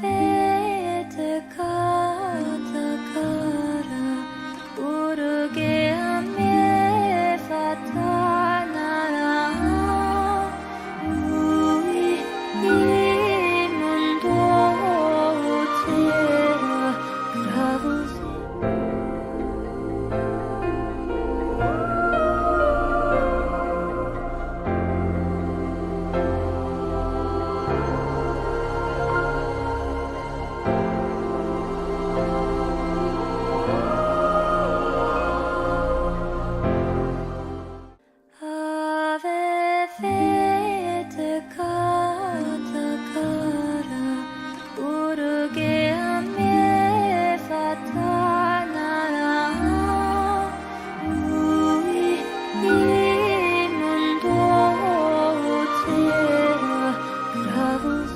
fate katakara buruge ame fatanara lui imundo tera bravos. Ave fate katakara buruge ame fatanara lui imundo tera bravos.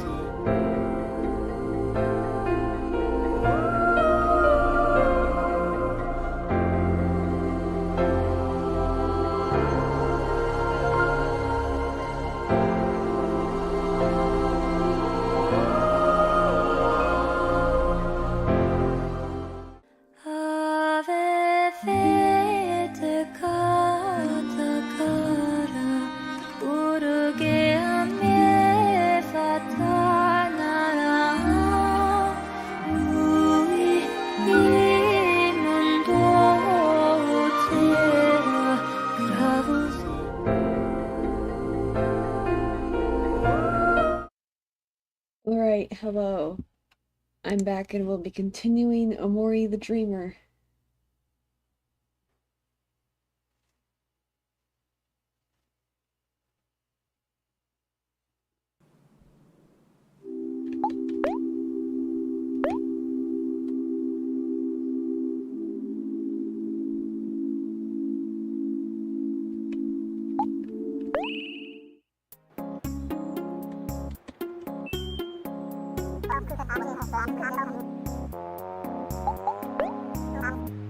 Ave fate katakara buruge ame fatanara lui imundo tera bravos. Alright, hello. I'm back and we'll be continuing Omori the Dreamer.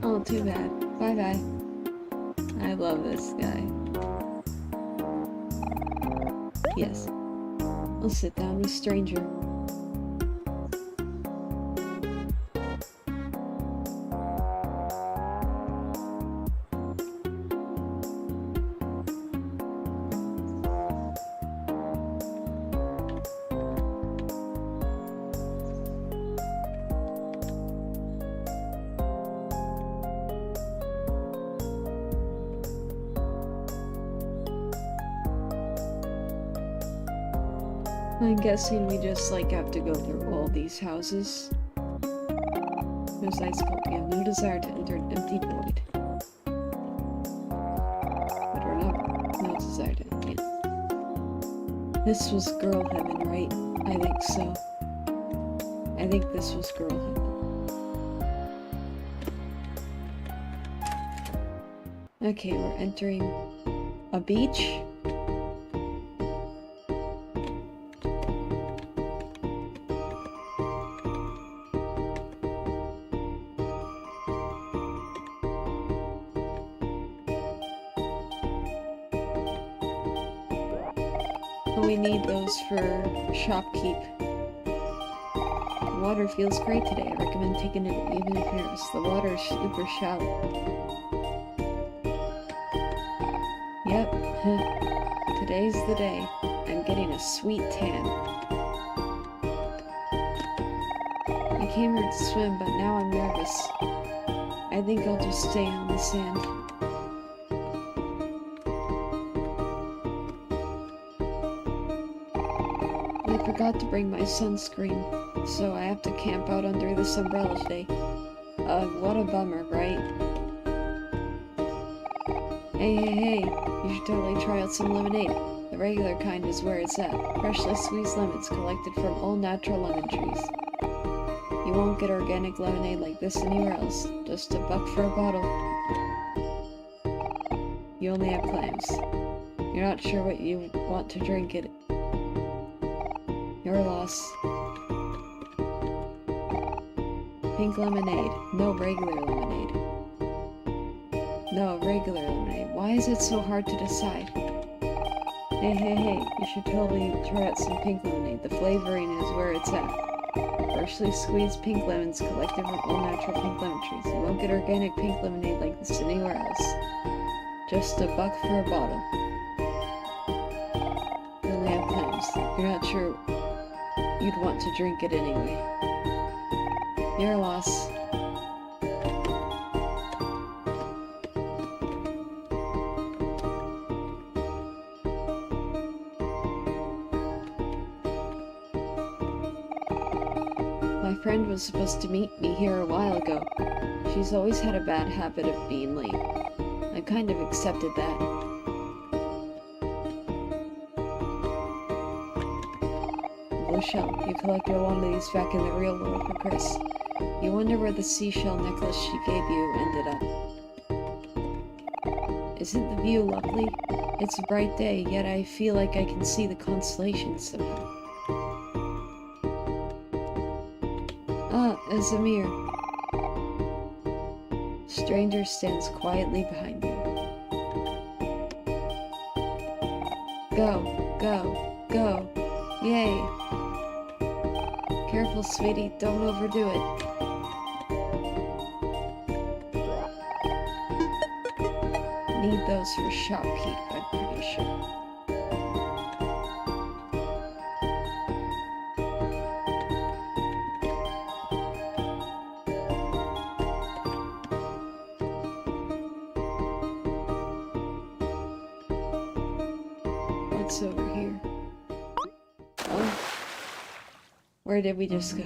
Oh, too bad. Bye-bye. I love this guy. Yes. I'll sit down with stranger. I'm guessing we just have to go through all these houses. There's ice cold. We have no desire to enter an empty void. But we're not no desire to enter it. This was girl heaven, right? I think so. I think this was girl heaven. Okay, we're entering a beach. We need those for shopkeep. The water feels great today. I recommend taking it even in Paris. The water is super shallow. Yep, today's the day. I'm getting a sweet tan. I came here to swim, but now I'm nervous. I think I'll just stay on the sand. I forgot to bring my sunscreen, so I have to camp out under this umbrella today. What a bummer, right? Hey, you should totally try out some lemonade. The regular kind is where it's at. Freshly squeezed lemons collected from all natural lemon trees. You won't get organic lemonade like this anywhere else. Just $1 for a bottle. You only have clams. You're not sure what you want to drink it. Your loss. Pink lemonade. No regular lemonade. No regular lemonade. Why is it so hard to decide? Hey, you should totally try out some pink lemonade. The flavoring is where it's at. Freshly squeezed pink lemons collected from all natural pink lemon trees. You won't get organic pink lemonade like this anywhere else. Just $1 for a bottle. You only have times. You're not sure you'd want to drink it anyway. Your loss. My friend was supposed to meet me here a while ago. She's always had a bad habit of being late. I kind of accepted that. Blue shell. You collected one of these back in the real world for Chris. You wonder where the seashell necklace she gave you ended up. Isn't the view lovely? It's a bright day, yet I feel like I can see the constellations somehow. Ah, a Zamir. Stranger stands quietly behind you. Go, go, go. Yay. Careful, sweetie, don't overdo it. Need those for shopkeep, I'm pretty sure. What's over here? Oh. Where did we just go?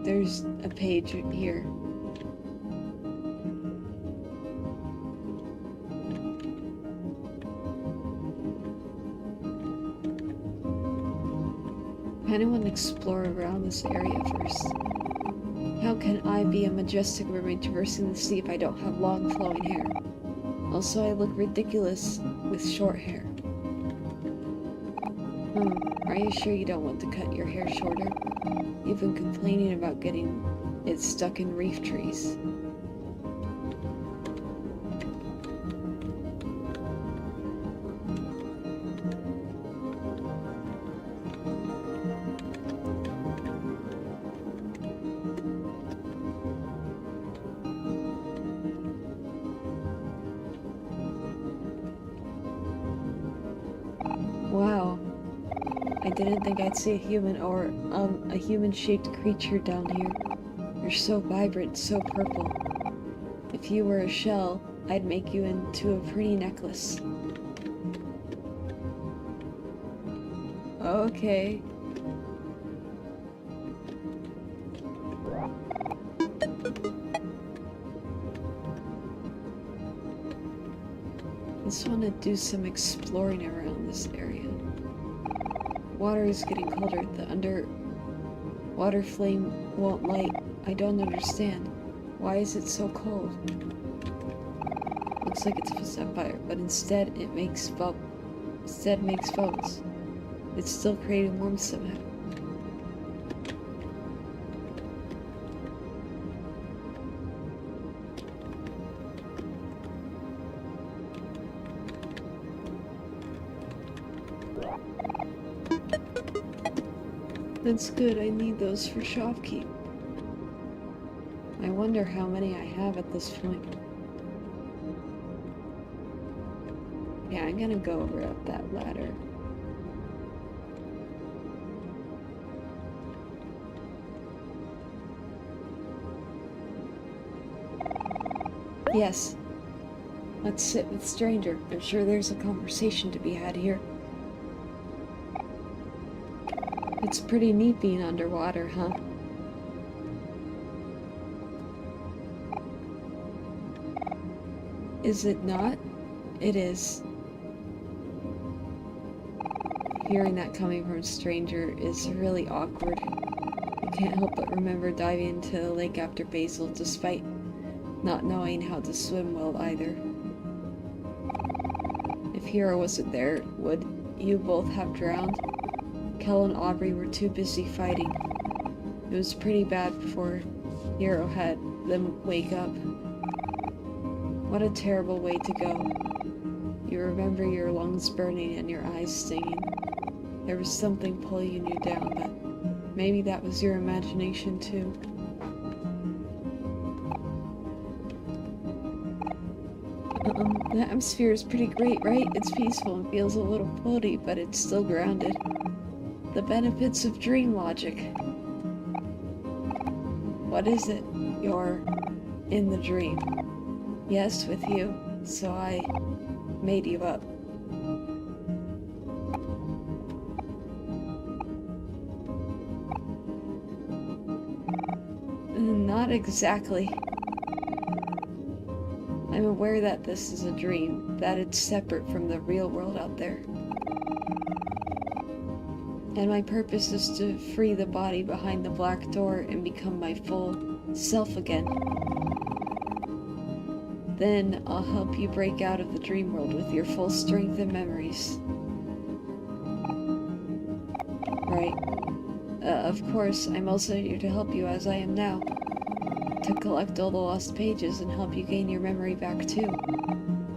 There's a page here. Anyone explore around this area first? How can I be a majestic mermaid traversing the sea if I don't have long flowing hair? Also, I look ridiculous with short hair. Are you sure you don't want to cut your hair shorter? You've been complaining about getting it stuck in reef trees. Wow. I didn't think I'd see a human or, a human-shaped creature down here. You're so vibrant, so purple. If you were a shell, I'd make you into a pretty necklace. Okay. I just want to do some exploring around this area. Water is getting colder. The underwater flame won't light. I don't understand. Why is it so cold? Looks like it's a sapphire, but instead it makes foams. It's still creating warmth somehow. That's good, I need those for shopkeep. I wonder how many I have at this point. Yeah, I'm gonna go over up that ladder. Yes. Let's sit with Stranger. I'm sure there's a conversation to be had here. It's pretty neat being underwater, huh? Is it not? It is. Hearing that coming from a stranger is really awkward. I can't help but remember diving into the lake after Basil despite not knowing how to swim well either. If Hero wasn't there, would you both have drowned? Kel and Aubrey were too busy fighting. It was pretty bad before Hero had them wake up. What a terrible way to go. You remember your lungs burning and your eyes stinging. There was something pulling you down, but maybe that was your imagination too. The atmosphere is pretty great, right? It's peaceful and feels a little floaty, but it's still grounded. The benefits of dream logic. What is it? You're in the dream. Yes, with you. So I made you up. Not exactly. I'm aware that this is a dream, that it's separate from the real world out there. And my purpose is to free the body behind the black door and become my full self again. Then I'll help you break out of the dream world with your full strength and memories. Right. Of course, I'm also here to help you as I am now. To collect all the lost pages and help you gain your memory back too.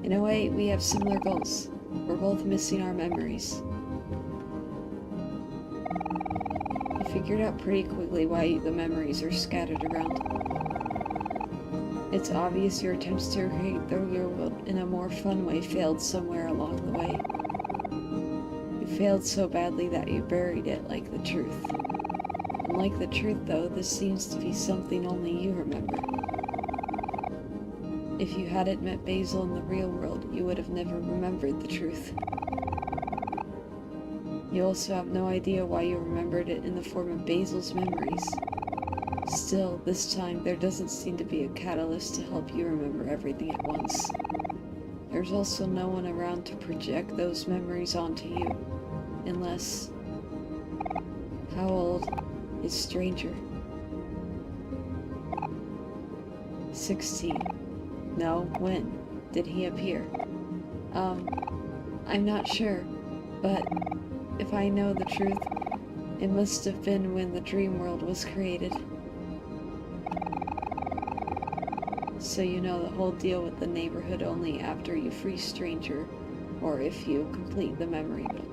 In a way, we have similar goals. We're both missing our memories. I figured out pretty quickly why the memories are scattered around. It's obvious your attempts to create the real world in a more fun way failed somewhere along the way. You failed so badly that you buried it like the truth. Unlike the truth, though, this seems to be something only you remember. If you hadn't met Basil in the real world, you would have never remembered the truth. You also have no idea why you remembered it in the form of Basil's memories. Still, this time, there doesn't seem to be a catalyst to help you remember everything at once. There's also no one around to project those memories onto you, unless... How old is Stranger? 16. No, when did he appear? I'm not sure, but if I know the truth, it must have been when the dream world was created. So you know the whole deal with the neighborhood only after you free Stranger, or if you complete the memory book.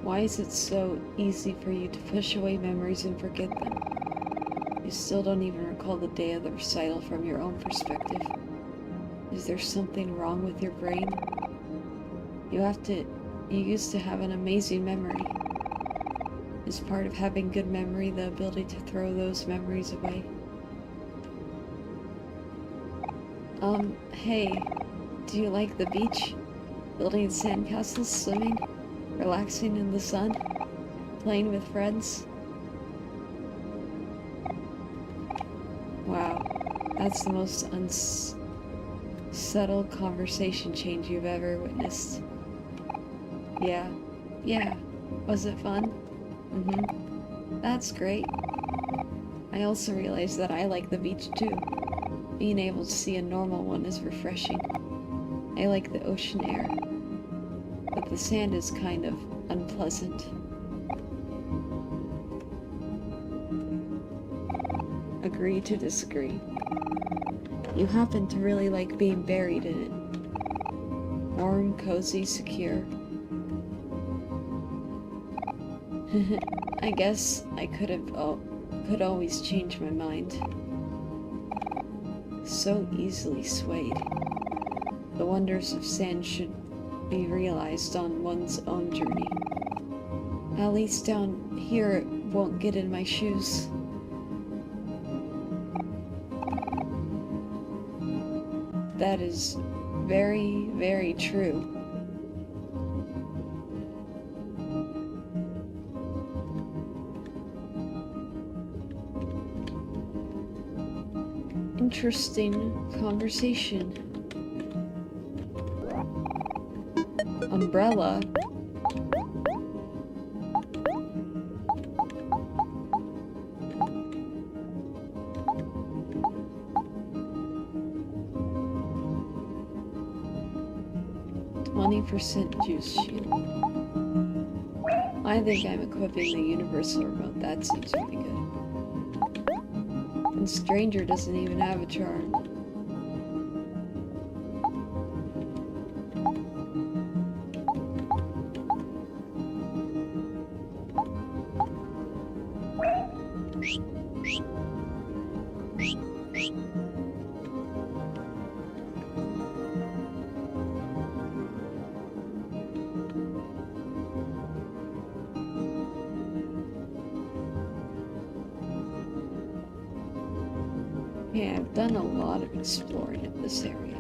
Why is it so easy for you to push away memories and forget them? You still don't even recall the day of the recital from your own perspective. Is there something wrong with your brain? You used to have an amazing memory. Is part of having good memory the ability to throw those memories away? Hey, do you like the beach? Building sandcastles, swimming, relaxing in the sun, playing with friends? Wow, that's the most subtle conversation change you've ever witnessed. Yeah. Was it fun? That's great. I also realized that I like the beach too. Being able to see a normal one is refreshing. I like the ocean air, but the sand is kind of unpleasant. Agree to disagree. You happen to really like being buried in it. Warm, cozy, secure. I guess I could always change my mind. So easily swayed. The wonders of sand should be realized on one's own journey. At least down here it won't get in my shoes. That is very, very true. Interesting conversation. Umbrella. 20% juice shield. I think I'm equipping the universal remote. That seems pretty good. And Stranger doesn't even have a charm. Yeah, I've done a lot of exploring in this area.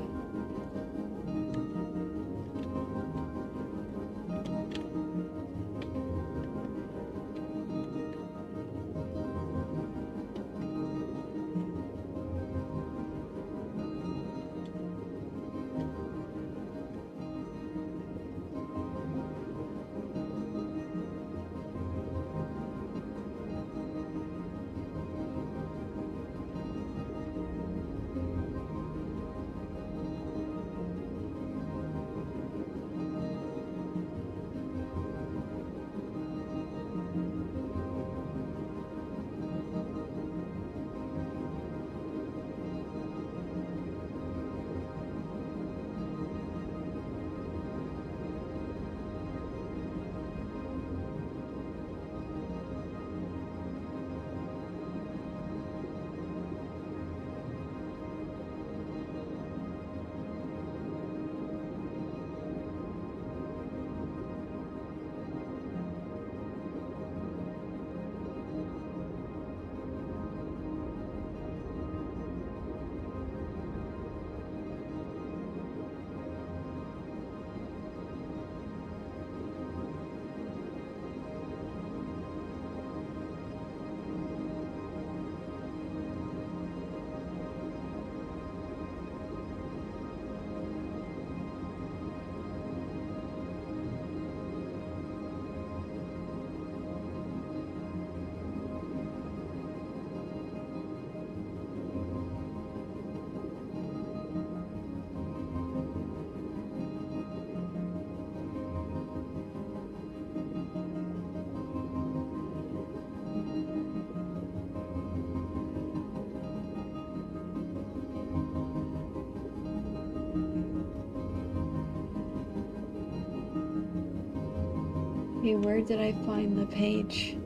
Hey, where did I find the page?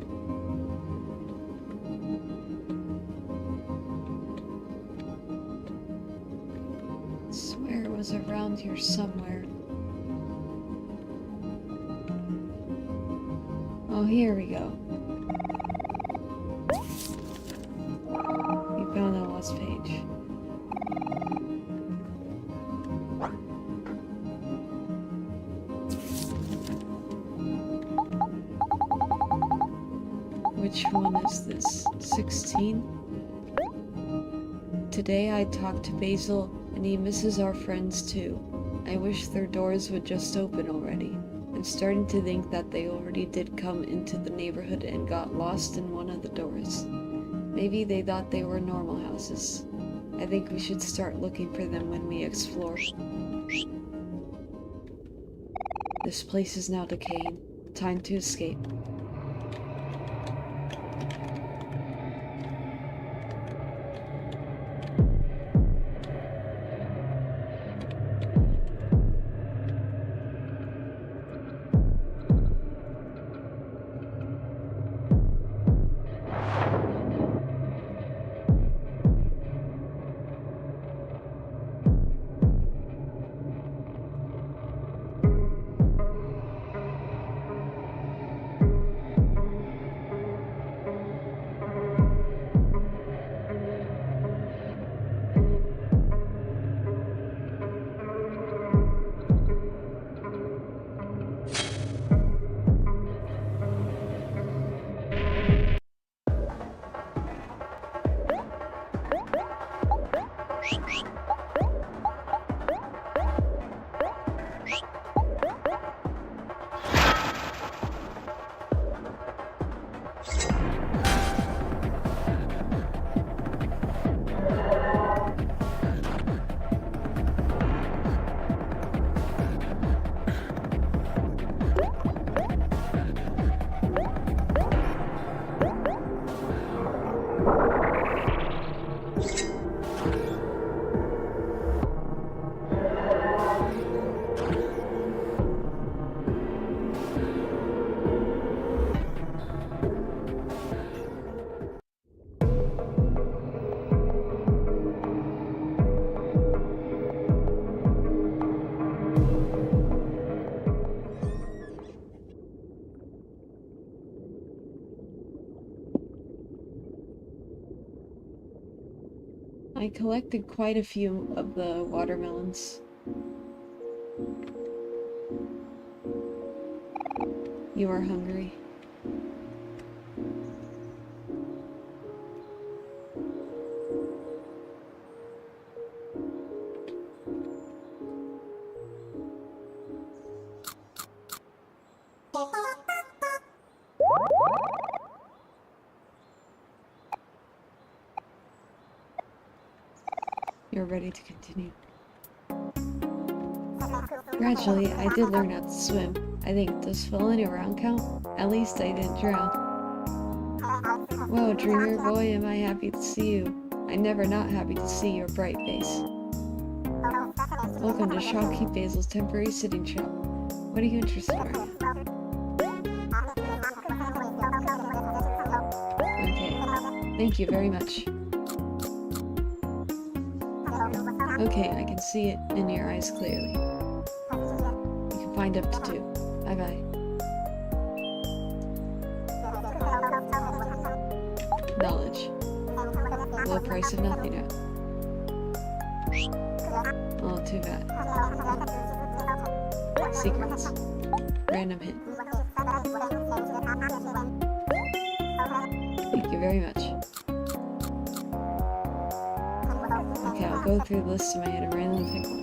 I swear it was around here somewhere. Oh, here we go. We found the lost page. Which one is this? 16? Today I talked to Basil and he misses our friends too. I wish their doors would just open already. I'm starting to think that they already did come into the neighborhood and got lost in one of the doors. Maybe they thought they were normal houses. I think we should start looking for them when we explore. This place is now decaying. Time to escape. I collected quite a few of the watermelons. You are hungry. You're ready to continue. Gradually, I did learn how to swim. I think, does fooling around count? At least I didn't drown. Whoa, dreamer boy, am I happy to see you. I'm never not happy to see your bright face. Welcome to Shopkeep Basil's temporary sitting shop. What are you interested in? Okay, thank you very much. Okay, I can see it in your eyes clearly. You can find up to 2. Bye-bye. Knowledge. Low price of nothing now. Oh, too bad. Secrets. Random hint. Thank you very much. Okay, I'll go through the list in my head and randomly pick one.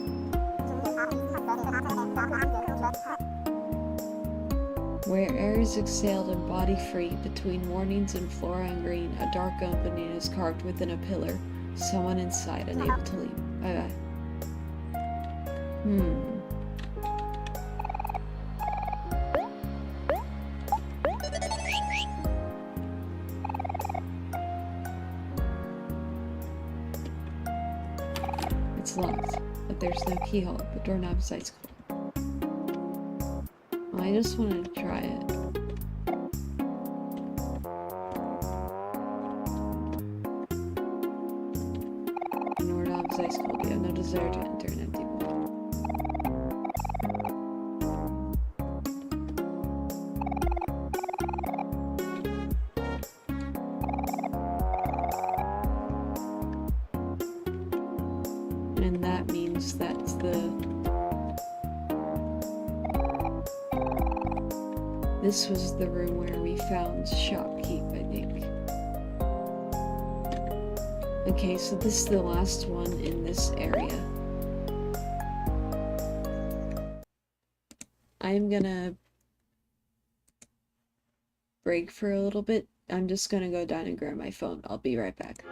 Where air is exhaled and body free, between mornings and flora and green, a dark opening is carved within a pillar. Someone inside, unable to leave. Bye-bye. It's locked, but there's no keyhole. The doorknob is ice cold. Well, I just wanted to try it. The doorknob is ice cold. You have no desire to enter an empty void. And that means that's this was the room where we found Shopkeep, I think. Okay, so this is the last one in this area. I'm gonna break for a little bit. I'm just gonna go down and grab my phone. I'll be right back.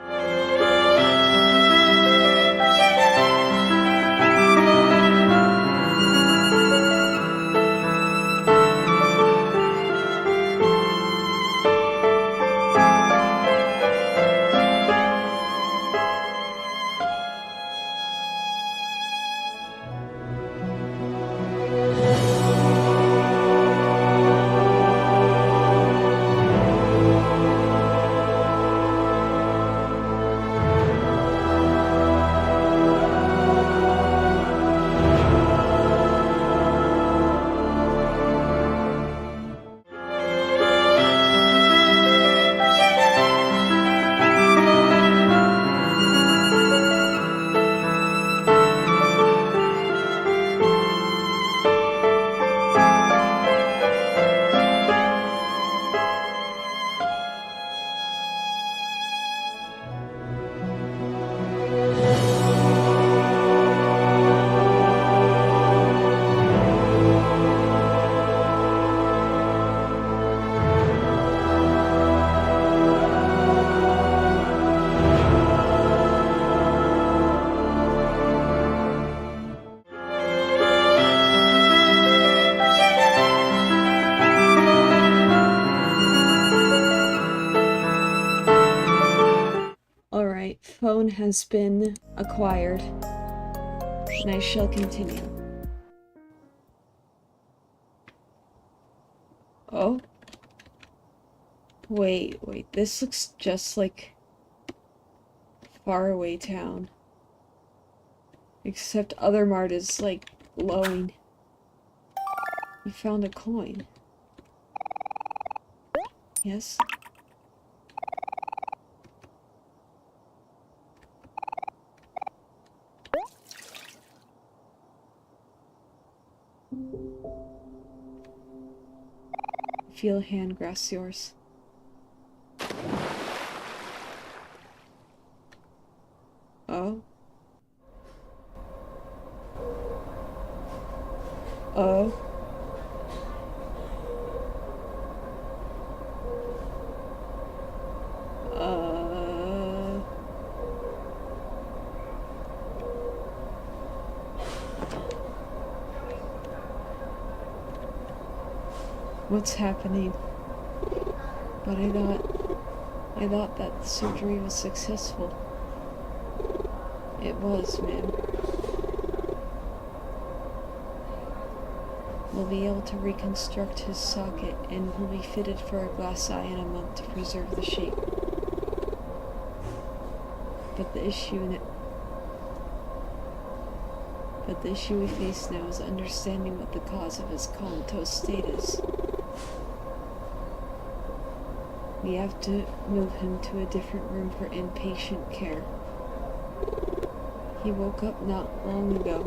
Phone has been acquired, and I shall continue. Oh. Wait, this looks just like Faraway Town. Except Other Mart is, like, glowing. We found a coin. Yes? Feel a hand grasp yours. Oh? Oh? What's happening? But I thought that the surgery was successful. It was, man. We'll be able to reconstruct his socket, and he'll be fitted for a glass eye in a month to preserve the shape. But the issue we face now is understanding what the cause of his comatose state is. We have to move him to a different room for inpatient care. He woke up not long ago.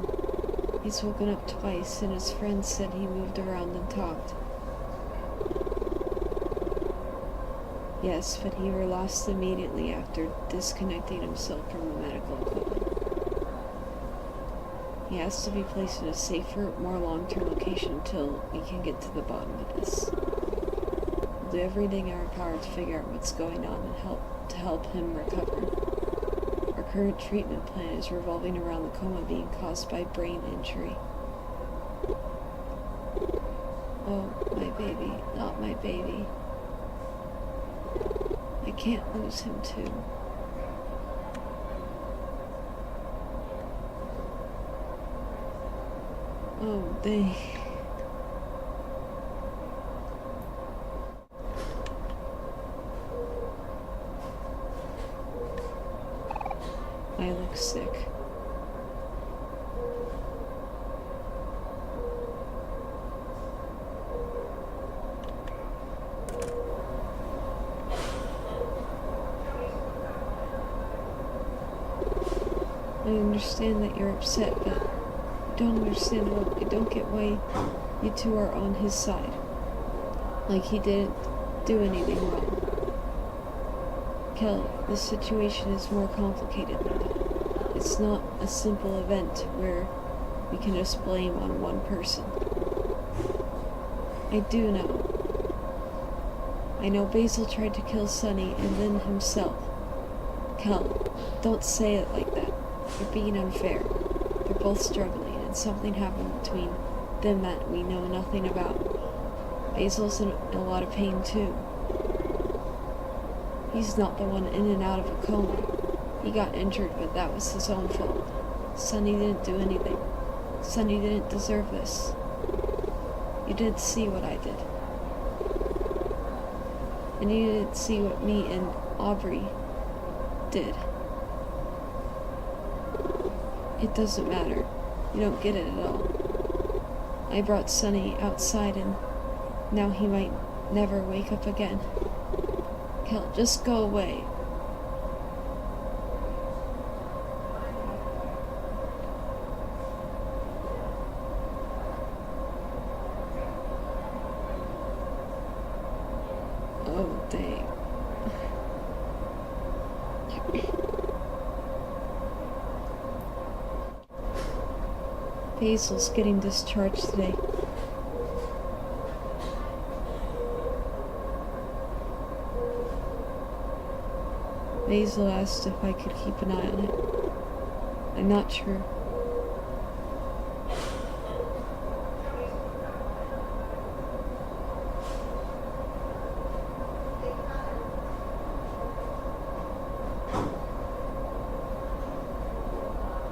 He's woken up twice, and his friends said he moved around and talked. Yes, but he relapsed immediately after disconnecting himself from the medical equipment. He has to be placed in a safer, more long-term location until we can get to the bottom of this. We'll do everything in our power to figure out what's going on and help him recover. Our current treatment plan is revolving around the coma being caused by brain injury. Oh, my baby, not my baby. I can't lose him too. Oh, dang. I look sick. I understand that you're upset, but I don't understand why. I don't get why you two are on his side. Like he didn't do anything wrong. Kel, this situation is more complicated than that. It's not a simple event where we can just blame on one person. I do know. I know Basil tried to kill Sunny and then himself. Kel, don't say it like that. You're being unfair. They're both struggling, and something happened between them that we know nothing about. Basil's in a lot of pain too. He's not the one in and out of a coma. He got injured, but that was his own fault. Sunny didn't do anything. Sunny didn't deserve this. You didn't see what I did. And you didn't see what me and Aubrey did. It doesn't matter. You don't get it at all. I brought Sunny outside and now he might never wake up again. Kel, just go away. Oh, dang. Basil's getting discharged today. Basil asked if I could keep an eye on it. I'm not sure.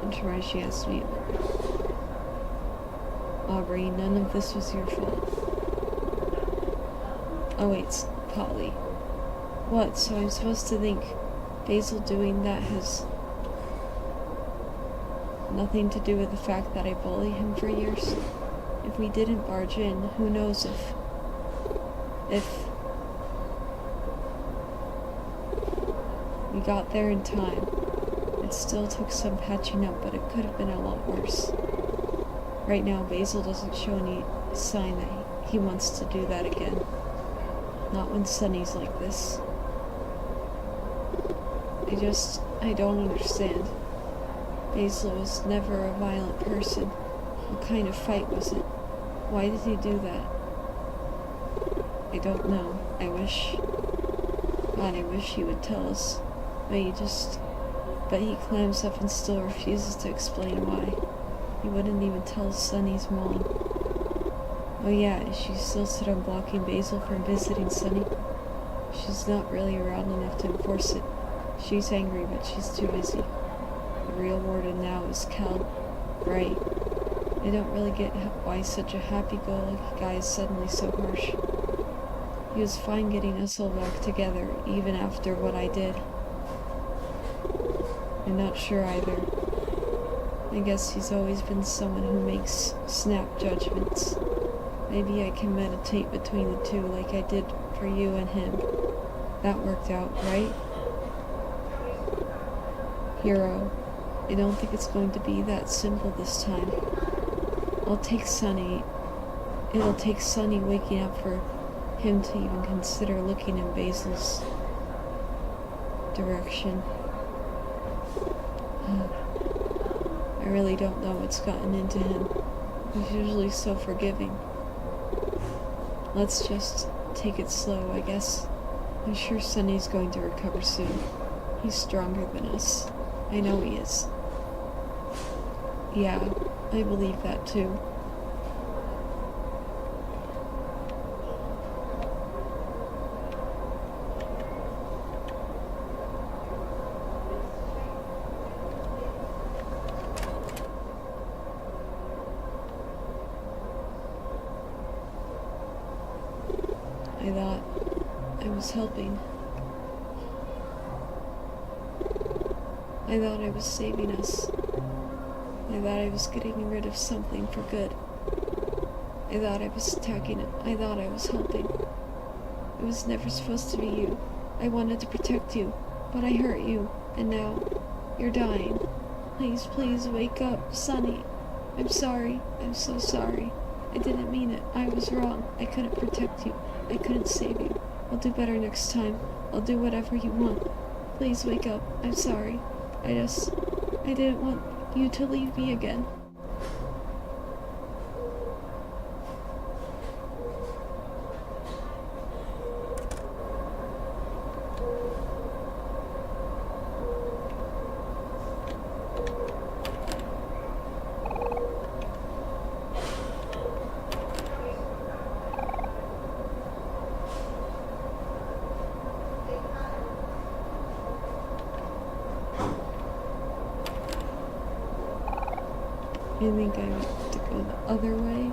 I'm sure she asked me. Aubrey, none of this was your fault. Oh wait, Polly. What, so I'm supposed to think Basil doing that has nothing to do with the fact that I bullied him for years? If we didn't barge in, who knows if we got there in time. It still took some patching up, but it could have been a lot worse. Right now, Basil doesn't show any sign that he wants to do that again. Not when Sunny's like this. I don't understand. Basil was never a violent person. What kind of fight was it? Why did he do that? I don't know. God, I wish he would tell us. But he clams up and still refuses to explain why. He wouldn't even tell Sunny's mom. Oh yeah, is she still set on blocking Basil from visiting Sunny? She's not really around enough to enforce it. She's angry, but she's too busy. The real warden now is Kel. Right. I don't really get why such a happy-go-lucky guy is suddenly so harsh. He was fine getting us all back together, even after what I did. I'm not sure either. I guess he's always been someone who makes snap judgments. Maybe I can meditate between the two like I did for you and him. That worked out, right? Hero, I don't think it's going to be that simple this time. It'll take Sunny waking up for him to even consider looking in Basil's direction. I really don't know what's gotten into him. He's usually so forgiving. Let's just take it slow, I guess. I'm sure Sunny's going to recover soon. He's stronger than us. I know he is. Yeah, I believe that too. I thought I was helping. I thought I was saving us. I thought I was getting rid of something for good. I thought I was attacking it. I thought I was helping. It was never supposed to be you. I wanted to protect you, but I hurt you, and now you're dying. Please, please wake up, Sunny. I'm sorry. I'm so sorry. I didn't mean it. I was wrong. I couldn't protect you. I couldn't save you. I'll do better next time. I'll do whatever you want. Please wake up. I'm sorry. I didn't want you to leave me again. I think I have to go the other way.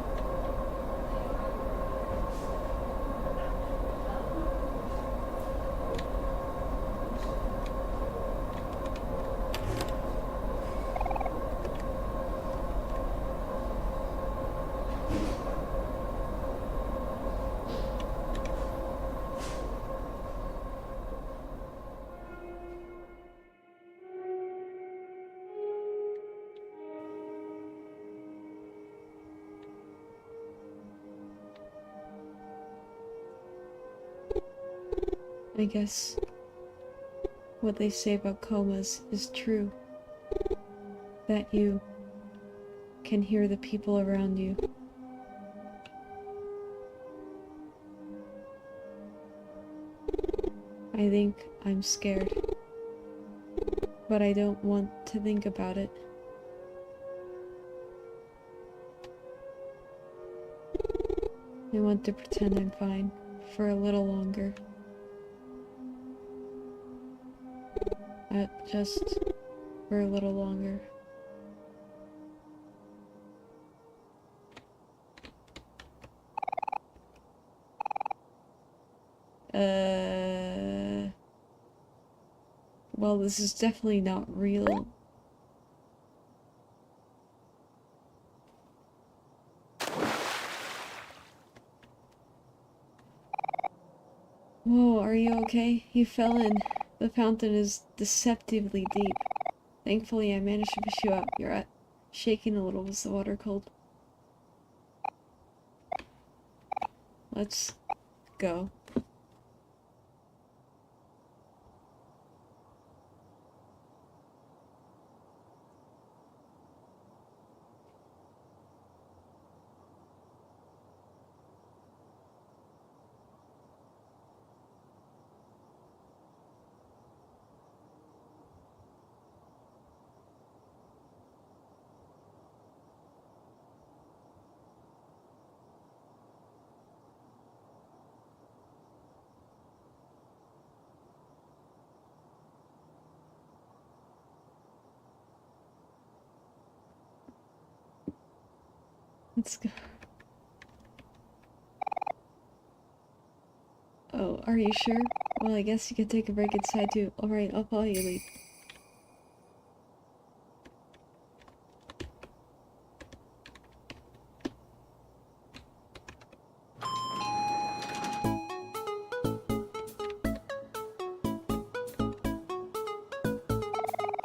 I guess what they say about comas is true. That you can hear the people around you. I think I'm scared, but I don't want to think about it. I want to pretend I'm fine for a little longer. Just for a little longer. Well, this is definitely not real. Whoa, are you okay? You fell in. The fountain is deceptively deep. Thankfully, I managed to push you up. You're shaking a little. Was the water cold? Let's go. Let's go. Oh, are you sure? Well, I guess you could take a break inside too. Alright, I'll follow you, Lee.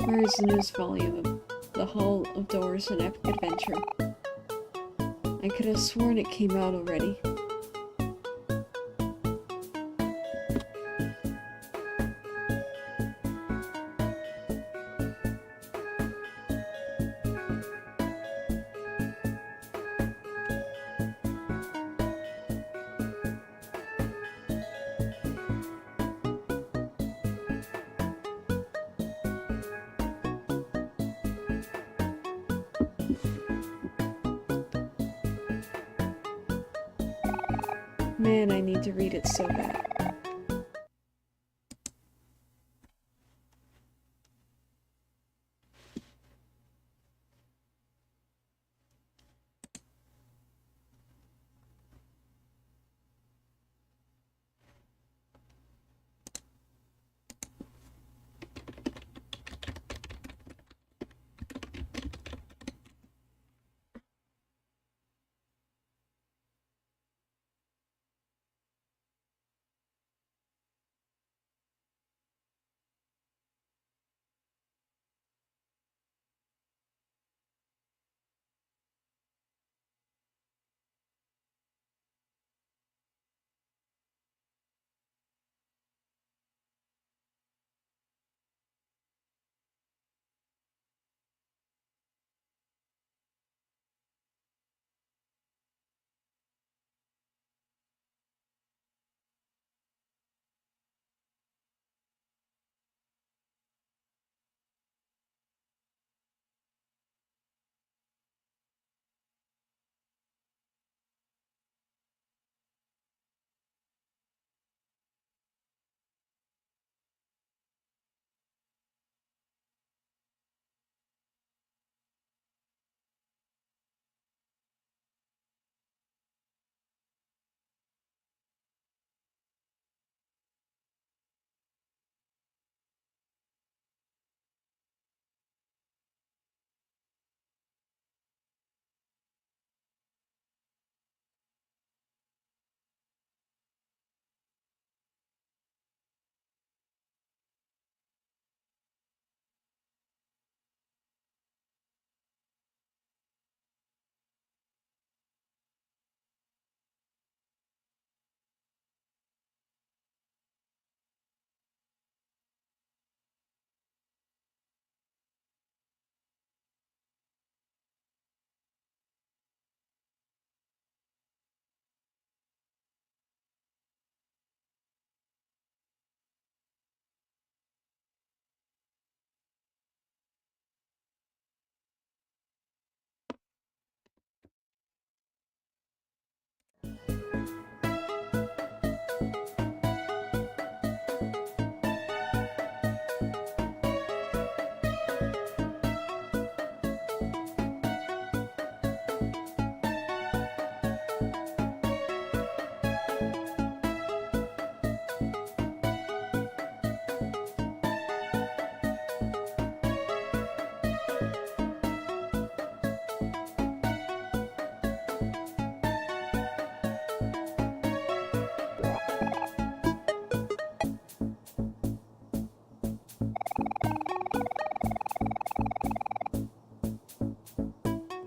Where is the newest volume of The Hall of Doors, an Epic Adventure? I could have sworn it came out already. Man, I need to read it so bad.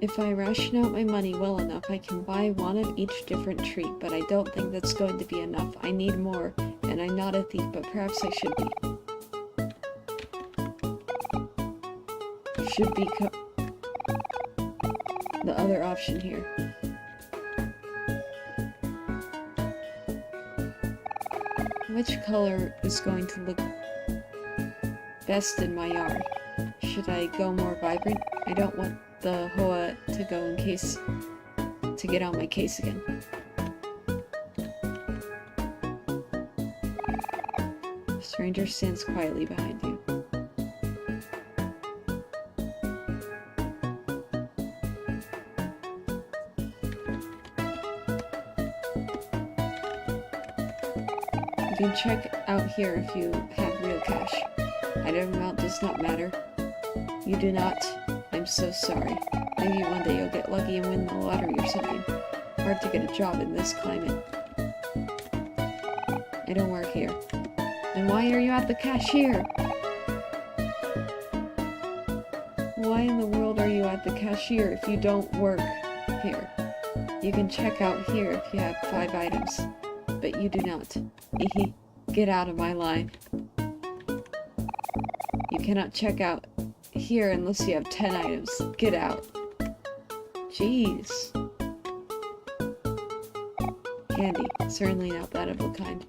If I ration out my money well enough, I can buy one of each different treat, but I don't think that's going to be enough. I need more, and I'm not a thief, but perhaps I should be. Should be the other option here. Which color is going to look best in my yard? Should I go more vibrant? I don't want the hoa to go in case to get on my case again. A stranger stands quietly behind you. You can check out here if you have real cash. Item amount does not matter. You do not. I'm so sorry. Maybe one day you'll get lucky and win the lottery or something. Hard to get a job in this climate. I don't work here. Then why are you at the cashier? Why in the world are you at the cashier if you don't work here? You can check out here if you have 5 items, but you do not. Get out of my line. You cannot check out here unless you have 10 items. Get out. Jeez. Candy. Certainly not that of a kind.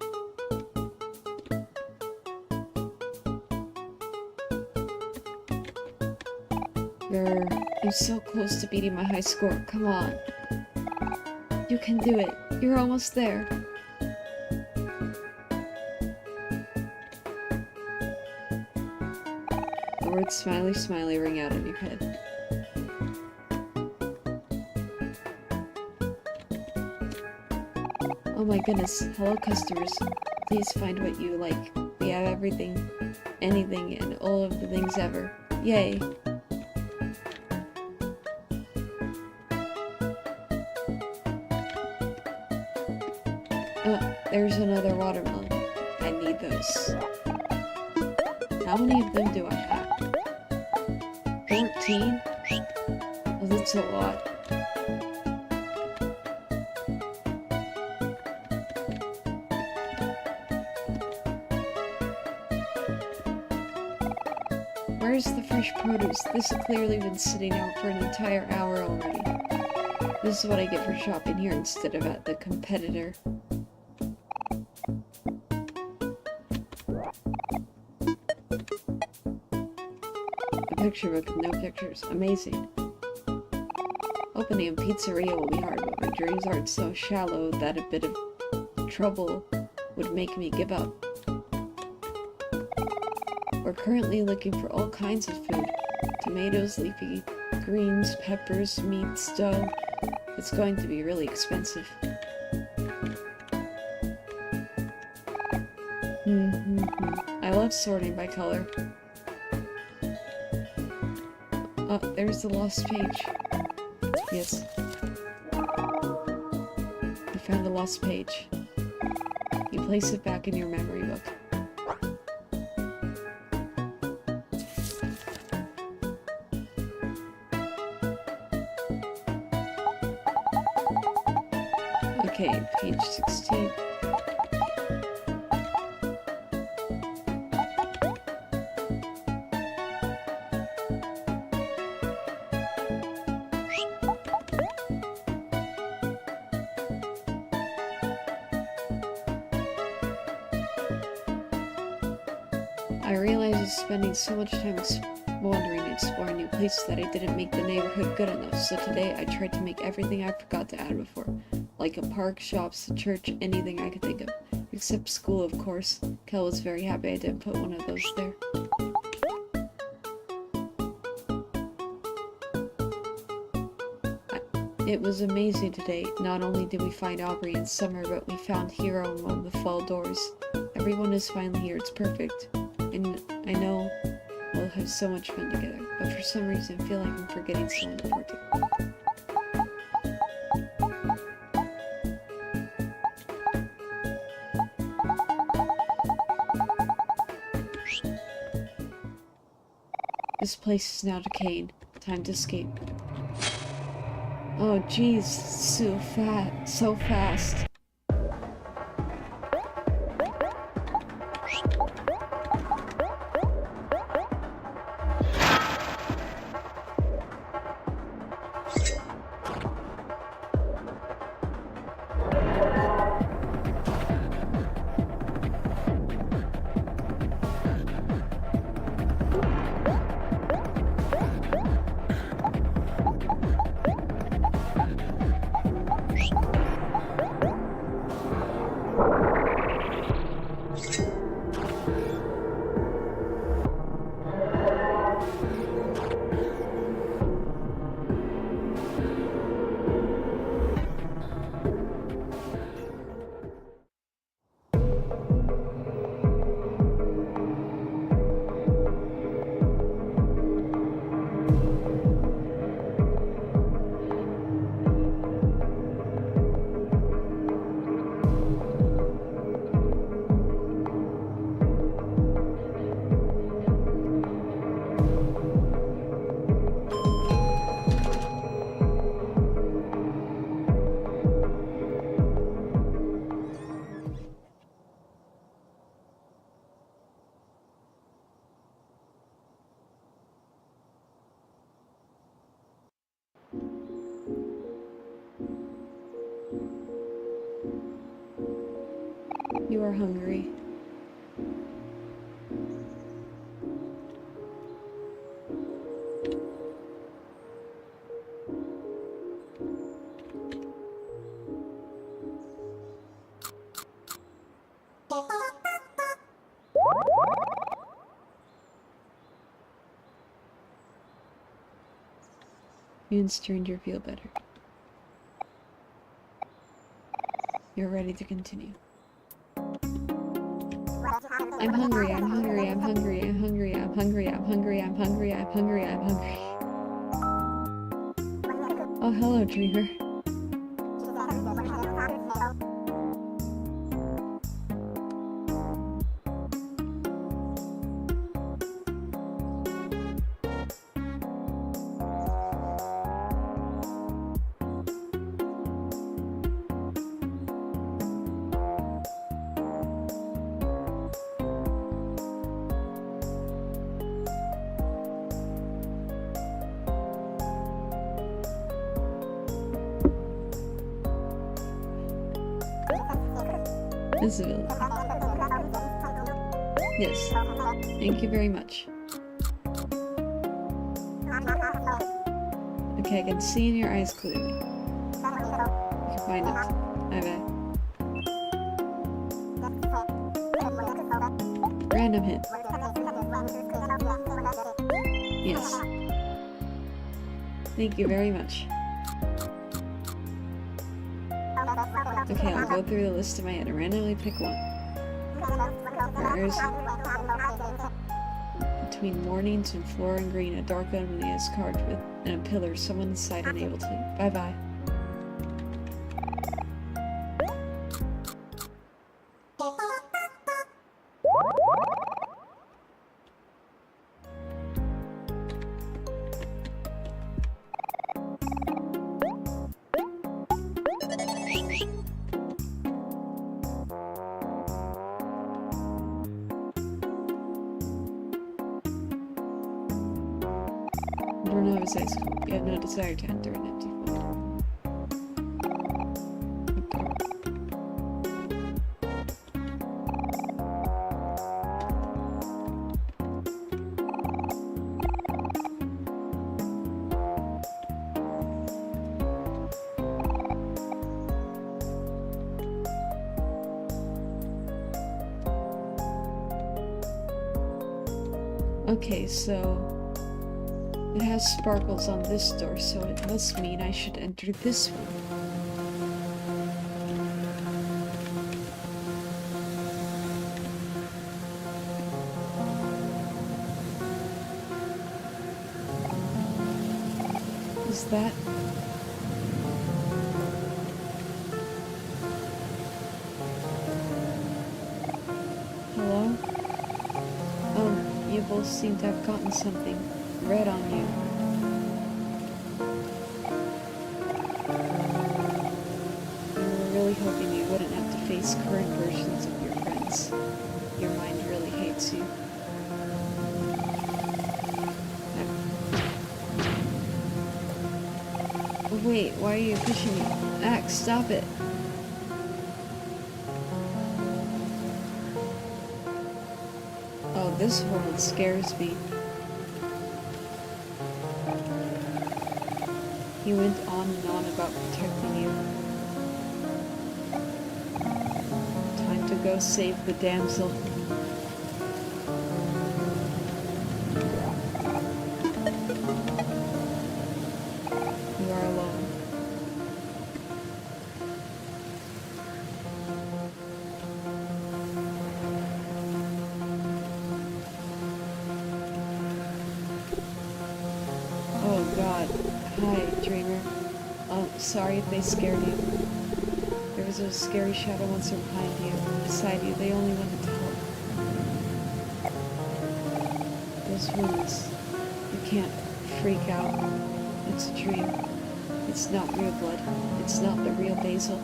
I'm so close to beating my high score. Come on. You can do it. You're almost there. The words smiley smiley ring out in your head. Oh my goodness. Hello customers. Please find what you like. We have everything, anything, and all of the things ever. Yay. There's another watermelon. I need those. How many of them do I have? 14? Oh, that's a lot. Where's the fresh produce? This has clearly been sitting out for an entire hour already. This is what I get for shopping here instead of at the competitor. Picture book with no pictures. Amazing. Opening a pizzeria will be hard, but my dreams aren't so shallow that a bit of trouble would make me give up. We're currently looking for all kinds of food. Tomatoes, leafy greens, peppers, meats, dough. It's going to be really expensive. I love sorting by color. Oh, there's the lost page. Yes. You found the lost page. You place it back in your memory book. Okay, page 16. I realized I was spending so much time wandering and exploring new places that I didn't make the neighborhood good enough, so today I tried to make everything I forgot to add before. Like a park, shops, a church, anything I could think of. Except school, of course. Kel was very happy I didn't put one of those there. It was amazing today. Not only did we find Aubrey and Summer, but we found Hero among the fall doors. Everyone is finally here. It's perfect. And I know we'll have so much fun together, but for some reason I feel like I'm forgetting someone important. This place is now decaying. Time to escape. Oh jeez, so fast. You are hungry. You strained your feel better. You're ready to continue. I'm hungry, I'm hungry, I'm hungry, I'm hungry, I'm hungry, I'm hungry, I'm hungry, I'm hungry, I'm hungry. Oh, hello, Dreamer. Visibility. Yes. Thank you very much. Okay, I can see in your eyes clearly. You can find it. Bye-bye. Random hit. Yes. Thank you very much. Okay, I'll go through the list in my head and randomly pick one. There's between mornings and floor and green, a dark opening is carved with and a pillar, someone inside unable to. Bye-bye. Bruno is ice cold. You have no desire to enter an empty void. Okay, so it has sparkles on this door, so it must mean I should enter this one. Is that... Hello? You both seem to have gotten something red on you. really hoping you wouldn't have to face current versions of your friends. Your mind really hates you. Wait, why are you pushing me? Axe, stop it. Oh, this world scares me. He went on and on about protecting you. Time to go save the damsel. You are alone. Oh God. Hi, Dreamer. Sorry if they scared you. There was a scary shadow monster behind you, beside you. They only wanted to help. Those wounds. You can't freak out. It's a dream. It's not real blood. It's not the real Basil.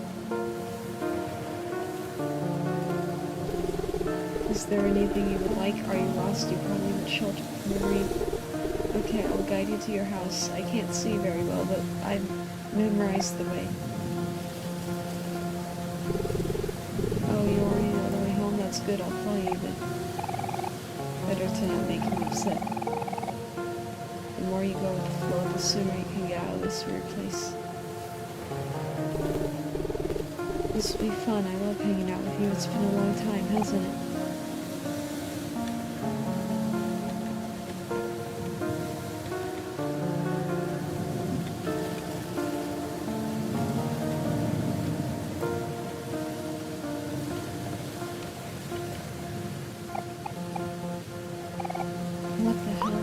Is there anything you would like? Are you lost? You probably need shelter from the rain. Okay, I'll guide you to your house. I can't see very well, but I've memorized the way. Oh, you already know the way home? That's good, I'll follow you then. Better to not make him upset. The more you go with the flow, the sooner you can get out of this weird place. This will be fun. I love hanging out with you. It's been a long time, hasn't it? What the hell?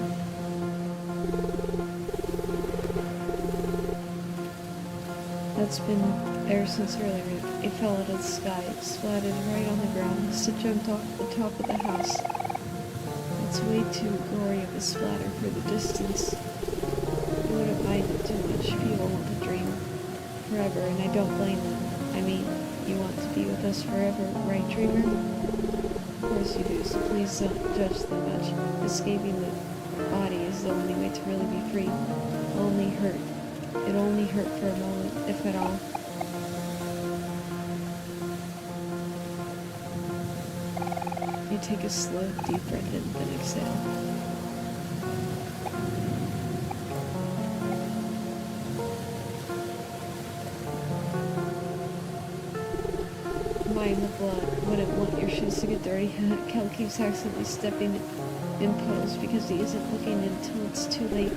That's been there since earlier. It fell out of the sky, splattered right on the ground. Must have jumped off the top of the house. It's way too gory of a splatter for the distance. You wouldn't mind it too much. People want to dream forever, and I don't blame them. I mean, you want to be with us forever, right, Dreamer? Of course you do, so please don't judge them much. Escaping the body is the only way to really be free. It'll only hurt for a moment, if at all. You take a slow, deep breath in, then exhale. Mind the blood. Wouldn't want your shoes to get dirty. Kel keeps accidentally stepping in puddles because he isn't looking until it's too late.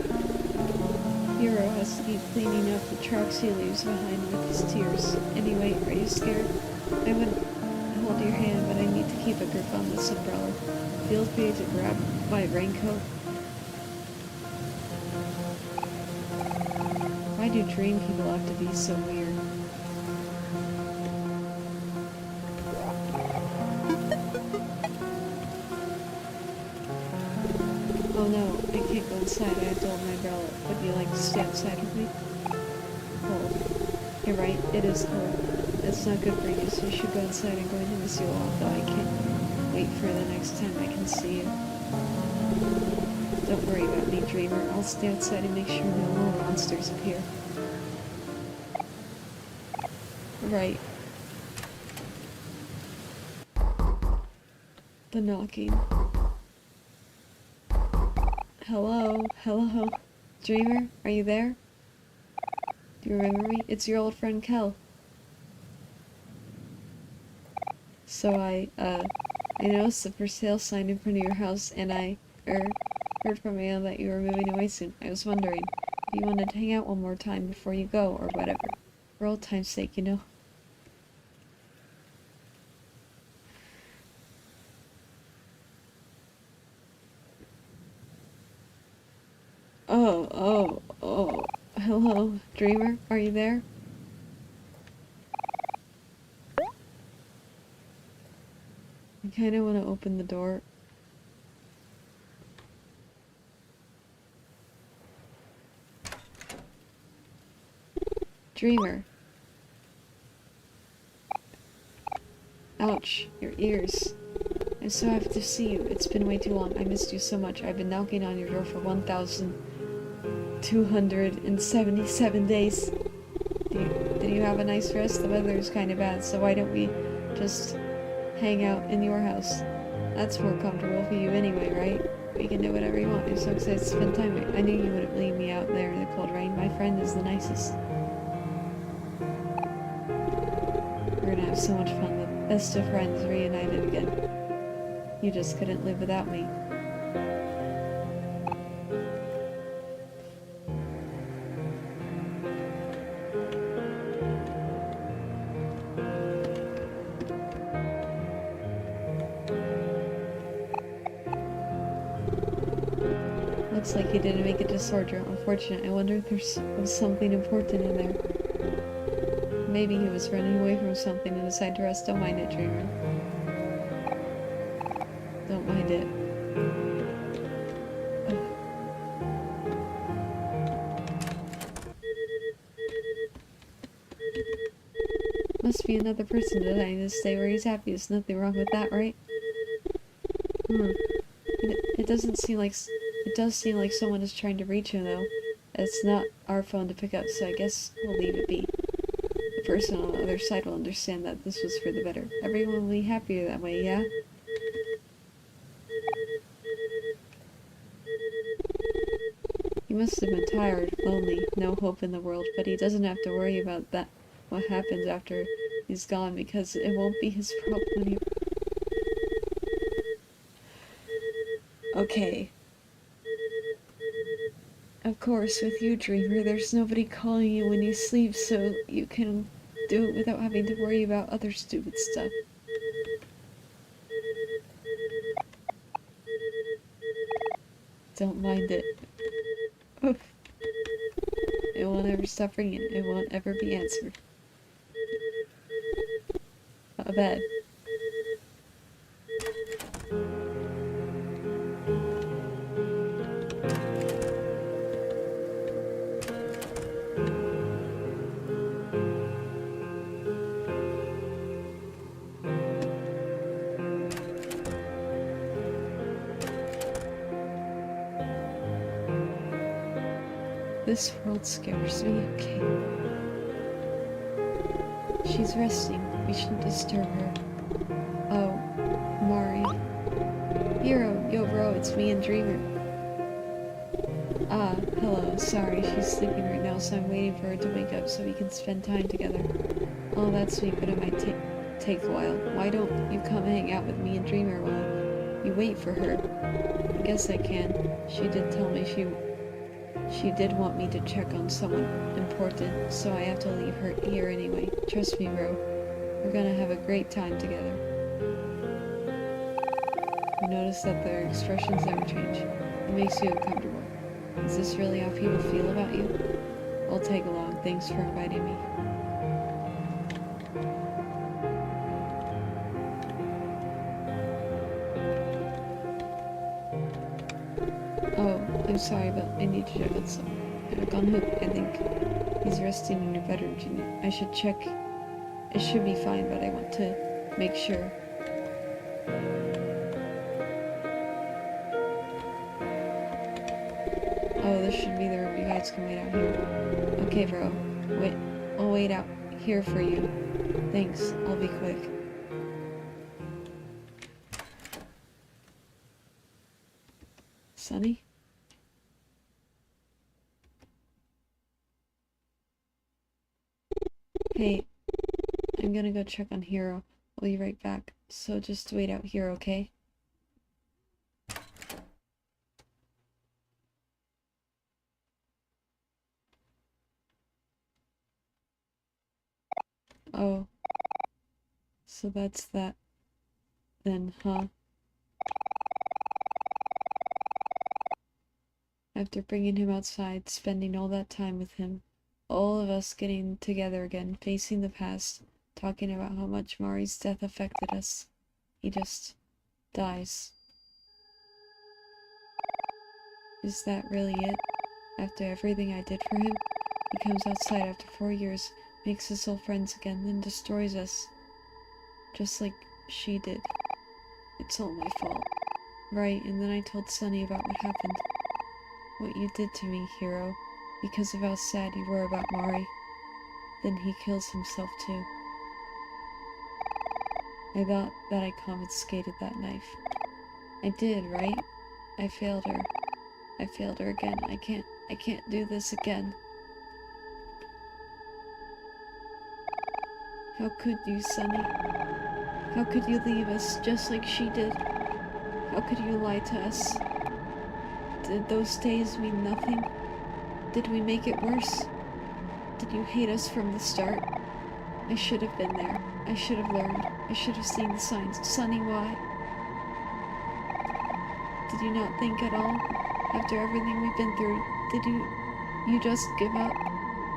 Hero has to keep cleaning up the tracks he leaves behind with his tears. Anyway, are you scared? I would hold your hand, but I need to keep a grip on this umbrella. Feel free to grab my raincoat. Why do dream people have to be so weird? Oh no, I can't go inside. I have to hold my umbrella. Would you like to stay outside with me? Cold. You're right, it is cold. It's not good for you, so you should go inside. I'm going to miss you a lot, though I can't wait for the next time I can see you. Don't worry about me, Dreamer. I'll stay outside and make sure no more monsters appear. Right. The knocking. Hello? Hello? Dreamer? Are you there? Do you remember me? It's your old friend Kel. So I noticed the for sale sign in front of your house, and I heard from Anna that you were moving away soon. I was wondering if you wanted to hang out one more time before you go, or whatever. For old time's sake, you know. Oh. Hello, Dreamer? Are you there? I kinda wanna open the door. Dreamer. Ouch, your ears. I'm so happy to see you. It's been way too long. I missed you so much. I've been knocking on your door for 1,277 days. Did you have a nice rest? The weather is kind of bad, so why don't we just hang out in your house? That's more comfortable for you anyway, right? We can do whatever you want. I'm so excited to spend time with you. I knew you wouldn't leave me out there in the cold rain. My friend is the nicest. We're gonna have so much fun. The best of friends reunited again. You just couldn't live without me. Looks like he didn't make it to Sordra. Unfortunate. I wonder if there was something important in there. Maybe he was running away from something and decided to rest. Don't mind it, Dreamer. Don't mind it. Must be another person deciding to stay where he's happy. There's nothing wrong with that, right? It doesn't seem like... It does seem like someone is trying to reach him, though. It's not our phone to pick up, so I guess we'll leave it be. The person on the other side will understand that this was for the better. Everyone will be happier that way, yeah? He must have been tired, lonely, no hope in the world, but he doesn't have to worry about that. What happens after he's gone, because it won't be his problem anymore. Okay. Of course, with you, Dreamer, there's nobody calling you when you sleep, so you can do it without having to worry about other stupid stuff. Don't mind it. Oof. It won't ever stop ringing. It won't ever be answered. A bed. This world scares me, okay. She's resting. We shouldn't disturb her. Oh, Mari. Hero, yo bro, it's me and Dreamer. Ah, hello, sorry, she's sleeping right now, so I'm waiting for her to wake up so we can spend time together. Oh, that's sweet, but it might take a while. Why don't you come hang out with me and Dreamer while you wait for her? I guess I can. She did tell me she did want me to check on someone important, so I have to leave her here anyway. Trust me, bro. We're gonna have a great time together. You notice that their expressions never change. It makes you uncomfortable. Is this really how people feel about you? I'll tag along. Thanks for inviting me. Oh, I'm sorry, but I need to check on someone. On who? I think he's resting in your bedroom, Jimmy. I should check. It should be fine, but I want to make sure. Oh, this should be the room. You guys can wait out here. Okay, bro. Wait. I'll wait out here for you. Thanks. I'll be quick. Sunny? Hey, I'm gonna go check on Hero. I'll be right back. So just wait out here, okay? Oh. So that's that then, huh? After bringing him outside, spending all that time with him, all of us getting together again, facing the past, talking about how much Mari's death affected us, he just dies. Is that really it? After everything I did for him? He comes outside after 4 years, makes us all friends again, then destroys us. just like she did. It's all my fault. Right, and then I told Sunny about what happened. What you did to me, hero, because of how sad you were about Mari. Then he kills himself too. I thought that I confiscated that knife. I did, right? I failed her. I failed her again. I can't do this again. How could you, Sunny? How could you leave us just like she did? How could you lie to us? Did those days mean nothing? Did we make it worse? Did you hate us from the start? I should have been there. I should have learned. I should have seen the signs. Sunny, why? Did you not think at all? After everything we've been through, did you just give up?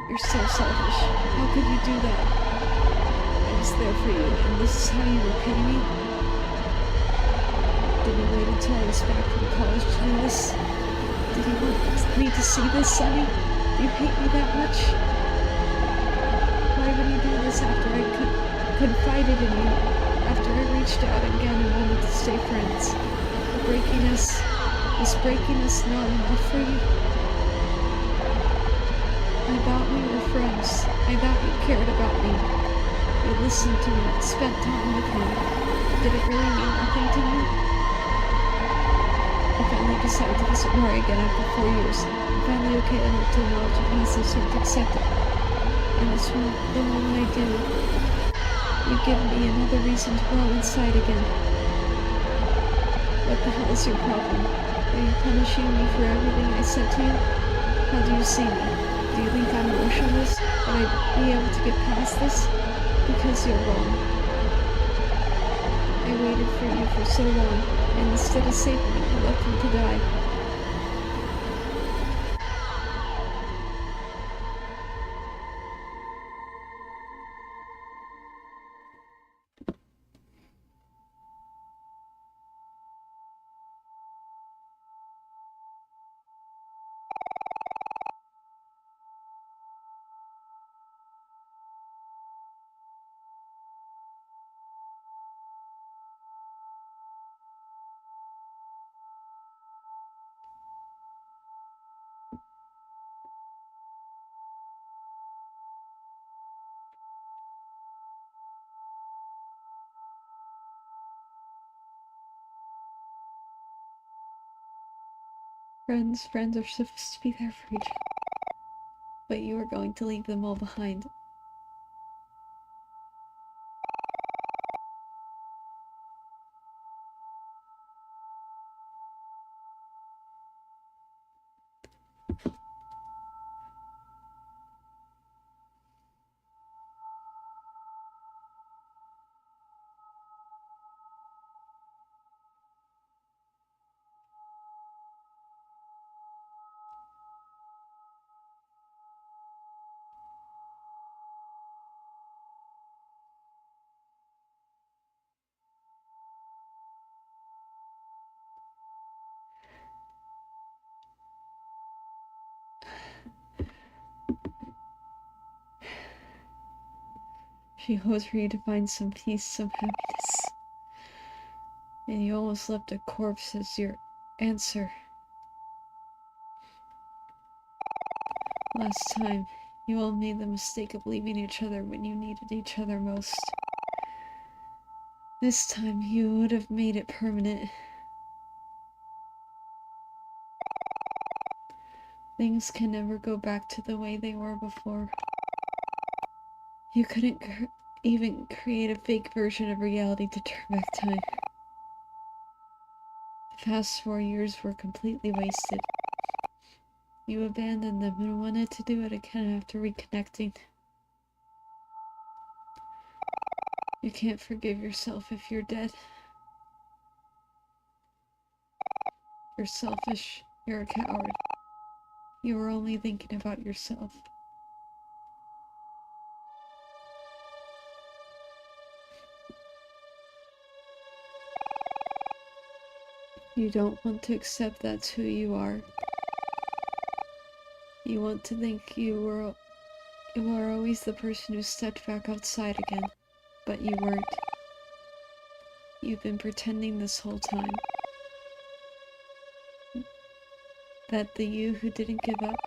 You're so selfish. How could you do that? I was there for you, and this is how you repay me? Did you wait until I was back from college to do this? Did you want me to see this, Sunny? Do you hate me that much? Why would you do this after I confided in you? After I reached out again and wanted to stay friends? Was breaking us not enough for you? I thought we were friends. I thought you cared about me. You listened to me, spent time with me. Did it really mean nothing to you? I finally decided to visit Mari again after 4 years. I'm finally okay enough to acknowledge it and so to accept it. And the moment I do, you give me another reason to go inside again. What the hell is your problem? Are you punishing me for everything I said to you? How do you see me? Do you think I'm emotionless? Would I be able to get past this? Because you're wrong. I waited for you for so long, and instead of saving me, you left me to die. Friends are supposed to be there for each other. But you are going to leave them all behind. She hopes for you to find some peace, some happiness. And you almost left a corpse as your answer. Last time, you all made the mistake of leaving each other when you needed each other most. This time, you would have made it permanent. Things can never go back to the way they were before. You couldn't even create a fake version of reality to turn back time. The past 4 years were completely wasted. You abandoned them and wanted to do it again after reconnecting. You can't forgive yourself if you're dead. You're selfish. You're a coward. You were only thinking about yourself. You don't want to accept that's who you are. You want to think you are always the person who stepped back outside again, but you weren't. You've been pretending this whole time that the you who didn't give up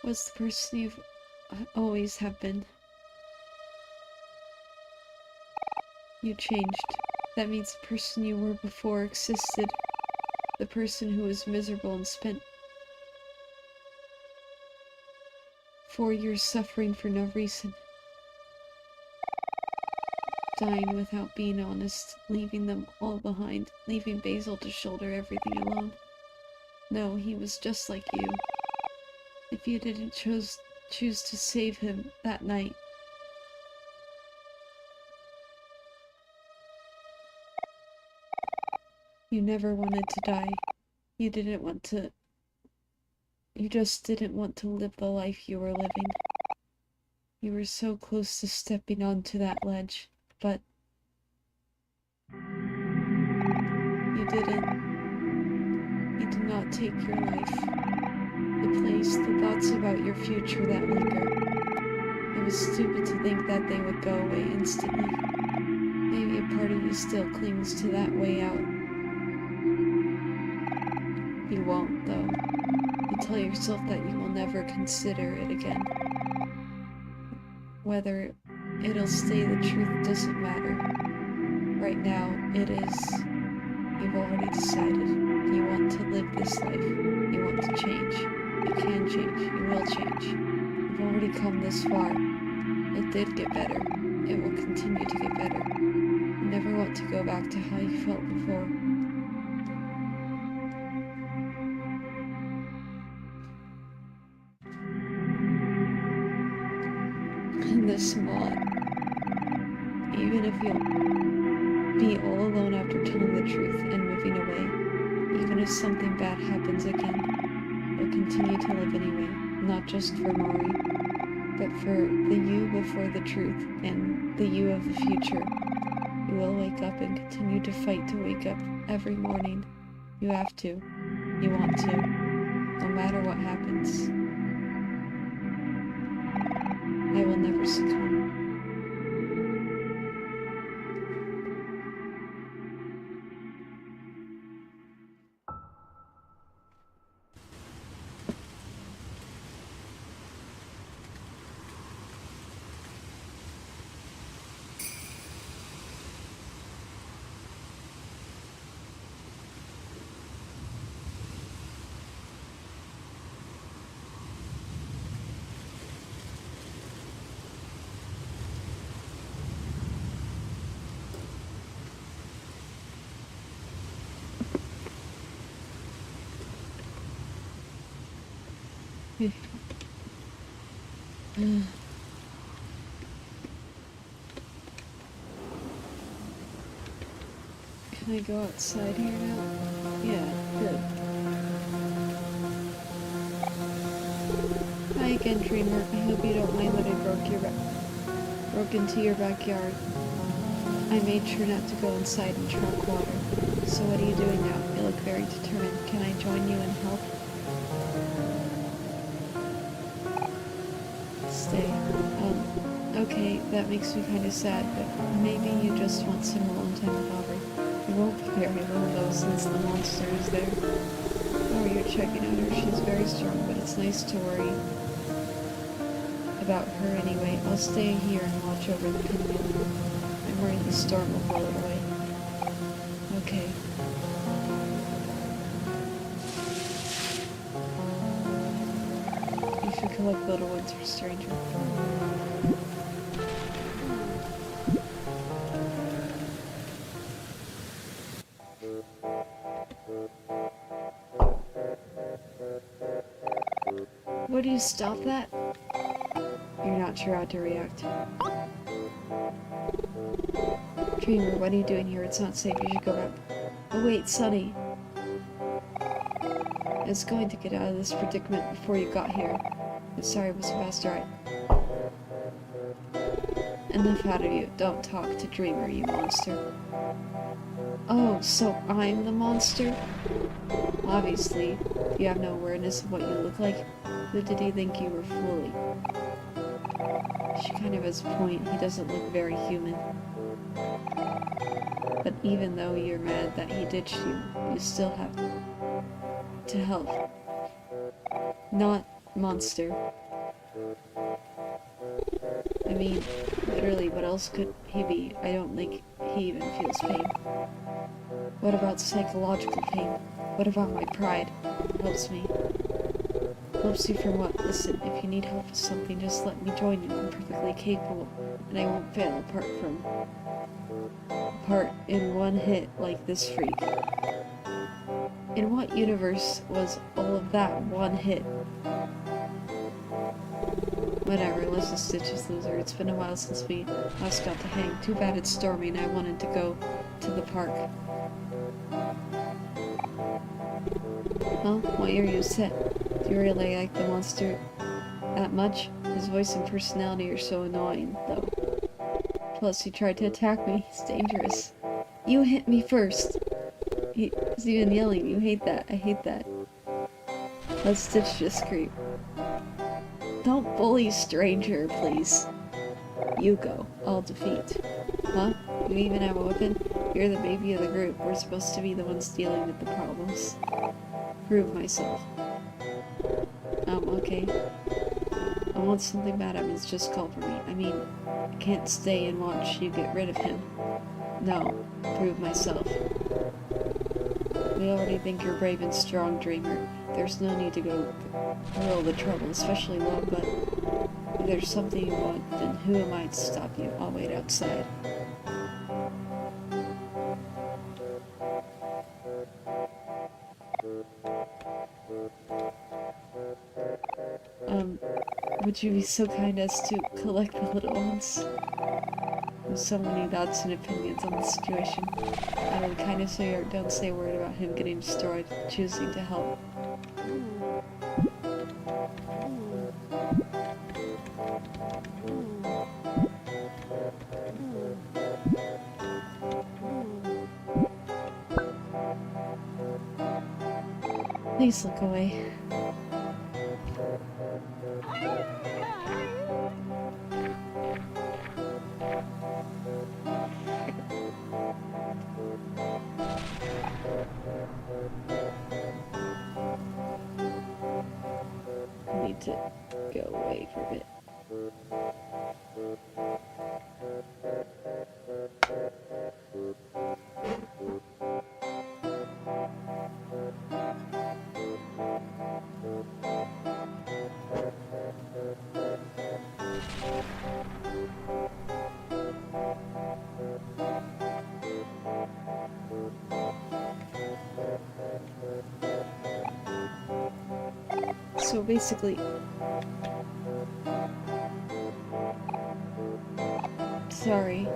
was the person you've always have been. You changed. That means the person you were before existed. The person who was miserable and spent 4 years suffering for no reason. Dying without being honest, leaving them all behind, leaving Basil to shoulder everything alone. No, he was just like you. If you didn't choose to save him that night, you never wanted to die. You just didn't want to live the life you were living. You were so close to stepping onto that ledge, but you didn't. You did not take your life. The place, the thoughts about your future that linger. It was stupid to think that they would go away instantly. Maybe a part of you still clings to that way out. You won't, though. You tell yourself that you will never consider it again. Whether it'll stay the truth doesn't matter. Right now, it is. You've already decided. You want to live this life. You want to change. You can change. You will change. You've already come this far. It did get better. It will continue to get better. You never want to go back to how you felt before. In this mod, even if you'll be all alone after telling the truth and moving away, even if something bad happens again, you'll continue to live anyway, not just for Mari, but for the you before the truth and the you of the future. You will wake up and continue to fight to wake up every morning. You have to. You want to. No matter what happens. I will never succumb. Can I go outside here now? Yeah, good. Hi again, Dreamer. I hope you don't mind that I broke into your backyard. I made sure not to go inside and truck water. So what are you doing now? You look very determined. Can I join you and help? Stay. Okay, that makes me kind of sad, but maybe you just want some alone time with Aubrey. You won't be very long though, since the monster is there. Oh, you're checking on her. She's very strong, but it's nice to worry about her anyway. I'll stay here and watch over the pinwheel. I'm worried the storm will blow it away. Okay. You should collect little ones for stranger. Would you stop that? You're not sure how to react. Dreamer, what are you doing here? It's not safe. You should go back. Oh wait, Sunny. I was going to get out of this predicament before you got here. I'm sorry it was fast. Alright. Enough out of you. Don't talk to Dreamer, you monster. Oh, so I'm the monster? Obviously. You have no awareness of what you look like. Who did you think you were fooling? She kind of has a point. He doesn't look very human. But even though you're mad that he ditched you, you still have to help. Not monster. I mean, literally, what else could he be? I don't think he even feels pain. What about psychological pain? What about my pride? Helps me. Helps you from what? Listen, if you need help with something, just let me join you. I'm perfectly capable, and I won't fail apart in one hit like this freak. In what universe was all of that one hit? Whatever, let's just ditch this loser. It's been a while since we last got to hang. Too bad it's storming. I wanted to go to the park. Well, why are you upset? Do you really like the monster that much? His voice and personality are so annoying, though. Plus, he tried to attack me. He's dangerous. You hit me first! He's even yelling. You hate that. I hate that. Let's ditch this creep. Don't bully stranger, please. You go. I'll defeat. Huh? You even have a weapon? You're the baby of the group. We're supposed to be the ones dealing with the problems. Prove myself. Okay. I want something bad happens, just call for me. I mean, I can't stay and watch you get rid of him. No. Prove myself. We already think you're brave and strong, Dreamer. There's no need to go through all the trouble, especially long, but if there's something you want, then who am I to stop you? I'll wait outside. Would you be so kind as to collect the little ones? With so many thoughts and opinions on the situation. I would kind of say don't say a word about him getting destroyed, choosing to help. Please look away. I need to go away for a bit. So basically, sorry.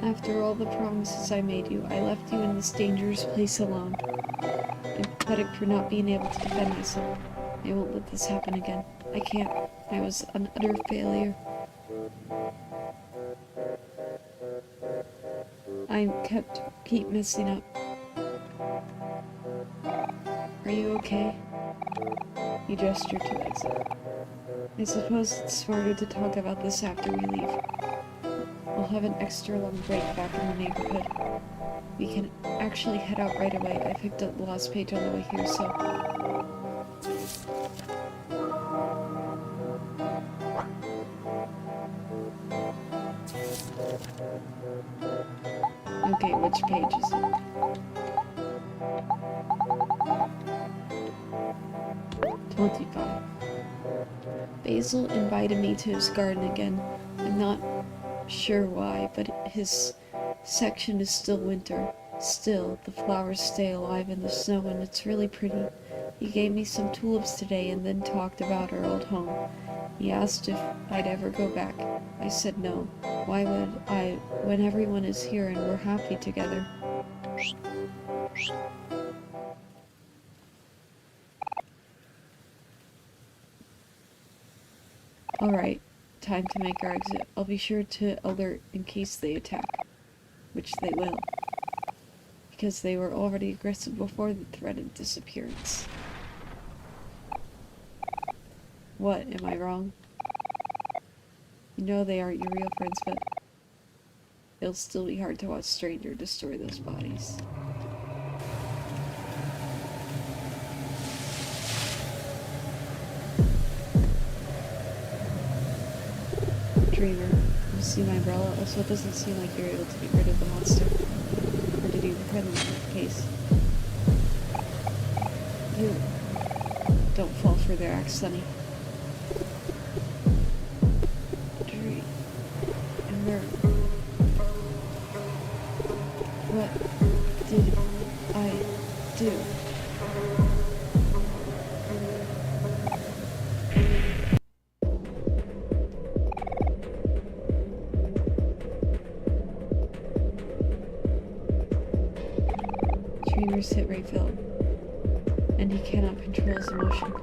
After all the promises I made you, I left you in this dangerous place alone. I'm pathetic for not being able to defend myself. I won't let this happen again. I can't. I was an utter failure. Keep messing up. Are you okay? He gestured to exit. I suppose it's smarter to talk about this after we leave. We'll have an extra long break back in the neighborhood. We can actually head out right away. I picked up the last page on the way here, so... Okay, which page is it? "25. Basil invited me to his garden again. I'm not sure why, but his section is still winter. Still, the flowers stay alive in the snow and it's really pretty. He gave me some tulips today and then talked about our old home. He asked if I'd ever go back. I said no. Why would I, when everyone is here and we're happy together?" Alright, time to make our exit. I'll be sure to alert in case they attack. Which they will. because they were already aggressive before the threat of disappearance. What, am I wrong? You know they aren't your real friends, but it'll still be hard to watch stranger destroy those bodies. Dreamer, you see my umbrella? Also, it doesn't seem like you're able to get rid of the monster. Or did you befriend them in that case? You don't fall for their acts, Sonny. Dreamer. What did I do? Dreamer's hit rate fell, and he cannot control his emotion.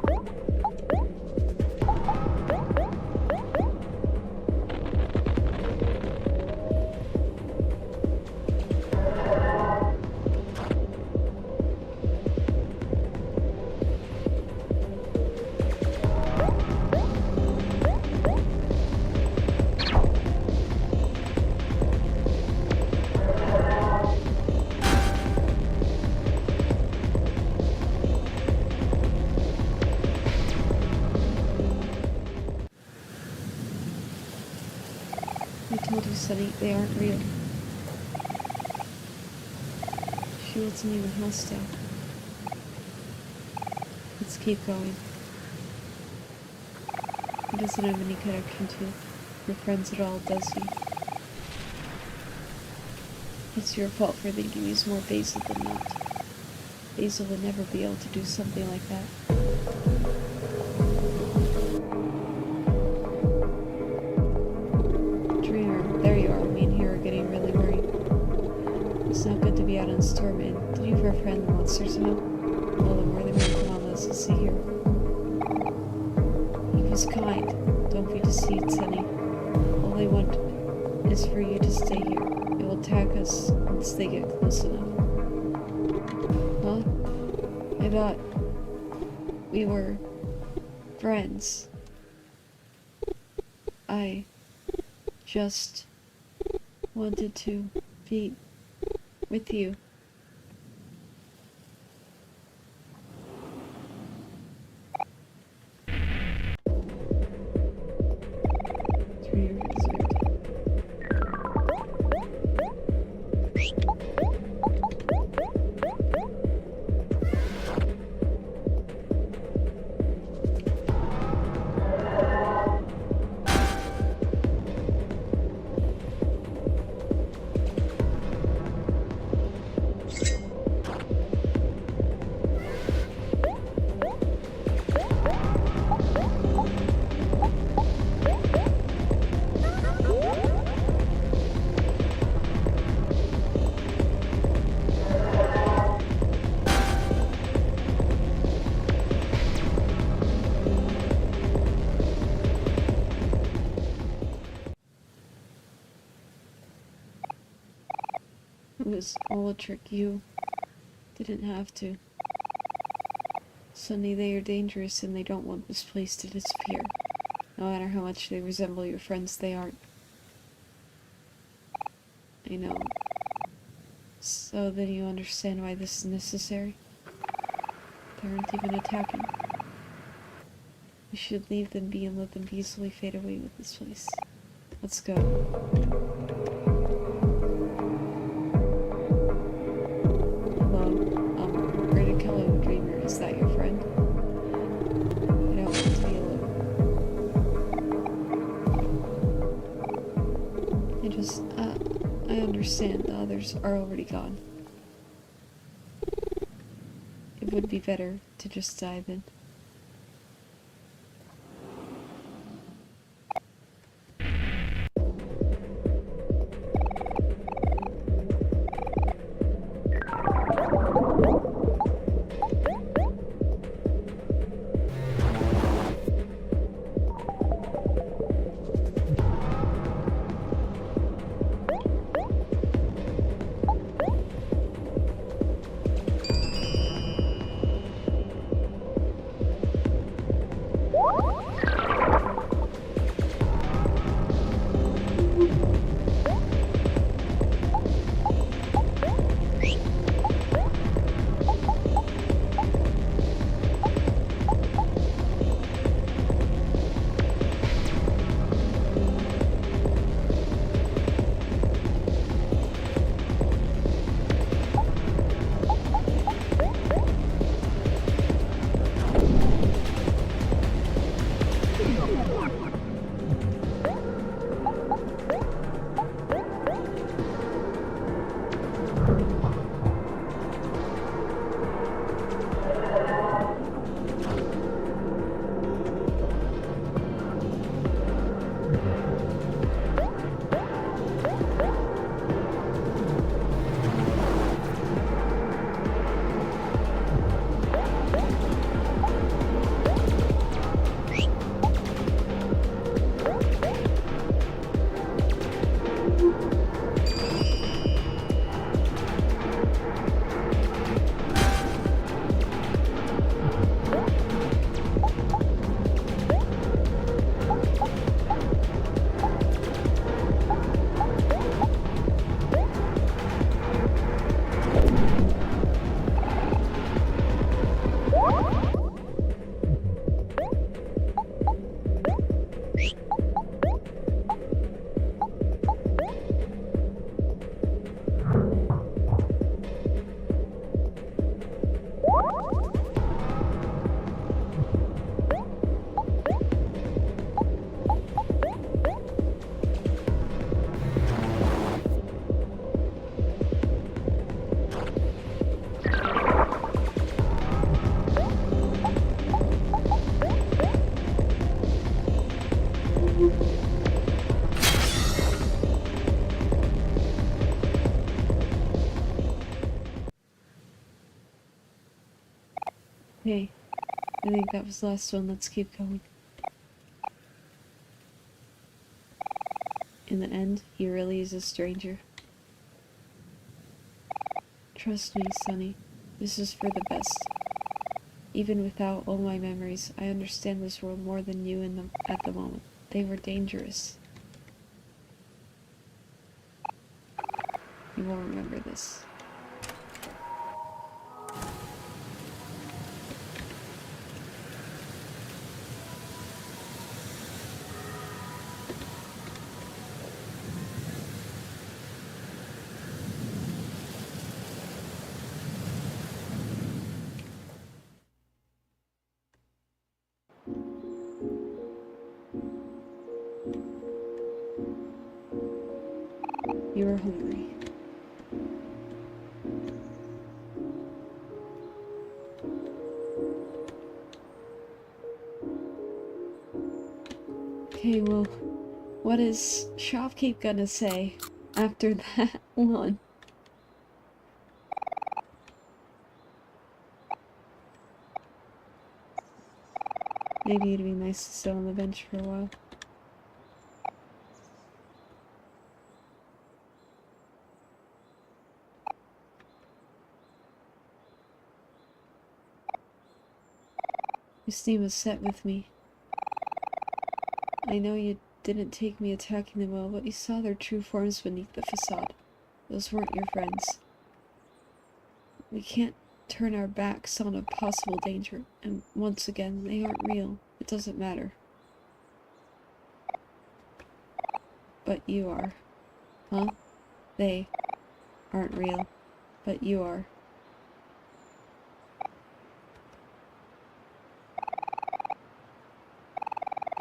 I told you, Sonny, they aren't real. She wasn't even hostile. Let's keep going. He doesn't have any connection to your friends at all, does he? It's your fault for thinking he's more Basil than not. Basil would never be able to do something like that. There you are. Me and here are getting really worried. It's not good to be out on storm, man. Did you befriend the monsters now? Well, the more the merry. Come on, let's see here. He was kind. Don't be deceived, Sonny. All they want is for you to stay here. They will attack us once they get close enough. Huh? I thought we were friends. I just wanted to be with you. It was all a trick. You didn't have to. Sonny, they are dangerous and they don't want this place to disappear. No matter how much they resemble your friends, they aren't. I know. So then you understand why this is necessary? They aren't even attacking. We should leave them be and let them peacefully fade away with this place. Let's go. Is that your friend? I don't want to be alone. I understand the others are already gone. It would be better to just dive in. I think that was the last one. Let's keep going. In the end, he really is a stranger. Trust me, Sonny. This is for the best. Even without all my memories, I understand this world more than you in them at the moment. They were dangerous. You will remember this. You are hungry. Okay, well, what is Shopkeep gonna say after that one? Maybe it'd be nice to sit on the bench for a while. Your steam was set with me. I know you didn't take me attacking them well, but you saw their true forms beneath the facade. Those weren't your friends. We can't turn our backs on a possible danger, and once again, they aren't real. It doesn't matter. But you are. Huh? They aren't real, but you are.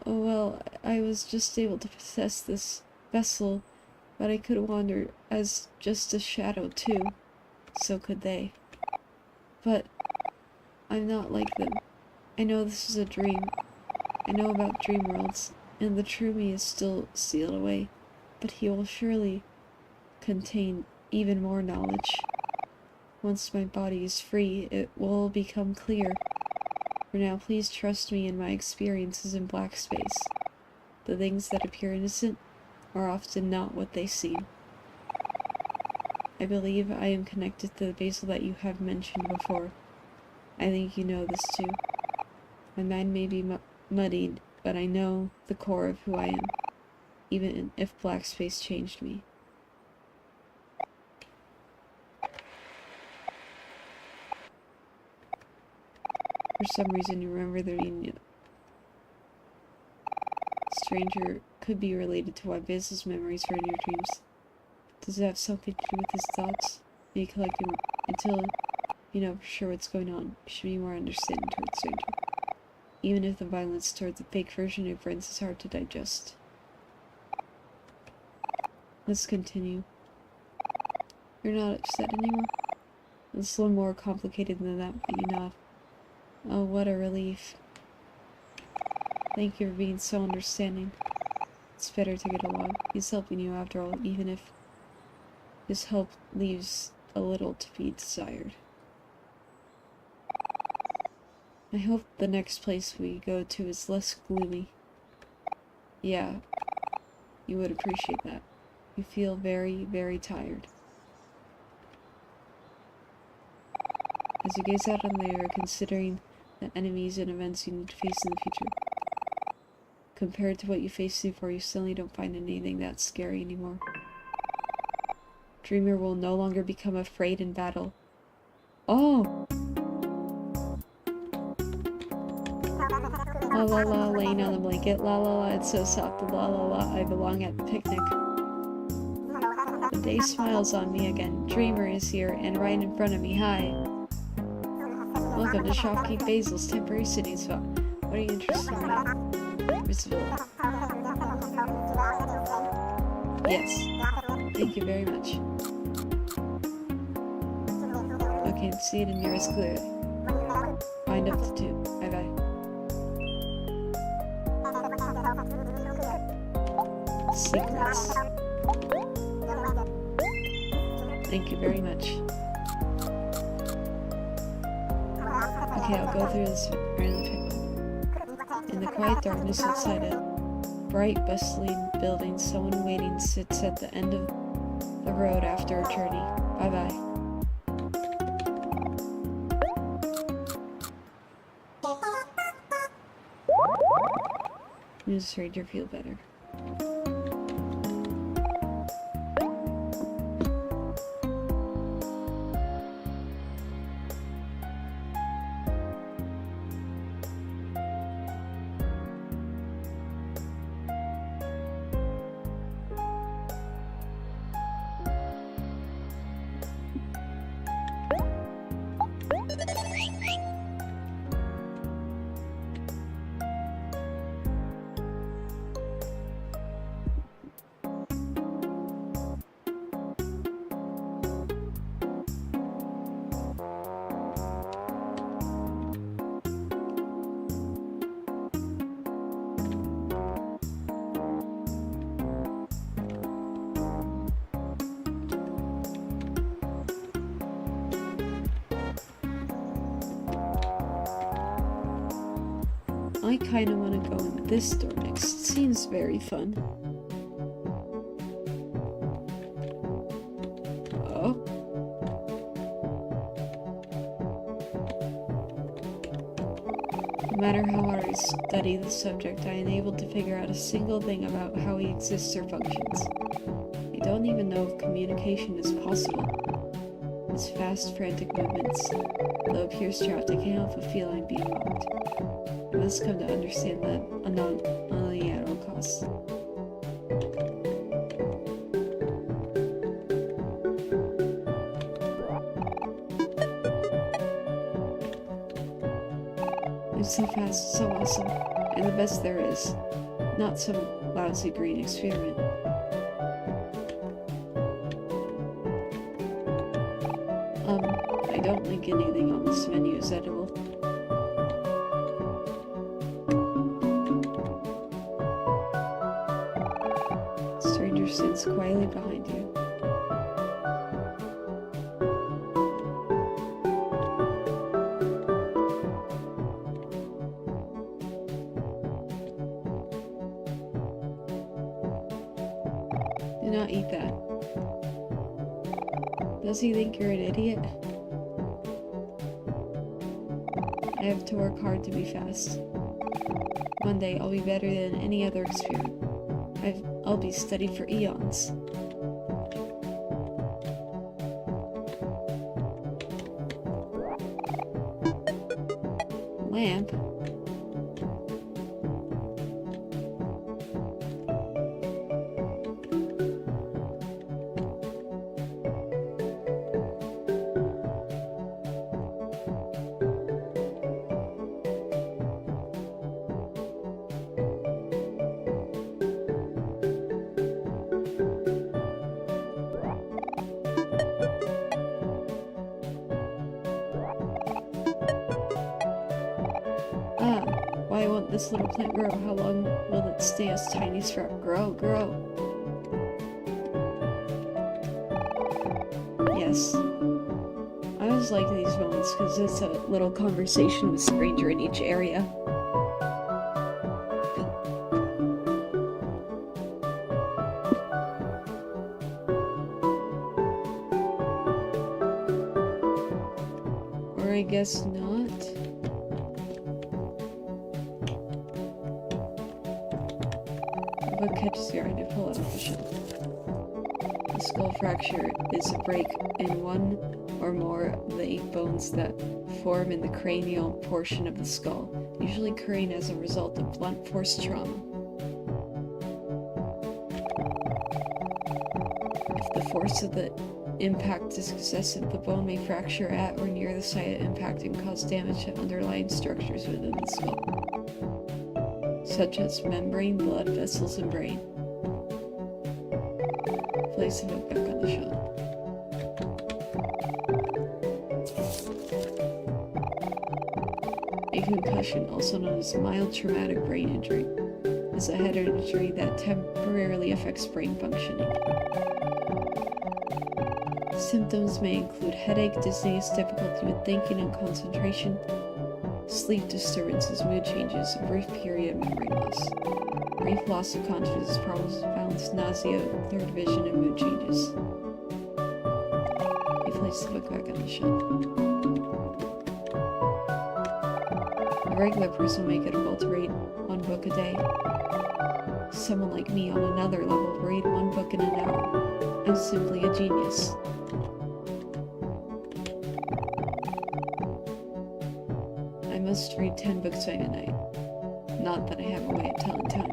Oh well, I was just able to possess this vessel, but I could wander as just a shadow too. So could they. But I'm not like them. I know this is a dream. I know about dream worlds, and the true me is still sealed away, but he will surely contain even more knowledge. Once my body is free, it will become clear. For now, please trust me in my experiences in black space. The things that appear innocent are often not what they seem. I believe I am connected to the basil that you have mentioned before. I think you know this too. My mind may be muddied, but I know the core of who I am, even if black space changed me. For some reason, you remember their union. Stranger could be related to why Basil's memories are in your dreams. Does it have something to do with his thoughts? Maybe collecting until you know for sure what's going on. You should be more understanding towards Stranger. Even if the violence towards the fake version of friends is hard to digest. Let's continue. You're not upset anymore? It's a little more complicated than that, but you know. Oh, what a relief. Thank you for being so understanding. It's better to get along. He's helping you after all, even if his help leaves a little to be desired. I hope the next place we go to is less gloomy. Yeah, you would appreciate that. You feel very, very tired. As you gaze out on the air, considering the enemies and events you need to face in the future. Compared to what you faced before, you suddenly don't find anything that scary anymore. Dreamer will no longer become afraid in battle. Oh! La la la, laying on the blanket. La la la, it's so soft. La la la, I belong at the picnic. The day smiles on me again. Dreamer is here, and right in front of me. Hi. Welcome to Shopkeep Basil's temporary sitting spot. What are you interested in? Visible. Yes. Thank you very much. Okay, see it in nearest clear. Find up to 2. Bye bye. Secrets. Thank you very much. Okay, I'll go through this random pick. In the quiet darkness outside a bright, bustling building, someone waiting sits at the end of the road after a journey. Bye-bye. News Ranger feel better. I kinda wanna go in this door next. It seems very fun. Oh. No matter how hard I study the subject, I am unable to figure out a single thing about how he exists or functions. I don't even know if communication is possible. His fast, frantic movements, though appears trapped, I can't help but feel I'm being mocked. I must come to understand that anomaly at all costs. I'm so fast, so awesome, and the best there is. Not some lousy green experiment. I don't think anything on this menu is edible. Stranger sits quietly behind you. Do not eat that. Does he think you're an idiot? I have to work hard to be fast. One day I'll be better than any other experiment. I'll be studied for eons. Lamp? Why won't this little plant grow? How long will it stay as tiny sprout? Grow, grow. Yes. I always like these moments because it's a little conversation with a stranger in each area. Or I guess not. What catches your eye to pull out of the shelf? A skull fracture is a break in one or more of the 8 bones that form in the cranial portion of the skull, usually occurring as a result of blunt force trauma. If the force of the impact is excessive, the bone may fracture at or near the site of impact and cause damage to underlying structures within the skull, such as membrane, blood vessels, and brain. Place the book back on the shelf. A concussion, also known as mild traumatic brain injury, is a head injury that temporarily affects brain functioning. Symptoms may include headache, dizziness, difficulty with thinking and concentration, sleep disturbances, mood changes, a brief period of memory loss. Brief loss of consciousness, problems with balance, nausea, blurred vision, and mood changes. He placed the book back on the shelf. A regular person will make it a goal to read one book a day. Someone like me on another level will read one book in an hour. I'm simply a genius. I must read 10 books by midnight. Not that I have a way of telling time.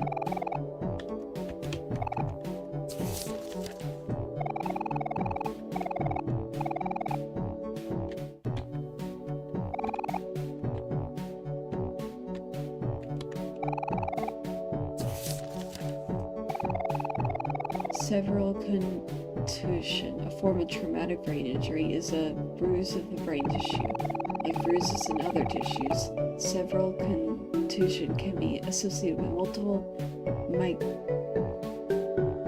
Cerebral contusion, a form of traumatic brain injury, is a bruise of the brain tissue. Like bruises in other tissues, cerebral contusion can be associated with multiple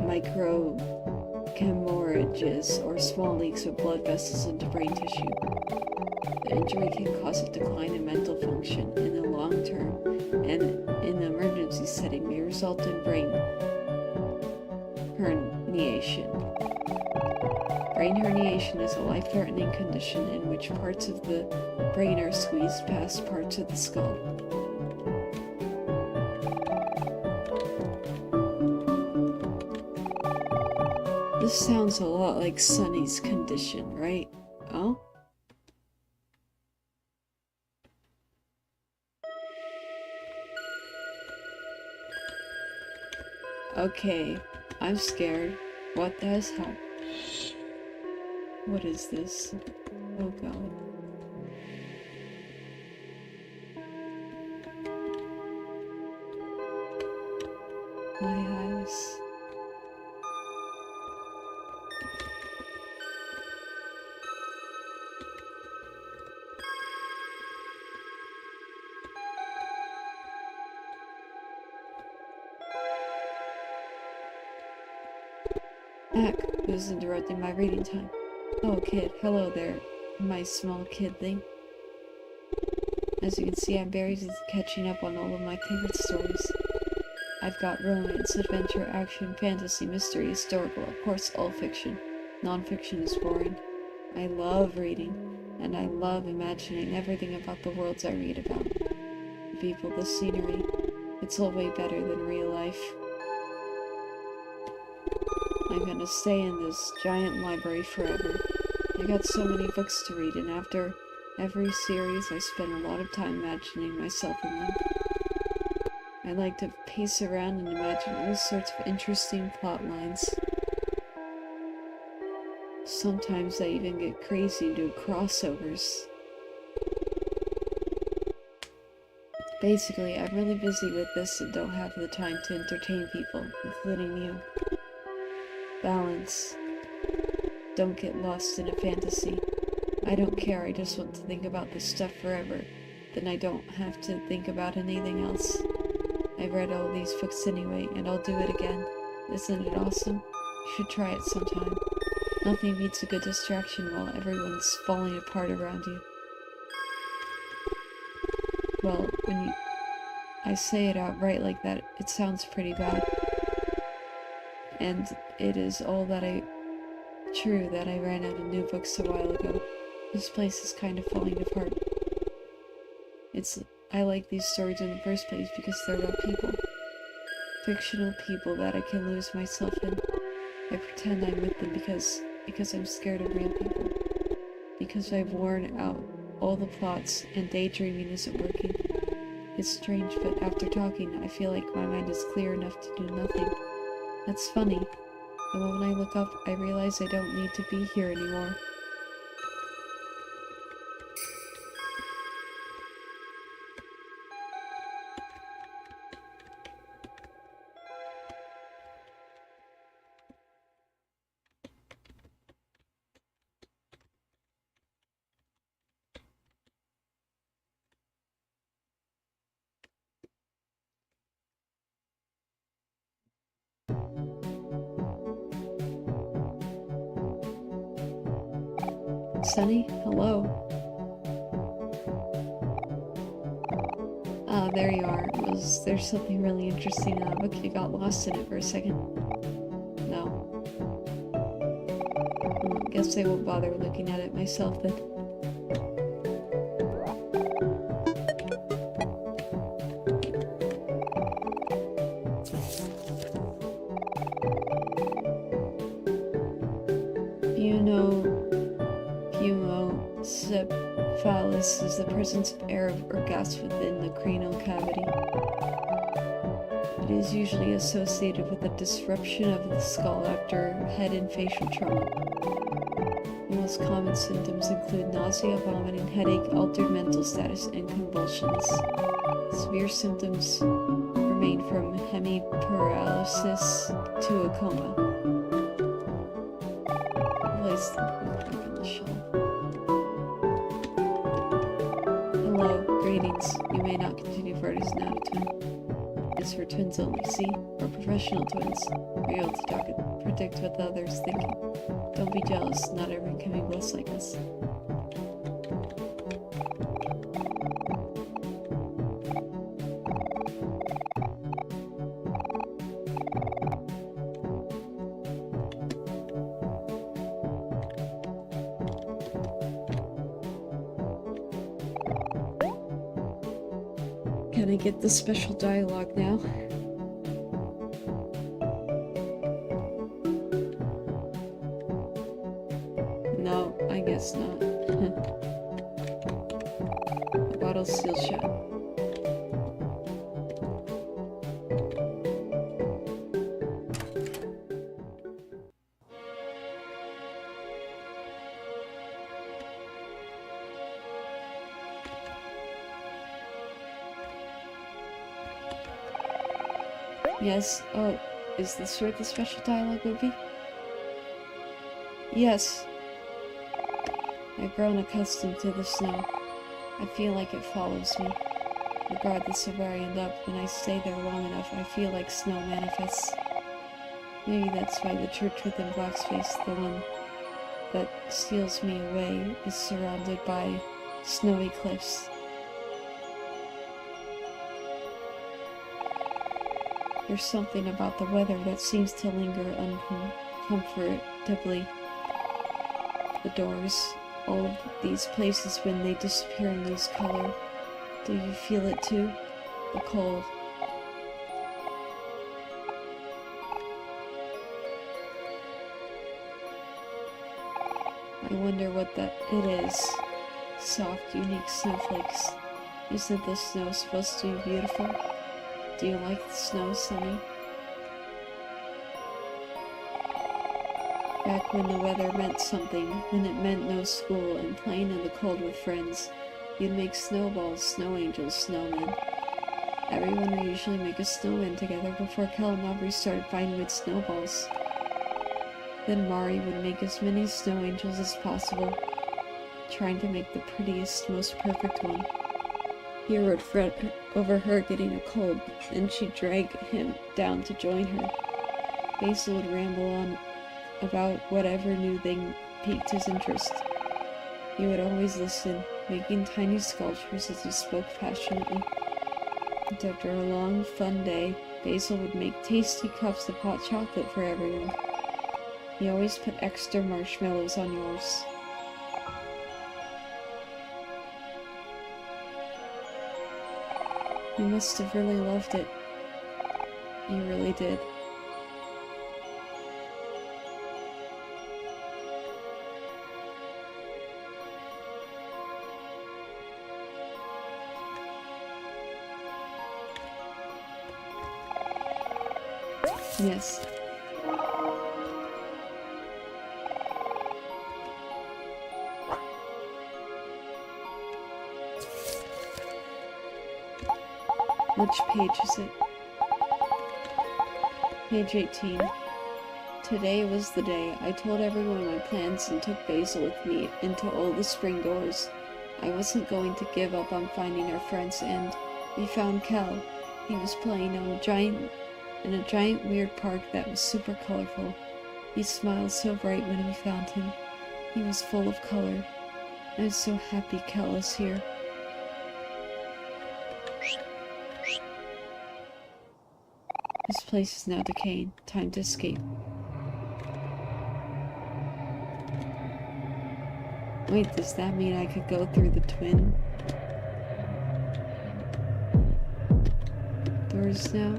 microhemorrhages or small leaks of blood vessels into brain tissue. The injury can cause a decline in mental function in the long term, and in the emergency setting may result in brain herniation. Brain herniation is a life-threatening condition in which parts of the brain are squeezed past parts of the skull. This sounds a lot like Sunny's condition, right? Oh? Okay, I'm scared. What the hell? What is this? Oh god. My eyes. Heck, who's interrupting my reading time? Oh, kid, hello there, my small kid thing. As you can see, I'm very busy catching up on all of my favorite stories. I've got romance, adventure, action, fantasy, mystery, historical, of course all fiction. Non-fiction is boring. I love reading, and I love imagining everything about the worlds I read about. The people, the scenery, it's all way better than real life. I'm gonna stay in this giant library forever. I got so many books to read, and after every series I spend a lot of time imagining myself in them. I like to pace around and imagine all sorts of interesting plot lines. Sometimes I even get crazy and do crossovers. Basically, I'm really busy with this and don't have the time to entertain people, including you. Balance. Don't get lost in a fantasy. I don't care, I just want to think about this stuff forever. Then I don't have to think about anything else. I've read all these books anyway, and I'll do it again. Isn't it awesome? You should try it sometime. Nothing beats a good distraction while everyone's falling apart around you. Well, when I say it outright like that, it sounds pretty bad. And it is all true that I ran out of new books a while ago. This place is kind of falling apart. I like these stories in the first place because they're about people. Fictional people that I can lose myself in. I pretend I'm with them because I'm scared of real people. Because I've worn out all the plots and daydreaming isn't working. It's strange, but after talking, I feel like my mind is clear enough to do nothing. That's funny. And when I look up, I realize I don't need to be here anymore. Sunny, hello. Ah, there you are. Was there something really interesting in that book? You got lost in it for a second. No. Guess I won't bother looking at it myself then. Pneumocephalus is the presence of air or gas within the cranial cavity. It is usually associated with a disruption of the skull after head and facial trauma. The most common symptoms include nausea, vomiting, headache, altered mental status, and convulsions. Severe symptoms remain from hemiparalysis to a coma. Place the book back on the shelf. Hello, greetings. You may not continue further now to twin. It's for twins only, see? Or professional twins. We're able to talk and predict what the other's thinking. Don't be jealous, not everyone can be blessed like us. Can I get the special dialogue now? No, I guess not. The bottle's sealed shut. Yes. Oh, is this where the special dialogue would be? Yes. I've grown accustomed to the snow. I feel like it follows me. Regardless of where I end up, when I stay there long enough, I feel like snow manifests. Maybe that's why the church within Blackspace, the one that steals me away, is surrounded by snowy cliffs. There's something about the weather that seems to linger uncomfortably. The doors, all of these places when they disappear and lose color. Do you feel it too? The cold. I wonder what it is. Soft, unique snowflakes. Isn't the snow supposed to be beautiful? Do you like the snow, Sunny? Back when the weather meant something, when it meant no school and playing in the cold with friends, you'd make snowballs, snow angels, snowmen. Everyone would usually make a snowman together before Kel and Aubrey started finding with snowballs. Then Mari would make as many snow angels as possible, trying to make the prettiest, most perfect one. He would fret over her getting a cold, then she'd drag him down to join her. Basil would ramble on about whatever new thing piqued his interest. He would always listen, making tiny sculptures as he spoke passionately. And after a long, fun day, Basil would make tasty cups of hot chocolate for everyone. He always put extra marshmallows on yours. You must have really loved it. You really did. Yes. Which page is it? Page 18. Today was the day. I told everyone my plans and took Basil with me into all the spring doors. I wasn't going to give up on finding our friends, and we found Kel. He was playing in a giant weird park that was super colorful. He smiled so bright when we found him. He was full of color. I'm so happy Kel is here. This place is now decaying. Time to escape. Wait, does that mean I could go through the twin doors now?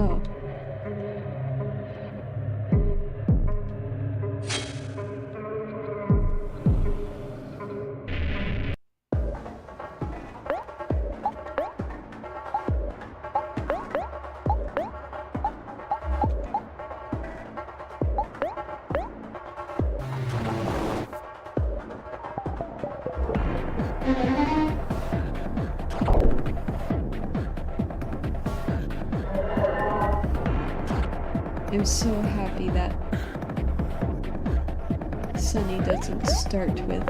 Oh. I'm so happy that Sunny doesn't start with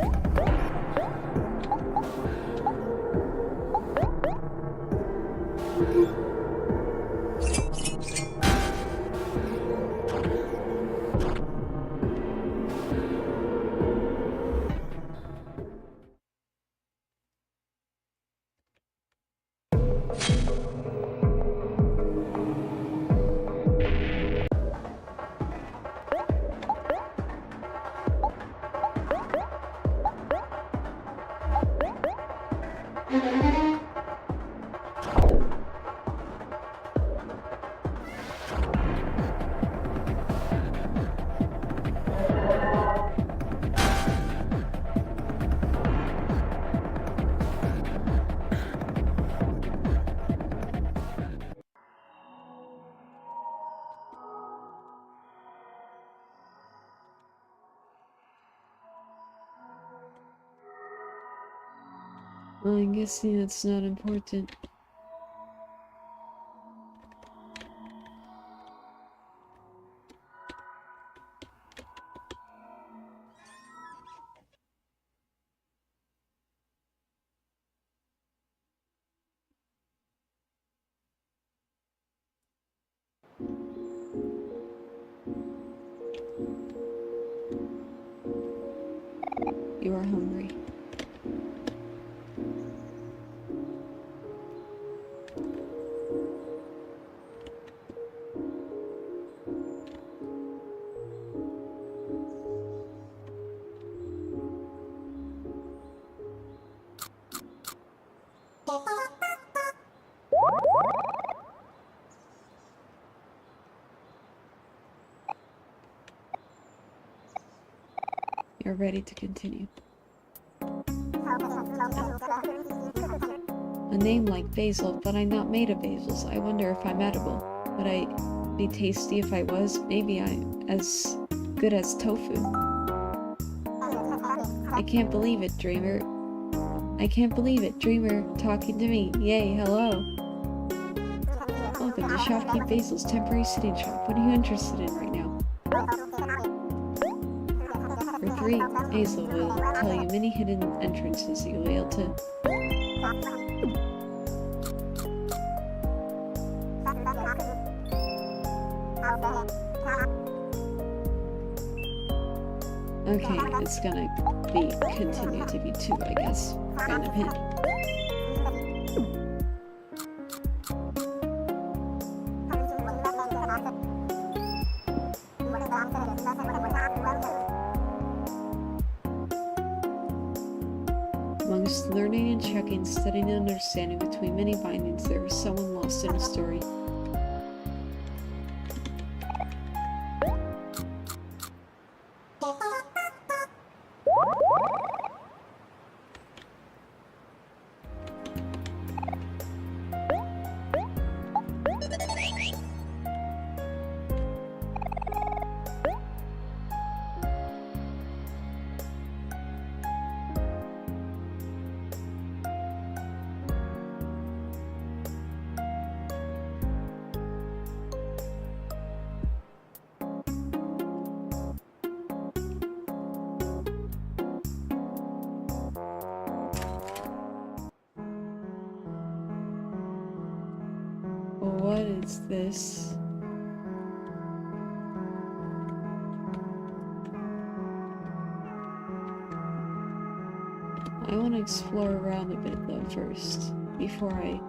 well, I'm guessing it's not important. You are hungry. You're ready to continue. A name like basil, but I'm not made of basils. I wonder if I'm edible. Would I be tasty if I was? Maybe I'm as good as tofu. I can't believe it, Dreamer. I can't believe it, Dreamer talking to me. Yay, hello. Welcome to Shopkeep Basil's temporary sitting shop. What are you interested in right now? For 3, Basil will tell you many hidden entrances you'll be able to... Okay, it's gonna continue to be 2, I guess. Kind of hint. Amongst learning and checking, studying and understanding between many bindings, there was someone lost in a story. What is this? I want to explore around a bit though first, before I...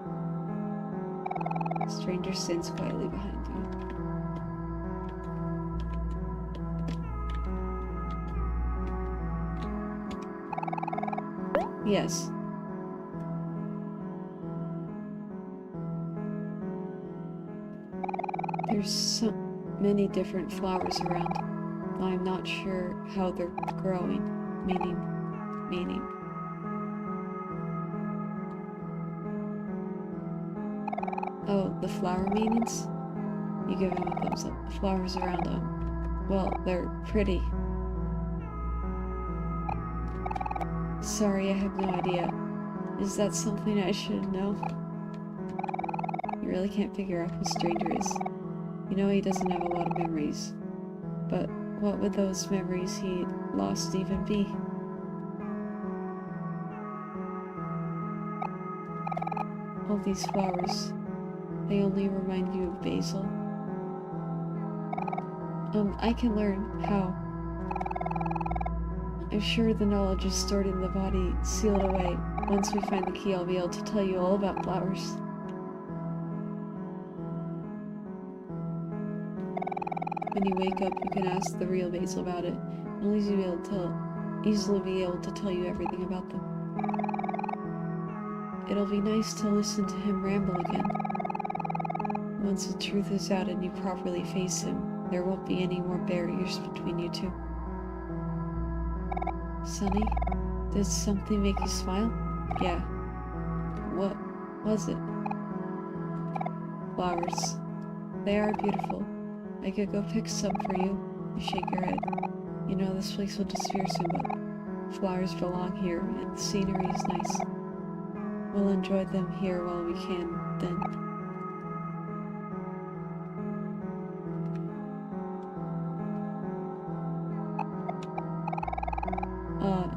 Stranger stands quietly behind you. Yes. There's so many different flowers around. I'm not sure how they're growing. Meaning. Oh, the flower meanings? You give him a thumbs up. The flowers around them. Well, they're pretty. Sorry, I have no idea. Is that something I should know? You really can't figure out who Stranger is. You know he doesn't have a lot of memories. But what would those memories he lost even be? All these flowers, they only remind you of Basil. I can learn how. I'm sure the knowledge is stored in the body, sealed away. Once we find the key, I'll be able to tell you all about flowers. When you wake up, you can ask the real Basil about it. He'll easily be able to tell you everything about them. It'll be nice to listen to him ramble again. Once the truth is out and you properly face him, there won't be any more barriers between you two. Sunny, did something make you smile? Yeah. What was it? Flowers. They are beautiful. I could go pick some for you. You shake your head. You know this place will disappear soon, but flowers belong here, and the scenery is nice. We'll enjoy them here while we can, then.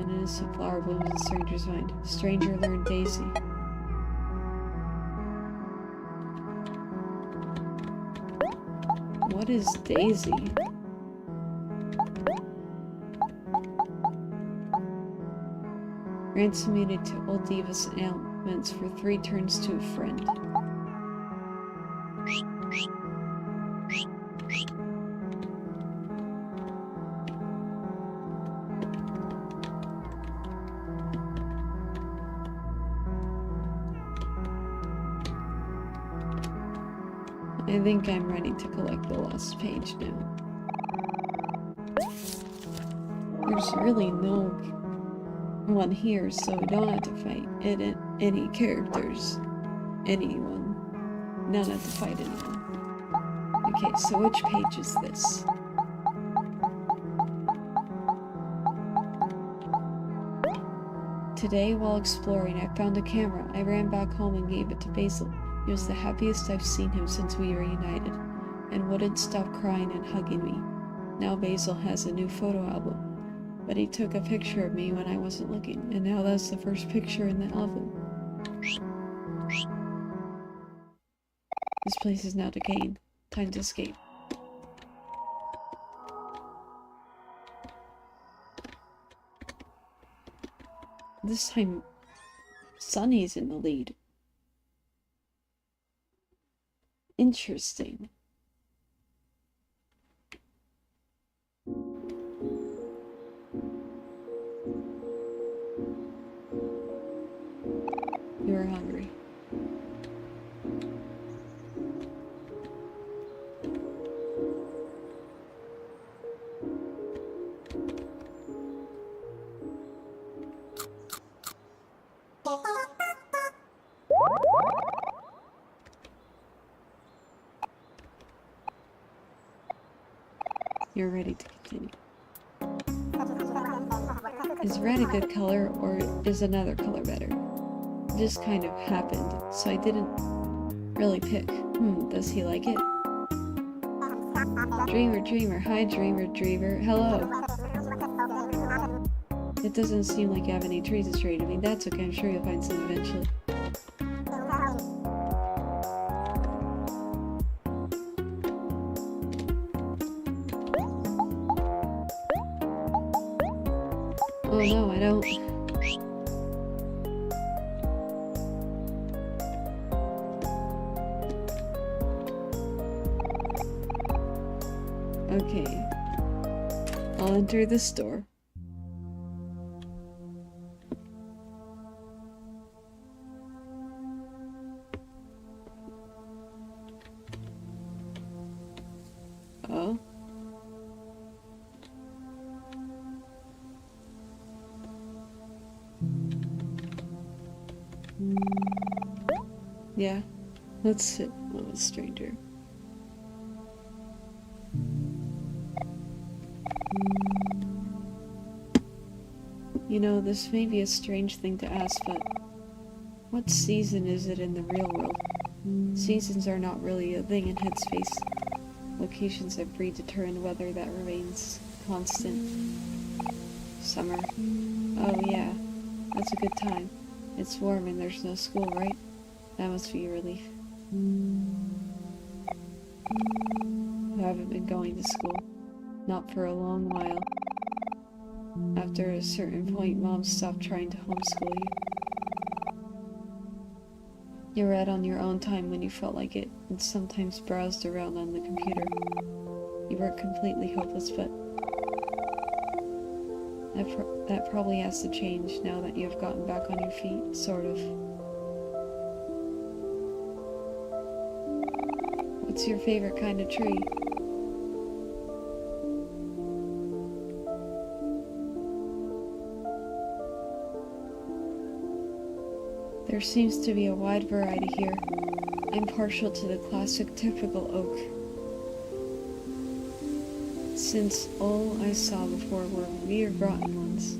An innocent flower blooms in a stranger's mind. Stranger learned Daisy. What is Daisy? Ransomed to old divas and ailments for 3 turns to a friend. I think I'm ready to collect the last page now. There's really no one here, so we don't have to fight any characters. Anyone. None have to fight anyone. Okay, so which page is this? Today, while exploring, I found a camera. I ran back home and gave it to Basil. He was the happiest I've seen him since we reunited, and wouldn't stop crying and hugging me. Now Basil has a new photo album, but he took a picture of me when I wasn't looking, and now that's the first picture in the album. This place is now decaying. Time to escape. This time, Sunny's in the lead. Interesting. You are hungry. You're ready to continue. Is red a good color, or is another color better? It just kind of happened, so I didn't really pick. Does he like it? Dreamer, hi Dreamer, hello. It doesn't seem like you have any trees to trade. I mean, that's okay, I'm sure you'll find some eventually. Okay. I'll enter this door. Oh. Yeah, let's sit with a stranger. You know, this may be a strange thing to ask, but what season is it in the real world? Seasons are not really a thing in Headspace. Locations have predetermined weather that remains constant. Summer. Oh yeah, that's a good time. It's warm and there's no school, right? That must be a relief. I haven't been going to school. Not for a long while. After a certain point, Mom stopped trying to homeschool you. You read on your own time when you felt like it, and sometimes browsed around on the computer. You weren't completely hopeless, but that probably has to change now that you've gotten back on your feet, sort of. What's your favorite kind of tree? There seems to be a wide variety here. I'm partial to the classic typical oak. Since all I saw before were weird rotten ones.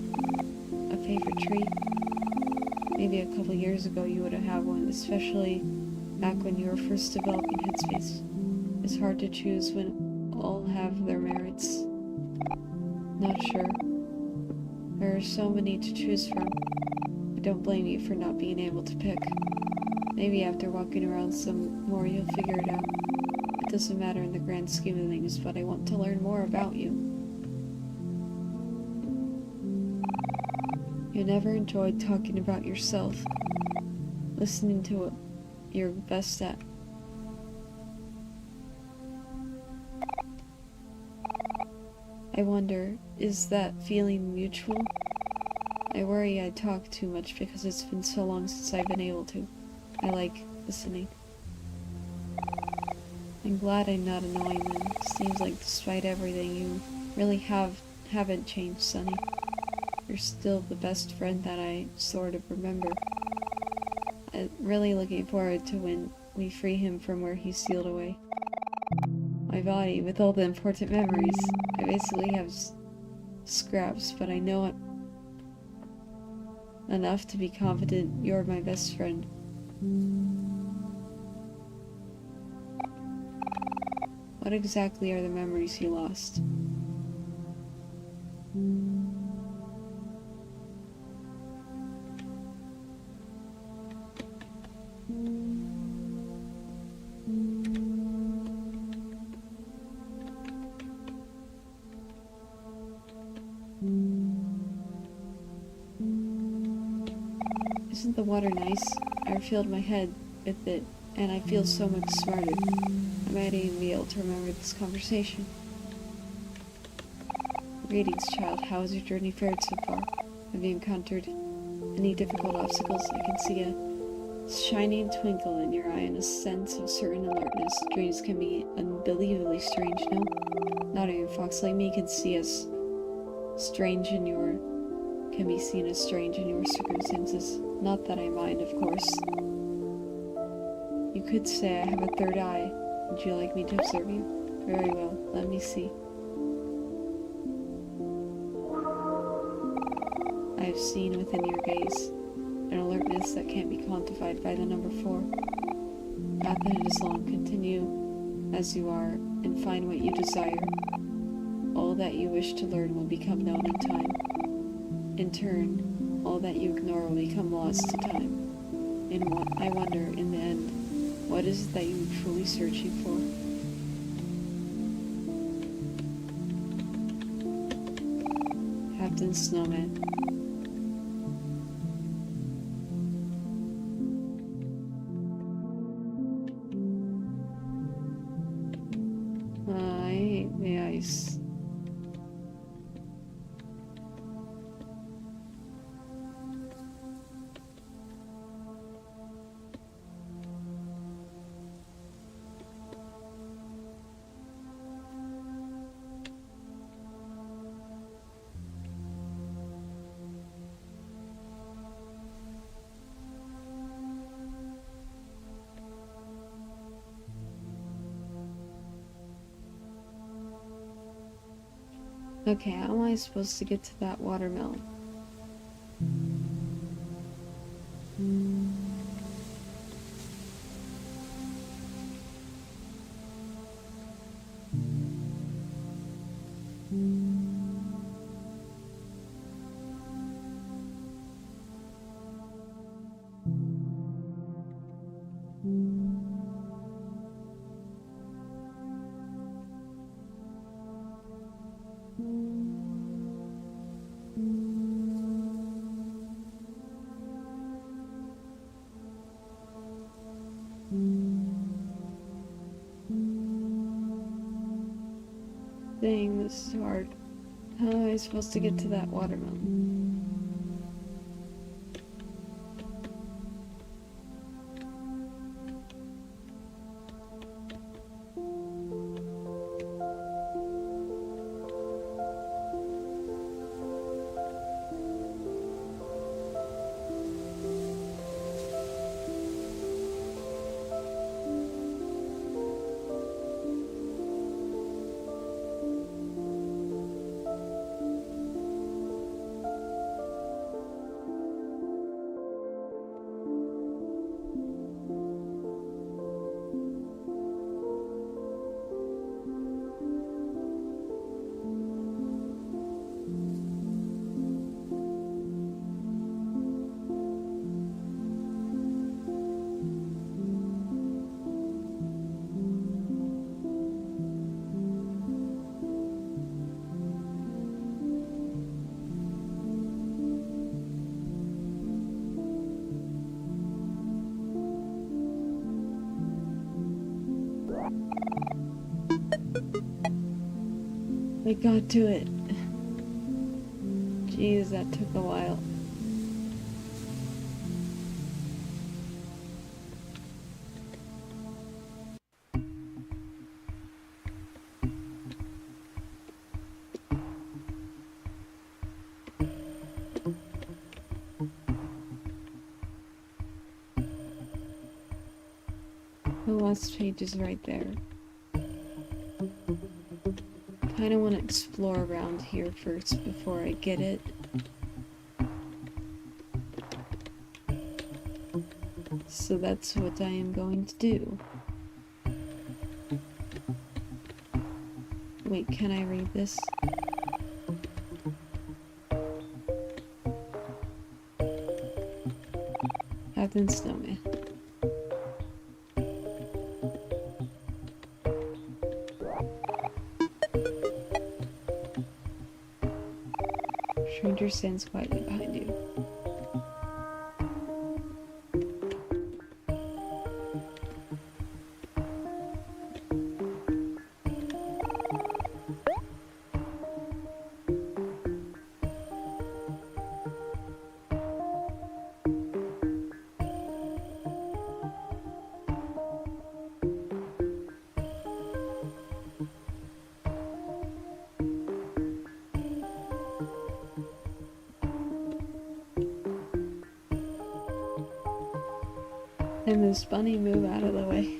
A favorite tree? Maybe a couple years ago you would have had one, especially back when you were first developing Headspace. It's hard to choose when all have their merits. Not sure. There are so many to choose from. I don't blame you for not being able to pick. Maybe after walking around some more you'll figure it out. It doesn't matter in the grand scheme of things, but I want to learn more about you. You never enjoyed talking about yourself, listening to what you're best at. I wonder, is that feeling mutual? I worry I talk too much because it's been so long since I've been able to. I like listening. I'm glad I'm not annoying them. Seems like despite everything, you really haven't changed, Sonny. You're still the best friend that I sort of remember. I'm really looking forward to when we free him from where he's sealed away. My body, with all the important memories. I basically have scraps, but I know it enough to be confident you're my best friend. What exactly are the memories you lost? Isn't the water nice? I filled my head with it, and I feel so much smarter. I might even be able to remember this conversation. Greetings, child. How has your journey fared so far? Have you encountered any difficult obstacles? I can see a shining twinkle in your eye and a sense of certain alertness. Dreams can be unbelievably strange, no? Not even fox like me can be seen as strange in your circumstances. Not that I mind, of course. You could say I have a third eye. Would you like me to observe you? Very well, let me see. I have seen within your gaze an alertness that can't be quantified by the number 4. Not that it is long. Continue as you are and find what you desire. All that you wish to learn will become known in time. In turn, all that you ignore will become lost to time. I wonder, in the end, what is it that you are truly searching for? Captain Snowman. I hate the ice. trees. Okay, how am I supposed to get to that watermelon? Dang, this is hard. How am I supposed to get to that watermelon? I got to it. Jeez, that took a while. The last page is right there. Kinda want to explore around here first before I get it. So that's what I am going to do. Wait, can I read this? Captain Snowman. Stranger stands quietly behind you. And this bunny move out of the way.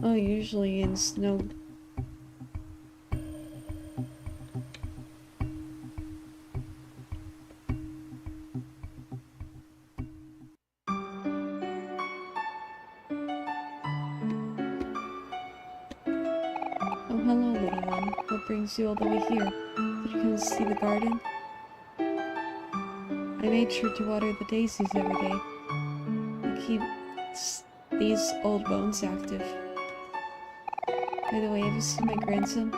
Oh, usually in snow. Oh, hello, little one. What brings you all the way here? Did you come to see the garden? I made sure to water the daisies every day. I keep these old bones active. By the way, have you seen my grandson?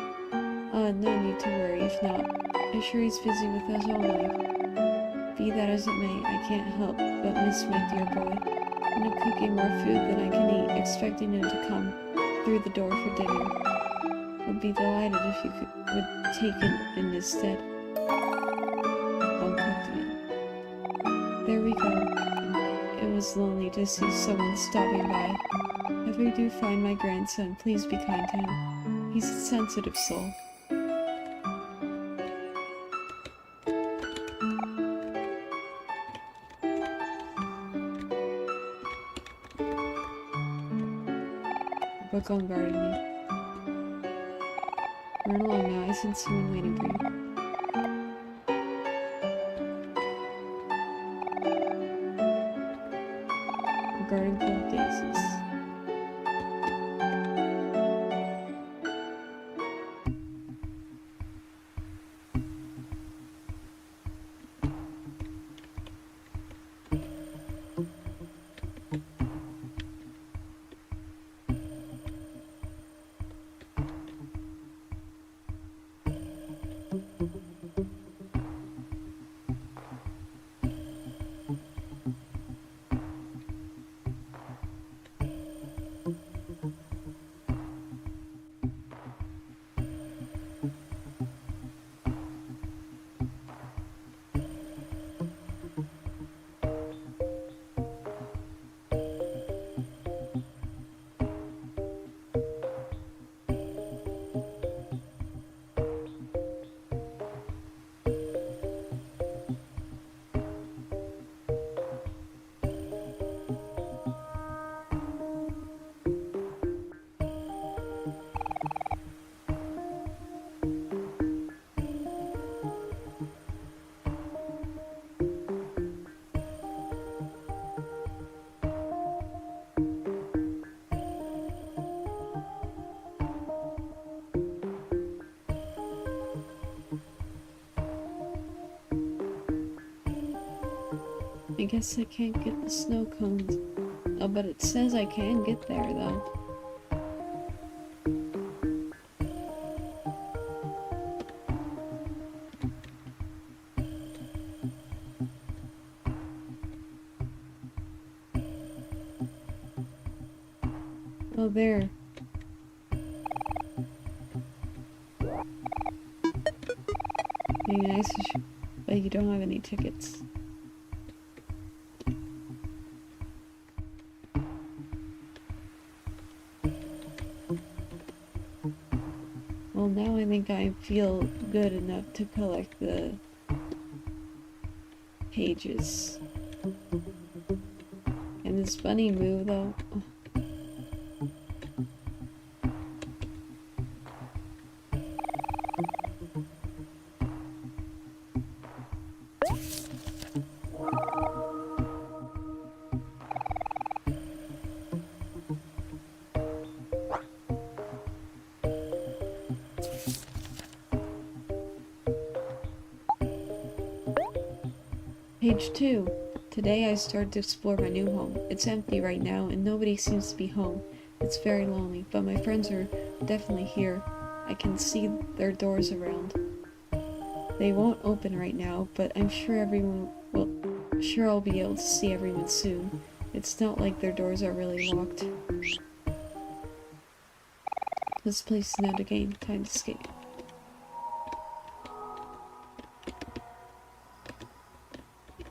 No need to worry, if not. I'm sure he's busy with us all night. Be that as it may, I can't help but miss my dear boy. And I'm cooking more food than I can eat, expecting him to come through the door for dinner. I'd be delighted if you would take it in his stead. Uncooked meat. There we go. It was lonely to see someone stopping by. If I do find my grandson, please be kind to him. He's a sensitive soul. Book on gardening. Run along now, I sense someone waiting for you. A garden full of daisies. I guess I can't get the snow cones. Oh, but it says I can get there, though. Oh, there. Be nice, but you don't have any tickets. Well, now I think I feel good enough to collect the pages. And this bunny move, though. Page 2. Today I started to explore my new home. It's empty right now and nobody seems to be home. It's very lonely, but my friends are definitely here. I can see their doors around. They won't open right now, but I'm sure I'll be able to see everyone soon. It's not like their doors are really locked. This place is now the game. Time to escape.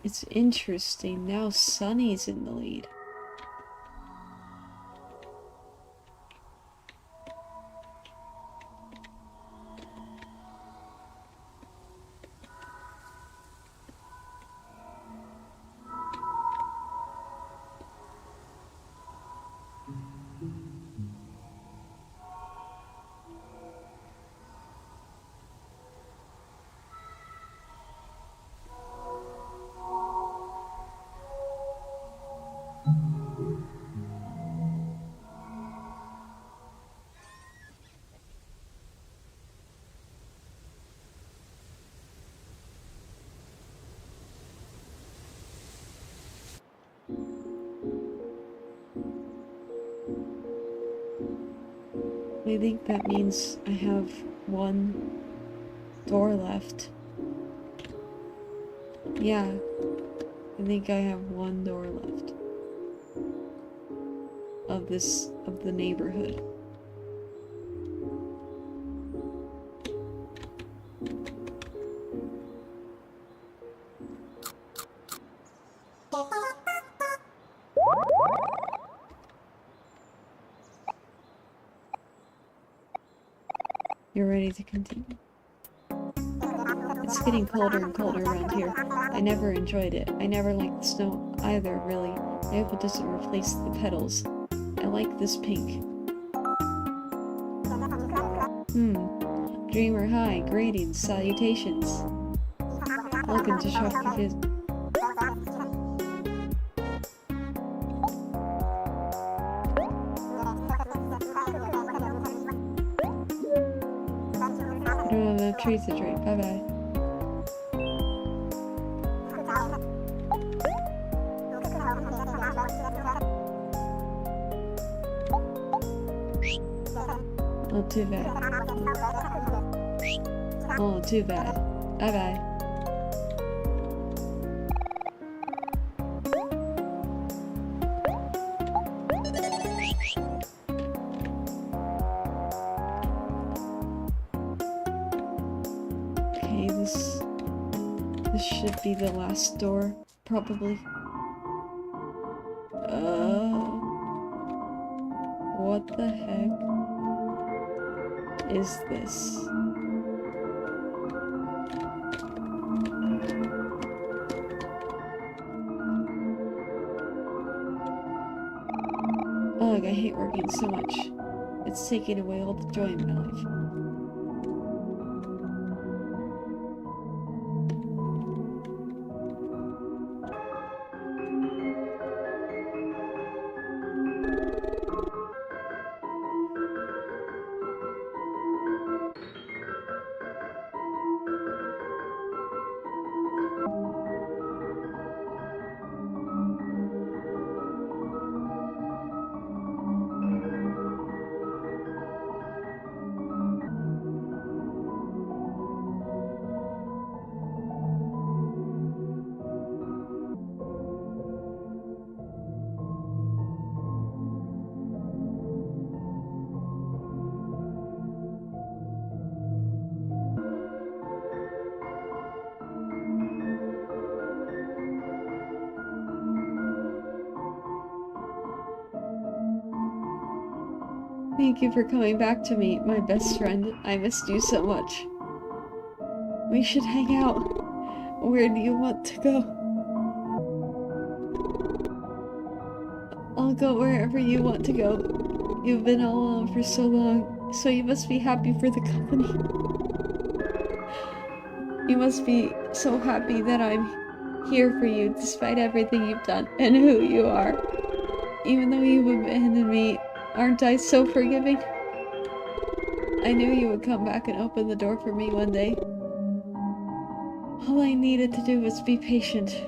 It's interesting. Now Sunny's in the lead. I think that means I have one door left. Yeah, I think I have one door left. Of the neighborhood. You're ready to continue? It's getting colder and colder around here. I never enjoyed it. I never liked the snow either, really. I hope it doesn't replace the petals. I like this pink. Dreamer, hi, greetings, salutations. Welcome to Shop Confused. I don't have enough trees to drink. Bye bye. Oh, too bad. Oh, too bad. Bye bye. Okay, this should be the last door, probably. What the heck is this? Ugh, I hate working so much. It's taking away all the joy in my life. Thank you for coming back to me, my best friend. I missed you so much. We should hang out. Where do you want to go? I'll go wherever you want to go. You've been all alone for so long, so you must be happy for the company. You must be so happy that I'm here for you despite everything you've done and who you are. Even though you've abandoned me, aren't I so forgiving? I knew you would come back and open the door for me one day. All I needed to do was be patient.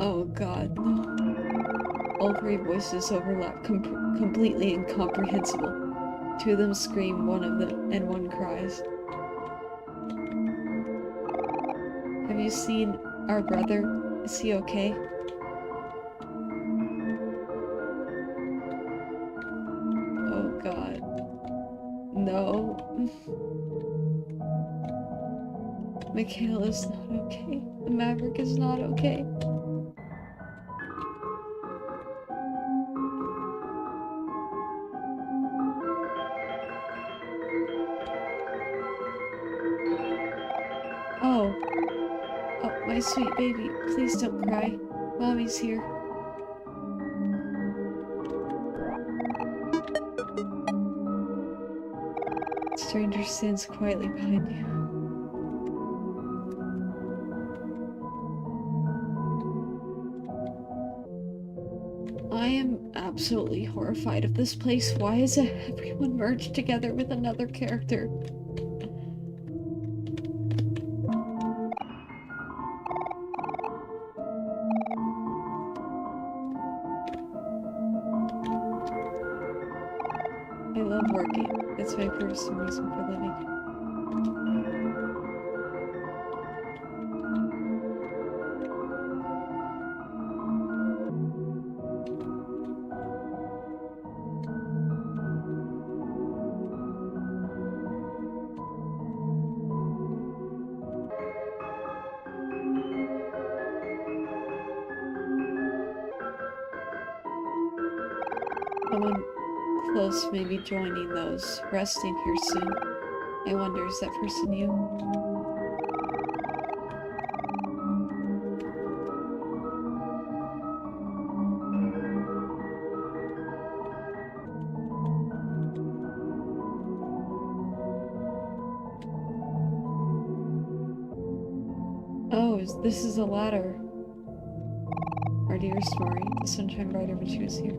Oh god, no. All three voices overlap, completely incomprehensible. Two of them scream, one cries. Have you seen our brother? Is he okay? Oh god. No. Michaela's not okay. The Maverick is not okay. Oh. Oh, my sweet baby, please don't cry. Mommy's here. Stranger stands quietly behind you. I am absolutely horrified of this place. Why is everyone merged together with another character? I love working. It's my personal reason for living. Someone close may be joining those resting here soon. I wonder, is that person you? Oh, this is a ladder. Our dearest Mori, the sunshine brighter when she was here.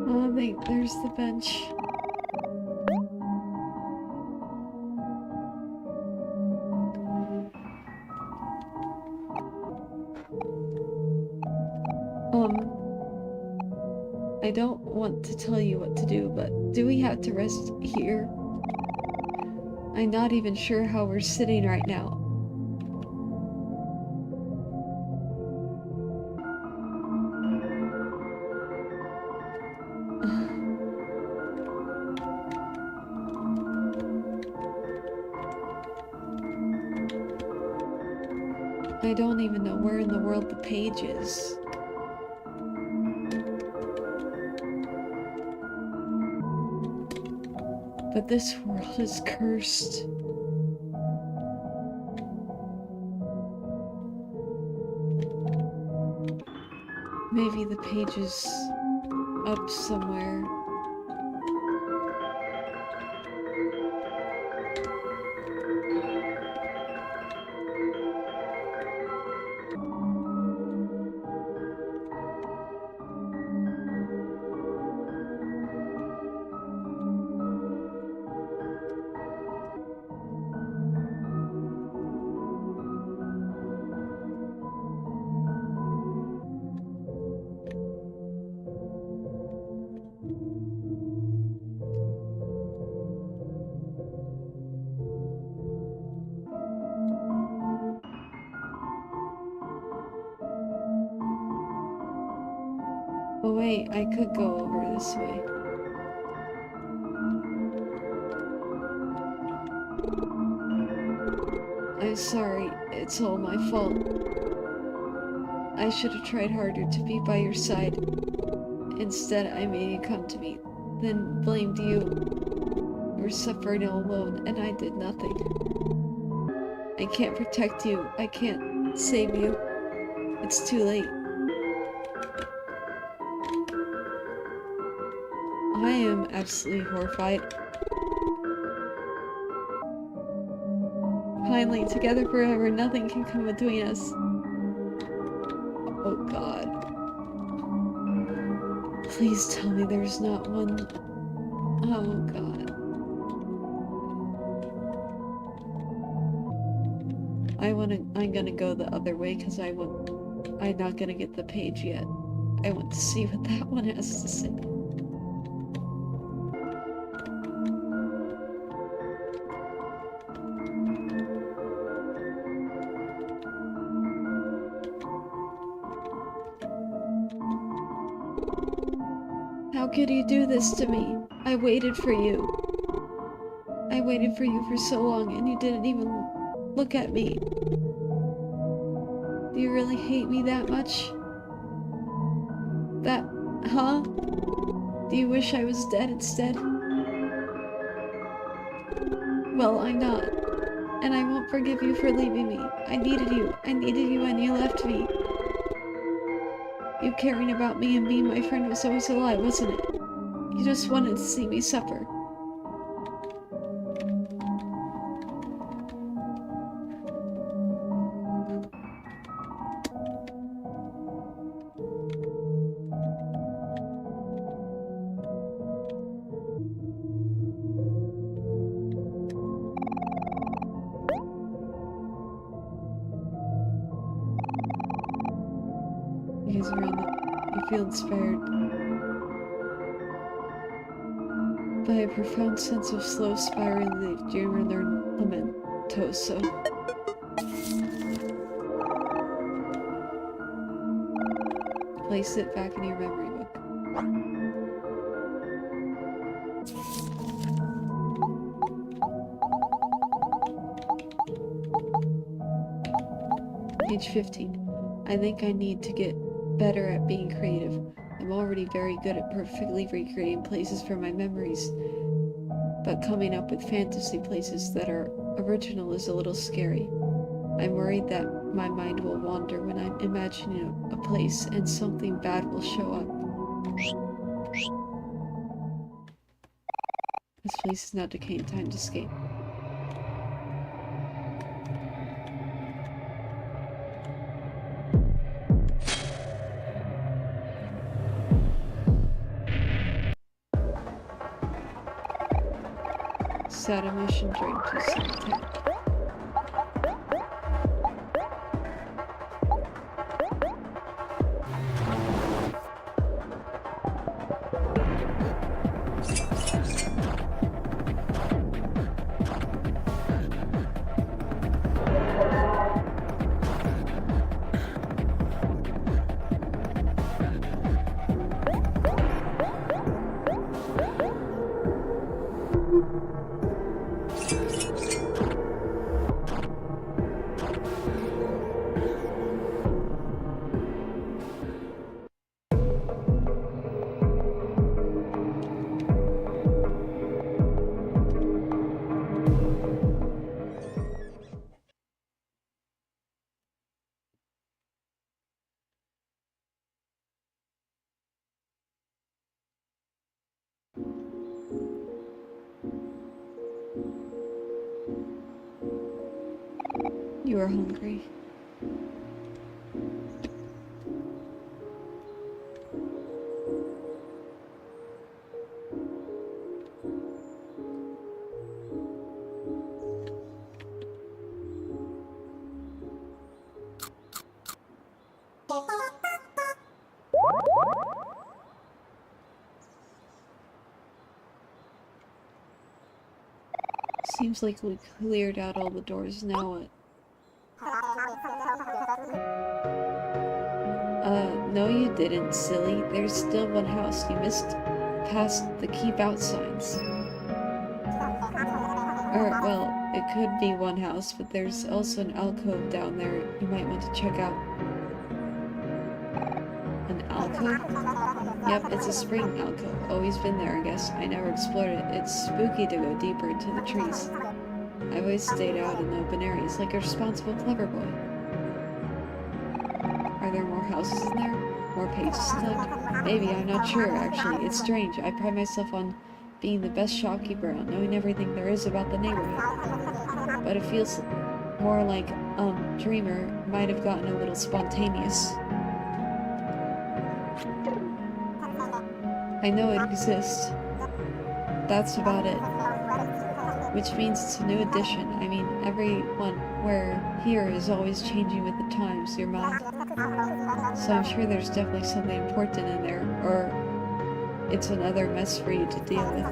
Oh, there's the bench. I don't want to tell you what to do, but do we have to rest here? I'm not even sure how we're sitting right now. I don't even know where in the world the page is. But this world is cursed. Maybe the page is up somewhere. Oh wait, I could go over this way. I'm sorry, it's all my fault. I should have tried harder to be by your side. Instead, I made you come to me, then blamed you. You were suffering all alone, and I did nothing. I can't protect you. I can't save you. It's too late. I am absolutely horrified. Finally, together forever, nothing can come between us. Oh God. Please tell me there's not one. Oh God. I'm gonna go the other way because I'm not gonna get the page yet. I want to see what that one has to say. How could you do this to me? I waited for you. I waited for you for so long and you didn't even look at me. Do you really hate me that much? Huh? Do Do you wish I was dead instead? Well, I'm not. And I won't forgive you for leaving me. I needed you and you left me. You caring about me and being my friend was always a lie, wasn't it? You just wanted to see me suffer. You guys around it. You feel inspired by a profound sense of slow spiraling the dreamer lamentoso. Place it back in your memory book. Page 15. I think I need to get better at being creative. I'm already very good at perfectly recreating places from my memories, but coming up with fantasy places that are original is a little scary. I'm worried that my mind will wander when I'm imagining a place and something bad will show up. This place is now decaying. Time to escape. Sad emotion drink to solitaire. You are hungry. Seems like we cleared out all the doors. Now what? No you didn't, silly. There's still one house. You missed past the keep out signs. Or, well, it could be one house, but there's also an alcove down there you might want to check out. An alcove? Yep, it's a spring alcove. Always been there, I guess. I never explored it. It's spooky to go deeper into the trees. I've always stayed out in the open areas, like a responsible, clever boy. Are there more houses in there? More pages to look? Maybe, I'm not sure, actually. It's strange. I pride myself on being the best shopkeeper around, knowing everything there is about the neighborhood. But it feels more like, Dreamer might have gotten a little spontaneous. I know it exists. That's about it. Which means it's a new edition. I mean, everyone here is always changing with the times, your mind. So I'm sure there's definitely something important in there, or it's another mess for you to deal with.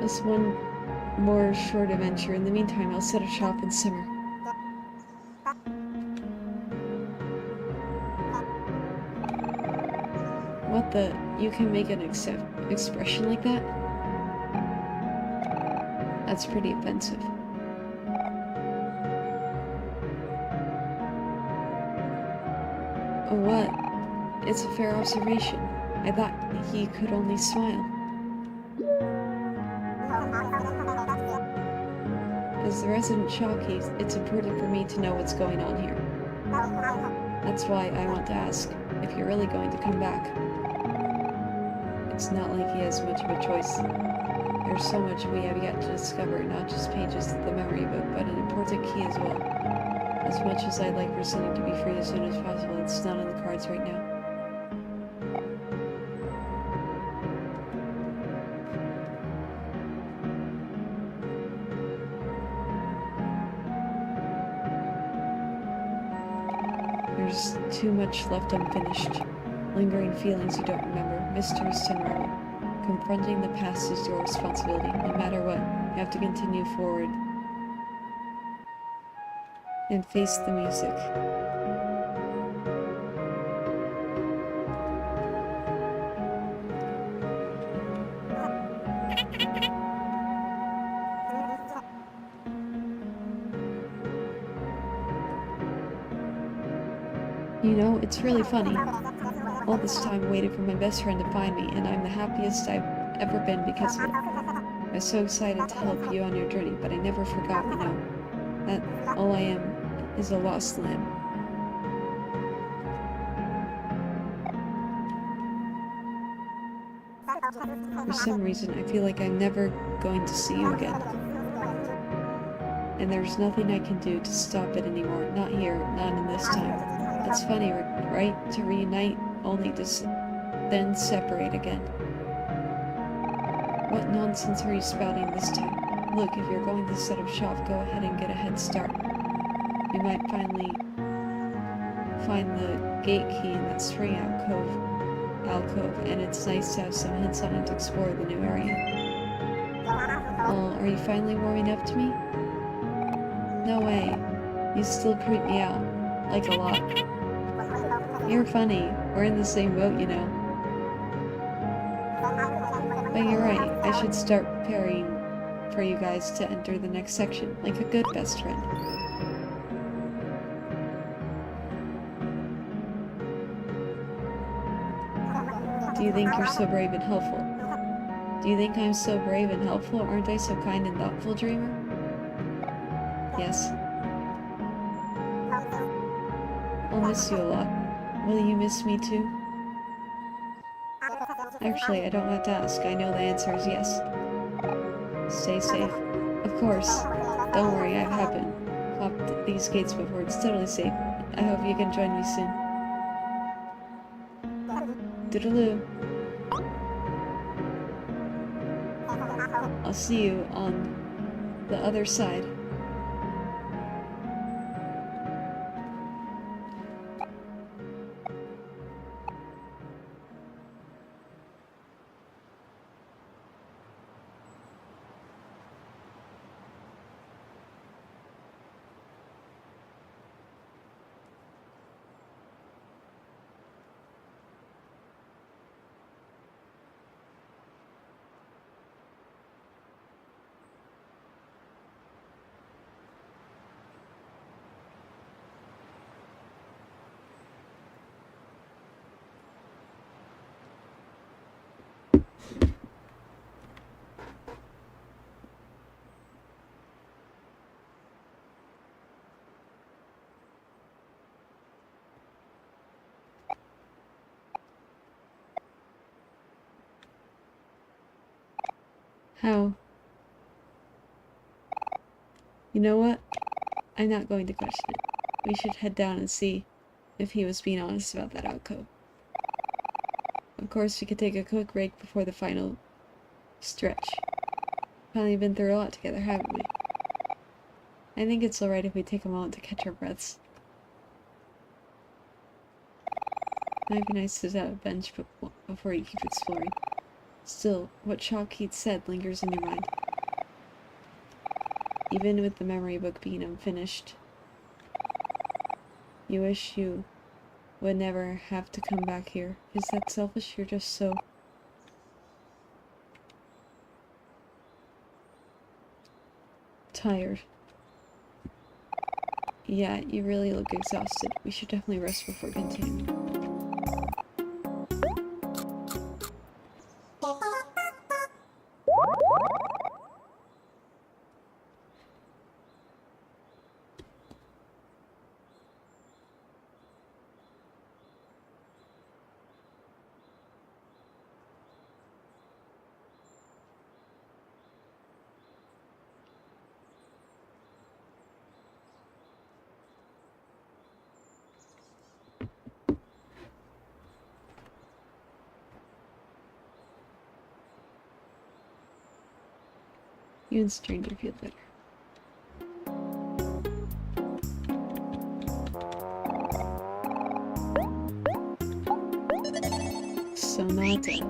Just one more short adventure. In the meantime, I'll set up shop in summer. What the? You can make an expression like that? That's pretty offensive. Oh, what? It's a fair observation. I thought he could only smile. As the resident Shockey, it's important for me to know what's going on here. That's why I want to ask if you're really going to come back. It's not like he has much of a choice. There's so much we have yet to discover, not just pages of the memory book, but an important key as well. As much as I'd like for Sunny to be free as soon as possible, it's not on the cards right now. There's too much left unfinished. Lingering feelings you don't remember, mysteries to unravel. Confronting the past is your responsibility. No matter what, you have to continue forward and face the music. You know, it's really funny. All this time I waited for my best friend to find me, and I'm the happiest I've ever been because of it. I was so excited to help you on your journey, but I never forgot, you know, that all I am is a lost lamb. For some reason, I feel like I'm never going to see you again. And there's nothing I can do to stop it anymore. Not here, not in this time. It's funny, right? To reunite, only to then separate again. What nonsense are you spouting this time? Look, if you're going to set up shop, go ahead and get a head start. You might finally find the gate key in that spring alcove, and it's nice to have some hints on it to explore the new area. Oh, are you finally warming up to me? No way. You still creep me out. Like a lot. You're funny. We're in the same boat, you know. But you're right. I should start preparing for you guys to enter the next section, like a good best friend. Do you think you're so brave and helpful? Do you think I'm so brave and helpful? Aren't I so kind and thoughtful, Dreamer? Yes. I'll miss you a lot. Will you miss me too? Actually, I don't have to ask. I know the answer is yes. Stay safe. Of course. Don't worry, I've hopped these gates before. It's totally safe. I hope you can join me soon. Doodaloo. I'll see you on the other side. How? You know what? I'm not going to question it. We should head down and see if he was being honest about that alcove. Of course, we could take a quick break before the final stretch. Finally been through a lot together, haven't we? I think it's alright if we take a moment to catch our breaths. Might be nice to sit at a bench before you keep exploring. Still, what Shawkeat said lingers in your mind. Even with the memory book being unfinished. You wish you would never have to come back here. Is that selfish? You're just so... tired. Yeah, you really look exhausted. We should definitely rest before continuing. You and Stranger feel better. Sonata.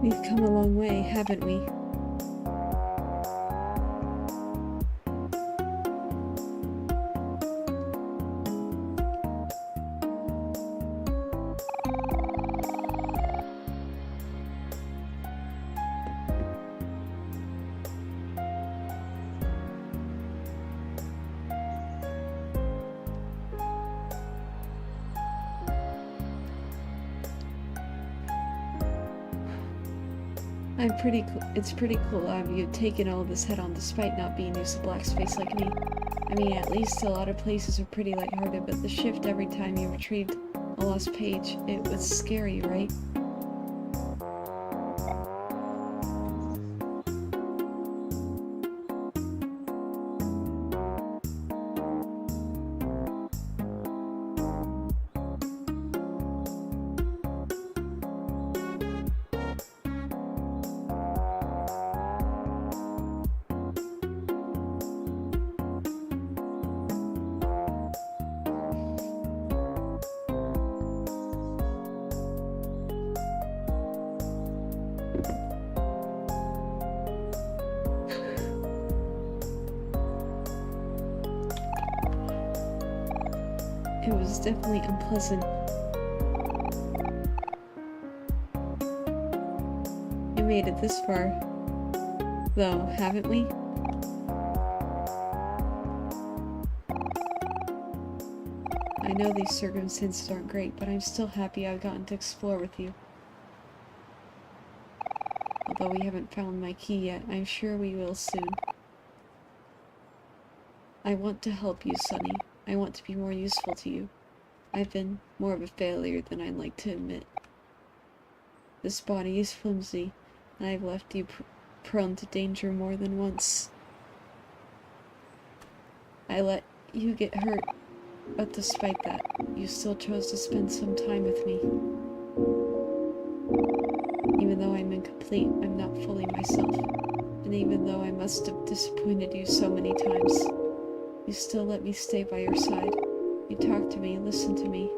We've come a long way, haven't we? It's pretty cool you've taken all this head on despite not being used to black space like me. I mean, at least a lot of places are pretty lighthearted, but the shift every time you retrieved a lost page, it was scary, right? It was definitely unpleasant. We made it this far, though, haven't we? I know these circumstances aren't great, but I'm still happy I've gotten to explore with you. Although we haven't found my key yet, I'm sure we will soon. I want to help you, Sunny. I want to be more useful to you. I've been more of a failure than I'd like to admit. This body is flimsy, and I've left you prone to danger more than once. I let you get hurt, but despite that, you still chose to spend some time with me. Even though I'm incomplete, I'm not fully myself. And even though I must have disappointed you so many times, you still let me stay by your side. You talk to me, listen to me.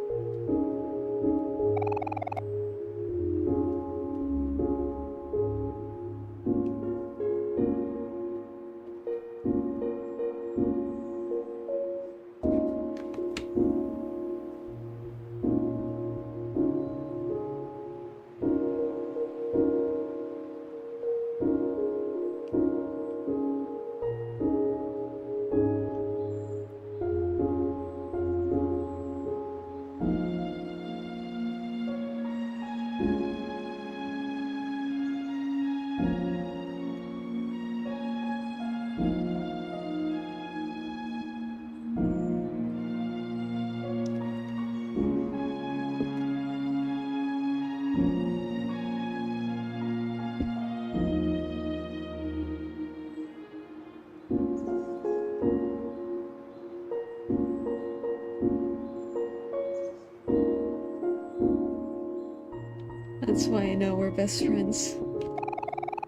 That's why I know we're best friends.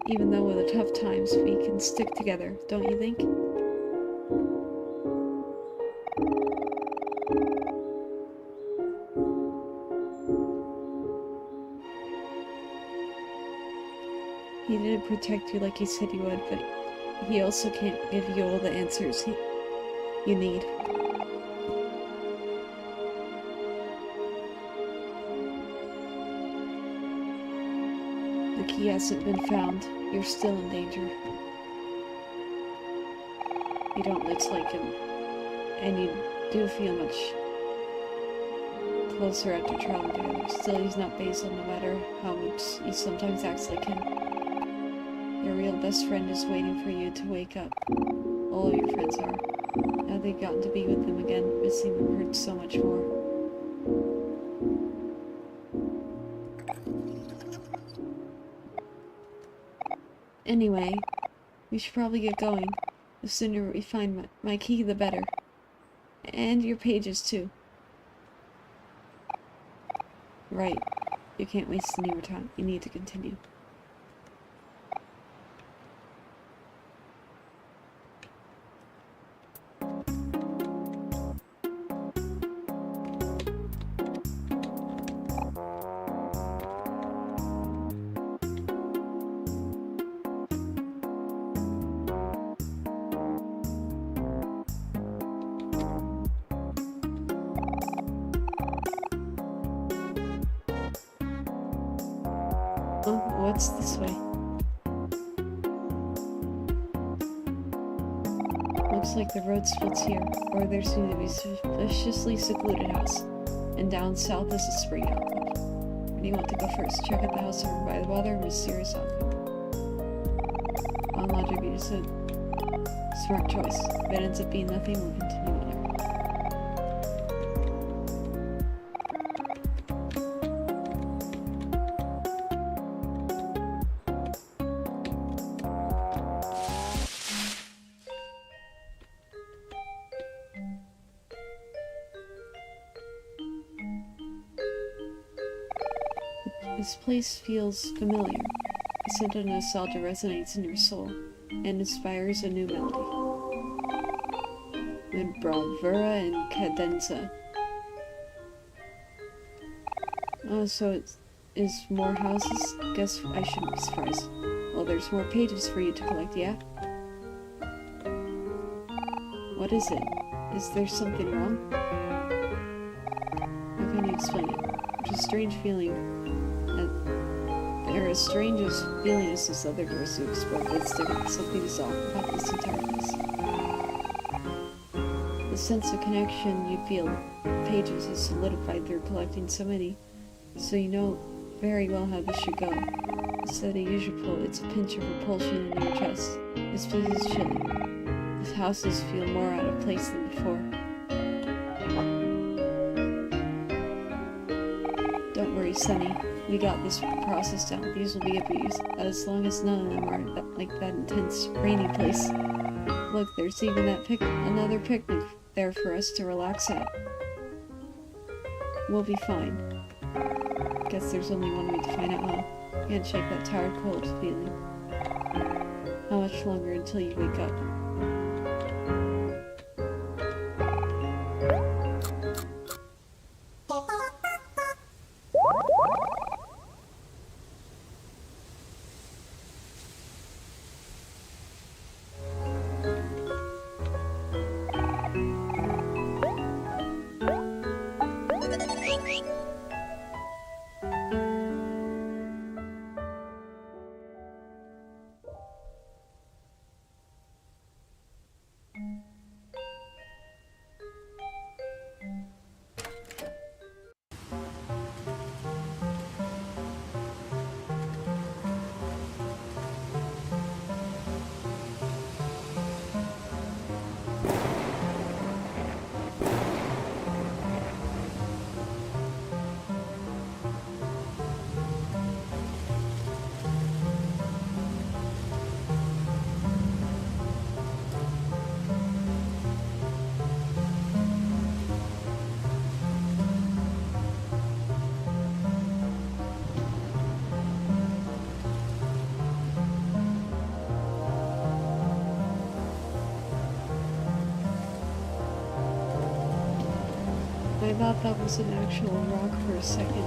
Even though with the tough times, we can stick together, don't you think? He didn't protect you like he said he would, but he also can't give you all the answers you need. The key hasn't been found. You're still in danger. You don't look like him, and you do feel much closer after traveling together. Still, he's not Basil, no matter how much he sometimes acts like him. Your real best friend is waiting for you to wake up. All of your friends are. Now they've gotten to be with them again, missing them hurts so much more. Anyway, we should probably get going. The sooner we find my key, the better. And your pages, too. Right. You can't waste any more time. You need to continue. Oh, what's this way? Looks like the road splits here, or there seems to be a suspiciously secluded house. And down south is a spring alcove. Where do you want to go first? Check out the house over by the water or mysterious alcove? On logic, you just said smart choice. If it ends up being nothing, we'll continue on. This place feels familiar. A sense of nostalgia resonates in your soul and inspires a new melody. With bravura and cadenza. Oh, so it is more houses? Guess I shouldn't be surprised. Well, there's more pages for you to collect, yeah? What is it? Is there something wrong? How can you explain it? There's a strange feeling They're as strange as feeling as those other doors to explore, but it's different. Something is off about this entire place. The sense of connection you feel with pages is solidified through collecting so many, so you know very well how this should go. Instead of usual pull, it's a pinch of repulsion in your chest. This place is chilly. These houses feel more out of place than before. Don't worry, Sonny. We got this process down. These will be abused, as long as none of them are like that intense, rainy place. Look, there's even that another picnic there for us to relax at. We'll be fine. Guess there's only one way to find out how. Can't shake that tired, cold feeling. How much longer until you wake up? I thought that was an actual rock for a second.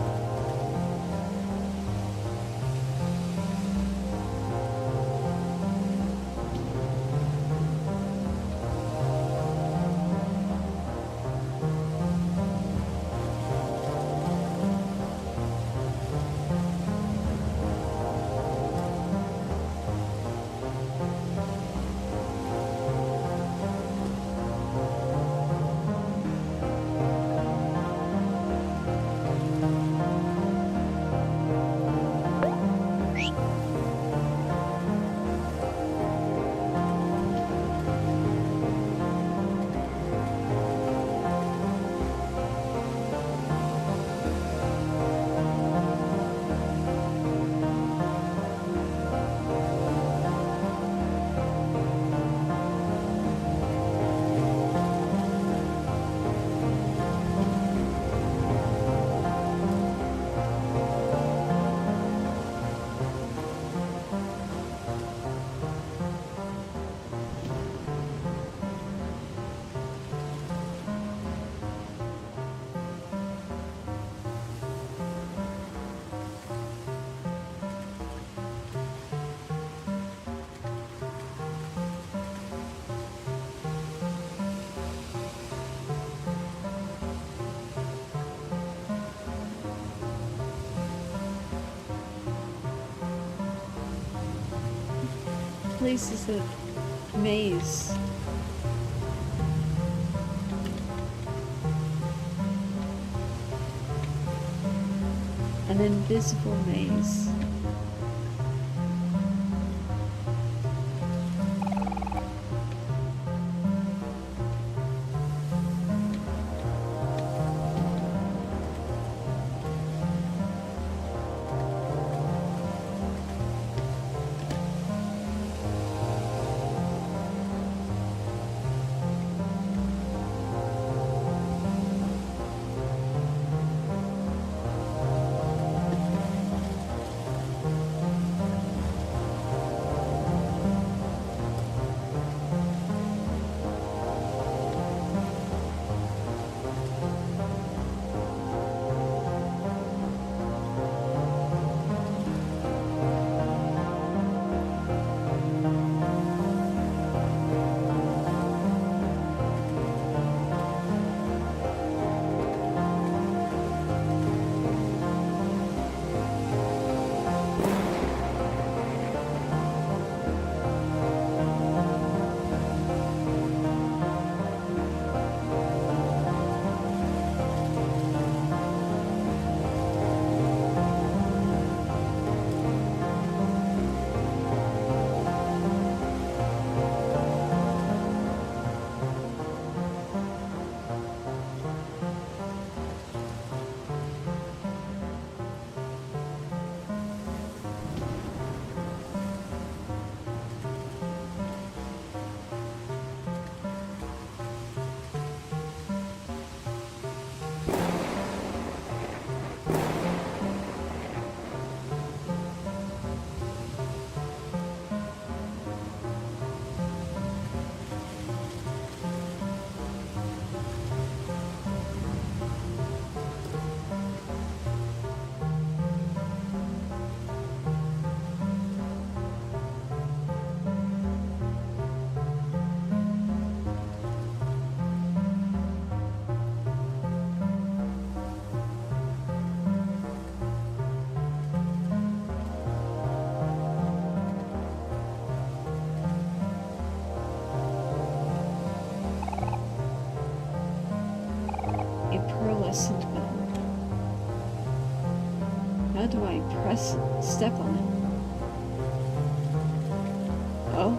place is a maze. An invisible maze. A pearlescent button. How do I step on it? Oh.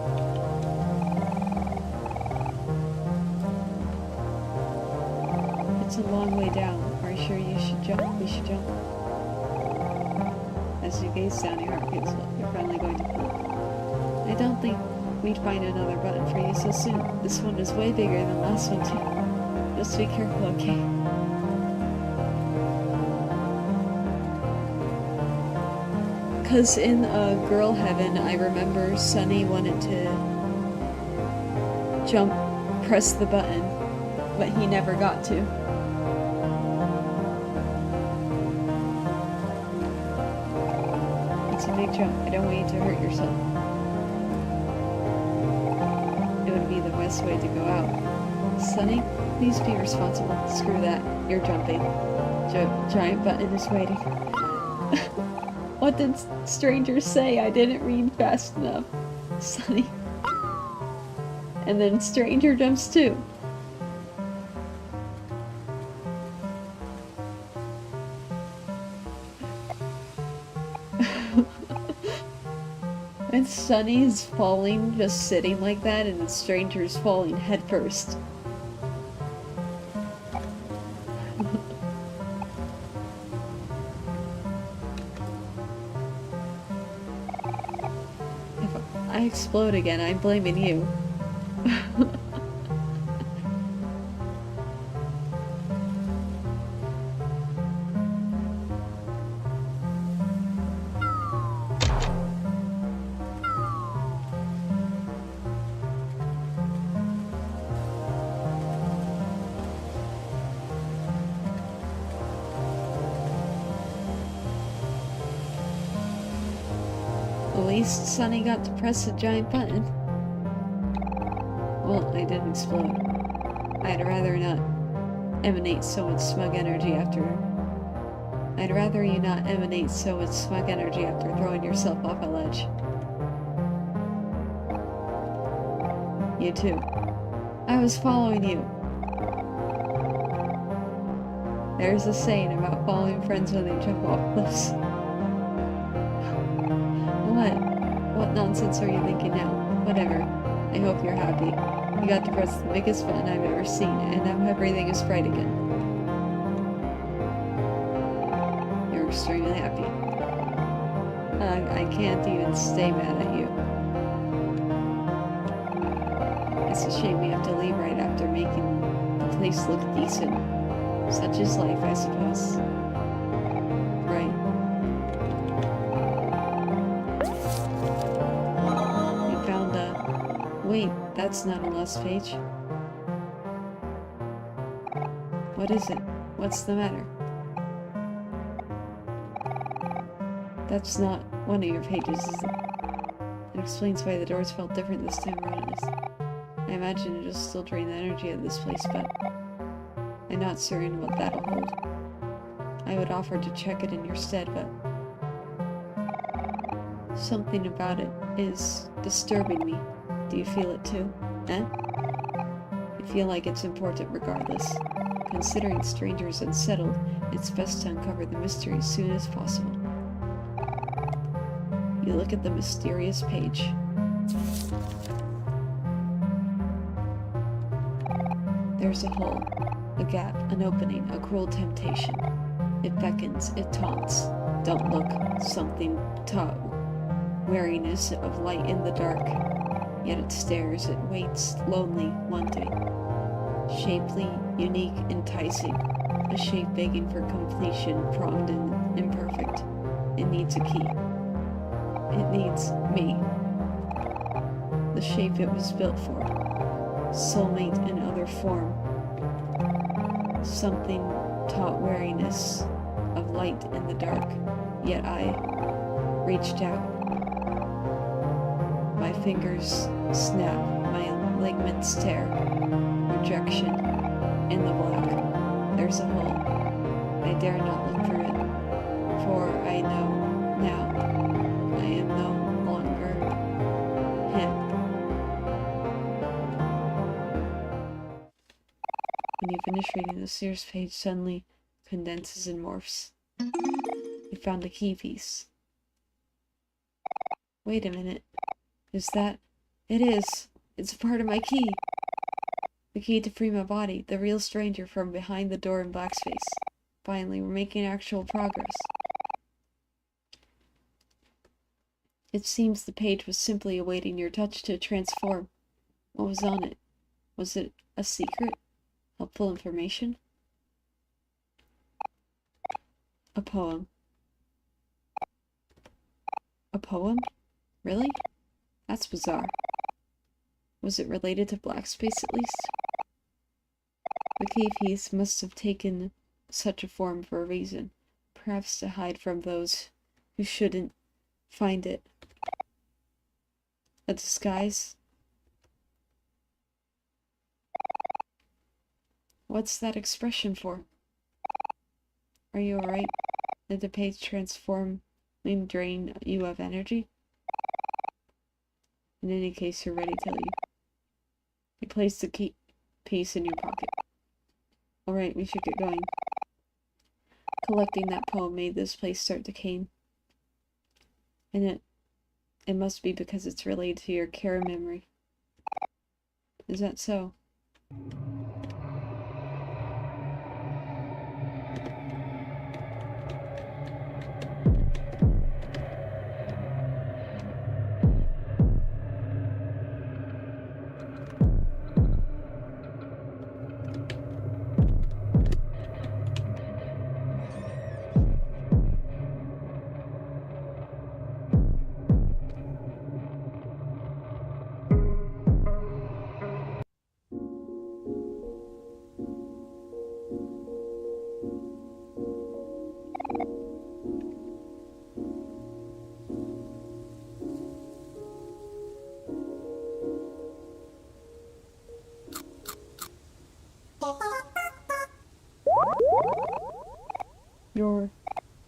It's a long way down. Are you sure you should jump? We should jump. As you gaze down, your heart beats. You're finally going to fall. I don't think we'd find another button for you so soon. This one is way bigger than the last one too. Just be careful, okay? Because in Girl Heaven, I remember Sunny wanted to press the button, but he never got to. It's a big jump. I don't want you to hurt yourself. It would be the best way to go out. Sunny, please be responsible. Screw that. You're jumping. Giant button is waiting. What did strangers say? I didn't read fast enough. Sunny. And then stranger jumps too. And Sunny's falling, just sitting like that, and the stranger's falling head first. If I explode again, I'm blaming you. At least Sunny got to press the giant button. Well, I didn't explode. I'd rather not emanate so much smug energy after... I'd rather you not emanate so much smug energy after throwing yourself off a ledge. You too. I was following you. There's a saying about following friends when they jump off cliffs. What nonsense are you thinking now? Whatever. I hope you're happy. You got to press the biggest button I've ever seen, and now everything is bright again. You're extremely happy. I can't even stay mad at you. It's a shame we have to leave right after making the place look decent. Such is life, I suppose. Right. We found a... Wait, that's not a lost page. What is it? What's the matter? That's not one of your pages, is it? It explains why the doors felt different this time around. I imagine it'll still drain the energy of this place, but I'm not certain what that'll hold. I would offer to check it in your stead, but something about it is disturbing me. Do you feel it too? Eh? I feel like it's important regardless. Considering strangers unsettled, it's best to uncover the mystery as soon as possible. You look at the mysterious page. There's a hole, a gap, an opening, a cruel temptation. It beckons, it taunts. Don't look. Something wariness of light in the dark. Yet it stares, it waits, lonely, wanting. Shapely, unique, enticing. A shape begging for completion, pronged and imperfect. It needs a key. It needs me. The shape it was built for. Soulmate in other form. Something taught wariness of light in the dark. Yet I reached out. My fingers snap, my ligaments tear. Rejection in the black. There's a hole. I dare not look through it, for I know now I am no longer him. When you finish reading the Sears page, suddenly condenses and morphs. You found a key piece. Wait a minute. Is that... It is! It's a part of my key! The key to free my body, the real stranger from behind the door in blackspace. Finally, we're making actual progress. It seems the page was simply awaiting your touch to transform. What was on it? Was it a secret? Helpful information? A poem. A poem? Really? That's bizarre. Was it related to blackspace at least? The key piece must have taken such a form for a reason. Perhaps to hide from those who shouldn't find it. A disguise? What's that expression for? Are you alright? Did the page transform and drain you of energy? In any case, you're ready to leave. You place the key piece in your pocket. Alright, we should get going. Collecting that poem made this place start decaying. And it must be because it's related to your Kara memory. Is that so? You're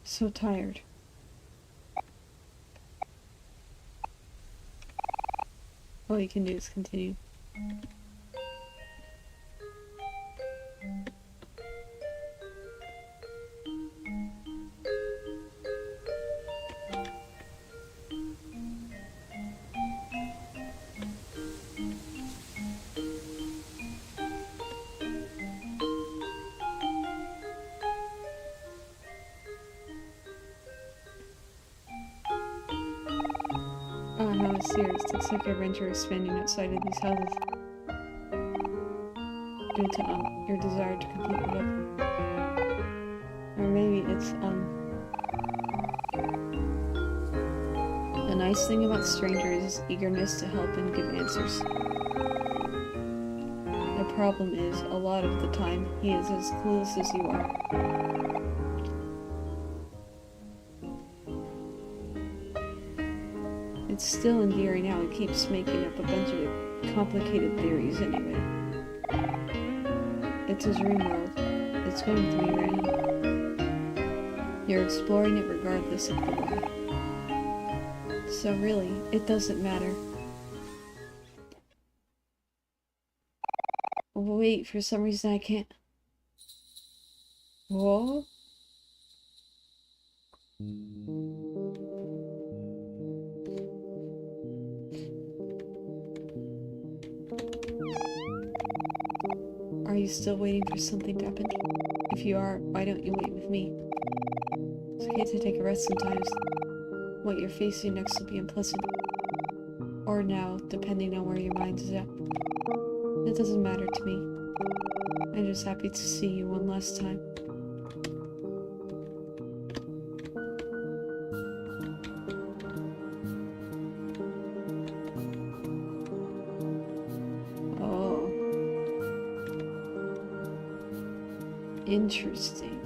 so tired. All you can do is continue. Oh no, it's serious. It's like a renter expanding outside of these houses due to your desire to compete with them. Or maybe it's the nice thing about strangers is eagerness to help and give answers. The problem is, a lot of the time, he is as clueless as you are. It's still endearing how he keeps making up a bunch of complicated theories anyway. It's his dream world. It's going to be right now. You're exploring it regardless of the why. So really, it doesn't matter. Wait, for some reason I can't... Whoa? Are you still waiting for something to happen? If you are, why don't you wait with me? It's okay to take a rest sometimes. What you're facing next will be unpleasant. Or now, depending on where your mind is at. It doesn't matter to me. I'm just happy to see you one last time. Oh. Interesting.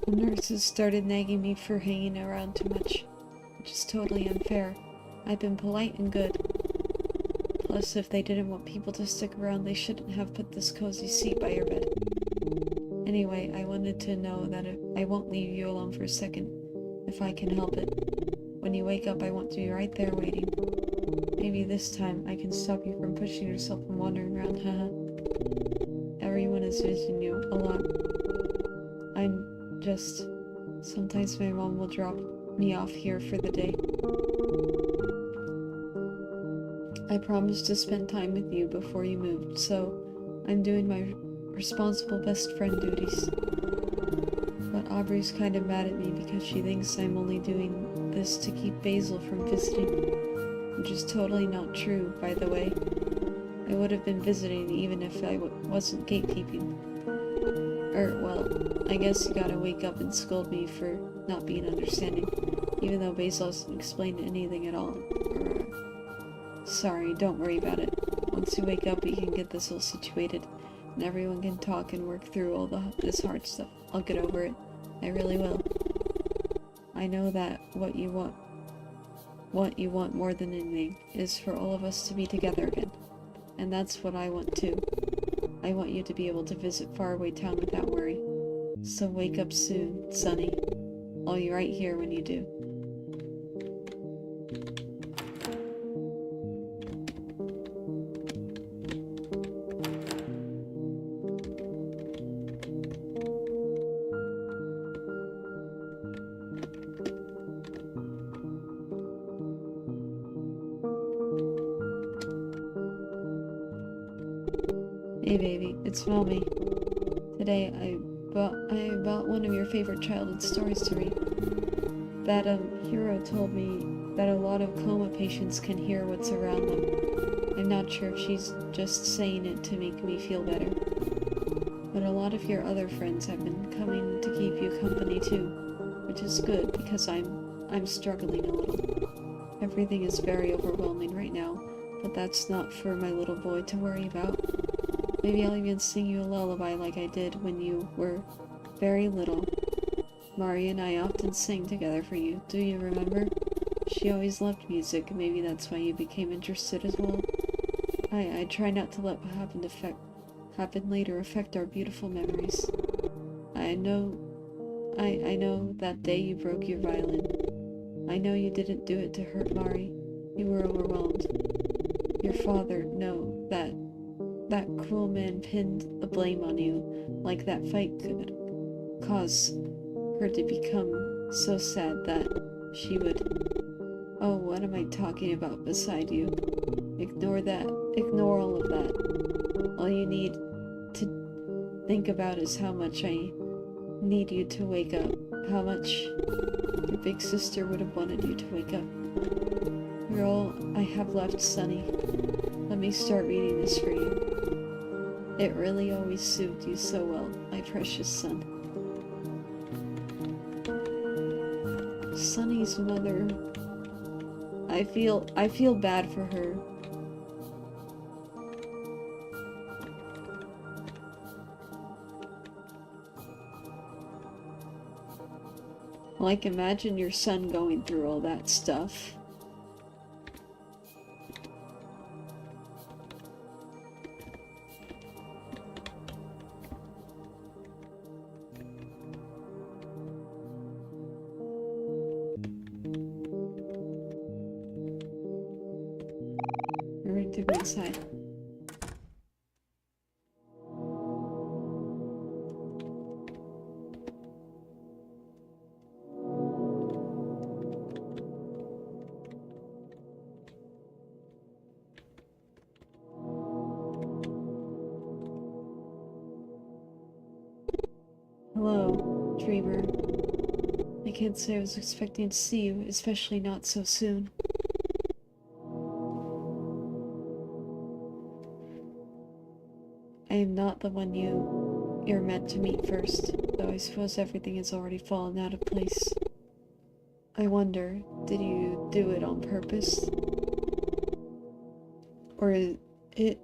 The nurses started nagging me for hanging around too much, which is totally unfair. I've been polite and good. Plus, if they didn't want people to stick around, they shouldn't have put this cozy seat by your bed. Anyway, I wanted to know that I won't leave you alone for a second, if I can help it. When you wake up, I want to be right there waiting. Maybe this time I can stop you from pushing yourself and wandering around, haha. Everyone is visiting you a lot. Sometimes my mom will drop me off here for the day. I promised to spend time with you before you moved, so I'm doing my responsible best friend duties. But Aubrey's kind of mad at me because she thinks I'm only doing this to keep Basil from visiting, which is totally not true, by the way. I would have been visiting even if I wasn't gatekeeping. Well, I guess you gotta wake up and scold me for not being understanding, even though Basil hasn't explained anything at all. Sorry, don't worry about it. Once you wake up, we can get this all situated, and everyone can talk and work through all this hard stuff. I'll get over it. I really will. I know that what you want more than anything is for all of us to be together again. And that's what I want too. I want you to be able to visit faraway town without worry. So wake up soon, Sonny. I'll be right here when you do. Hey baby, it's Mommy. Today I bought one of your favorite childhood stories to read. That hero told me that a lot of coma patients can hear what's around them. I'm not sure if she's just saying it to make me feel better. But a lot of your other friends have been coming to keep you company too, which is good because I'm struggling a little. Everything is very overwhelming right now, but that's not for my little boy to worry about. Maybe I'll even sing you a lullaby like I did when you were very little. Mari and I often sang together for you. Do you remember? She always loved music, and maybe that's why you became interested as well. I try not to let what happen later affect our beautiful memories. I know that day you broke your violin. I know you didn't do it to hurt Mari. You were overwhelmed. Your father, no, that cruel man pinned the blame on you, like that fight could cause her to become so sad that she would... Oh, what am I talking about beside you? Ignore that. Ignore all of that. All you need to think about is how much I need you to wake up. How much your big sister would have wanted you to wake up. You're all I have left, Sonny. Let me start reading this for you. It really always soothed you so well, my precious son. Sonny's mother. I feel bad for her. Like, imagine your son going through all that stuff. We're ready to go inside. Hello, Dreamer. I can't say I was expecting to see you, especially not so soon. I am not the one you're meant to meet first, though I suppose everything has already fallen out of place. I wonder, did you do it on purpose? Or is it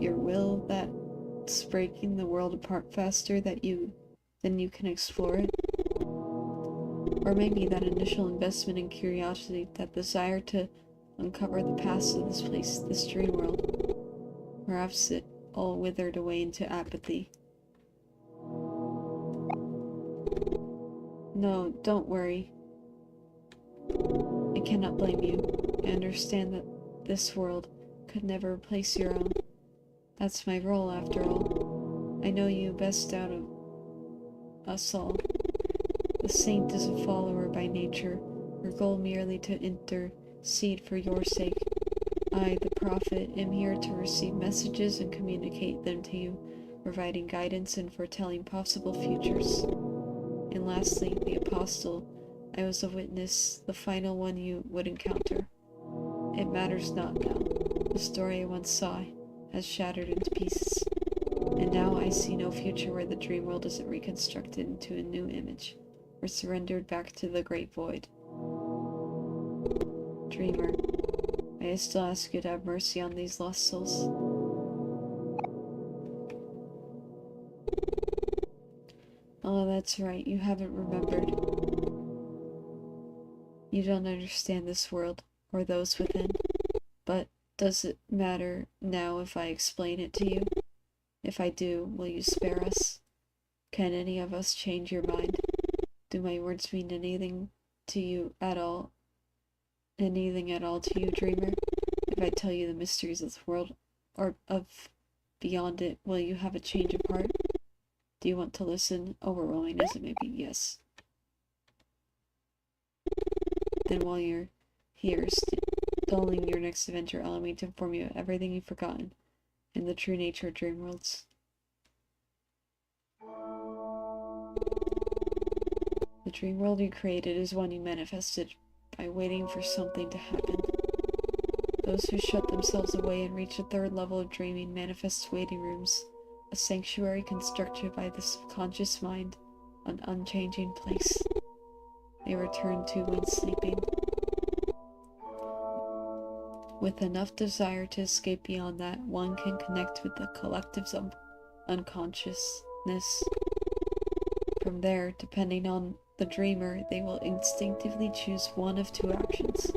your will that's breaking the world apart faster than you can explore it? Or maybe that initial investment in curiosity, that desire to uncover the past of this place, this dream world. Perhaps it all withered away into apathy. No, don't worry. I cannot blame you. I understand that this world could never replace your own. That's my role, after all. I know you best out of us all. The saint is a follower by nature, her goal merely to intercede for your sake. I, the prophet, am here to receive messages and communicate them to you, providing guidance and foretelling possible futures. And lastly, the apostle. I was a witness, the final one you would encounter. It matters not now. The story I once saw has shattered into pieces, and now I see no future where the dream world isn't reconstructed into a new image, or surrendered back to the great void. Dreamer, may I still ask you to have mercy on these lost souls? Oh, that's right, you haven't remembered. You don't understand this world, or those within. But does it matter now if I explain it to you? If I do, will you spare us? Can any of us change your mind? Do my words mean anything to you at all? Anything at all to you, Dreamer? If I tell you the mysteries of the world, or of beyond it, will you have a change of heart? Do you want to listen? Overwhelming as it may be, yes. Then while you're here, stalling your next adventure, allow me to inform you of everything you've forgotten, and the true nature of dream worlds. The dream world you created is one you manifested by waiting for something to happen. Those who shut themselves away and reach a third level of dreaming manifest waiting rooms, a sanctuary constructed by the subconscious mind, an unchanging place they return to when sleeping. With enough desire to escape beyond that, one can connect with the collective's unconsciousness. From there, depending on the dreamer, they will instinctively choose one of two actions.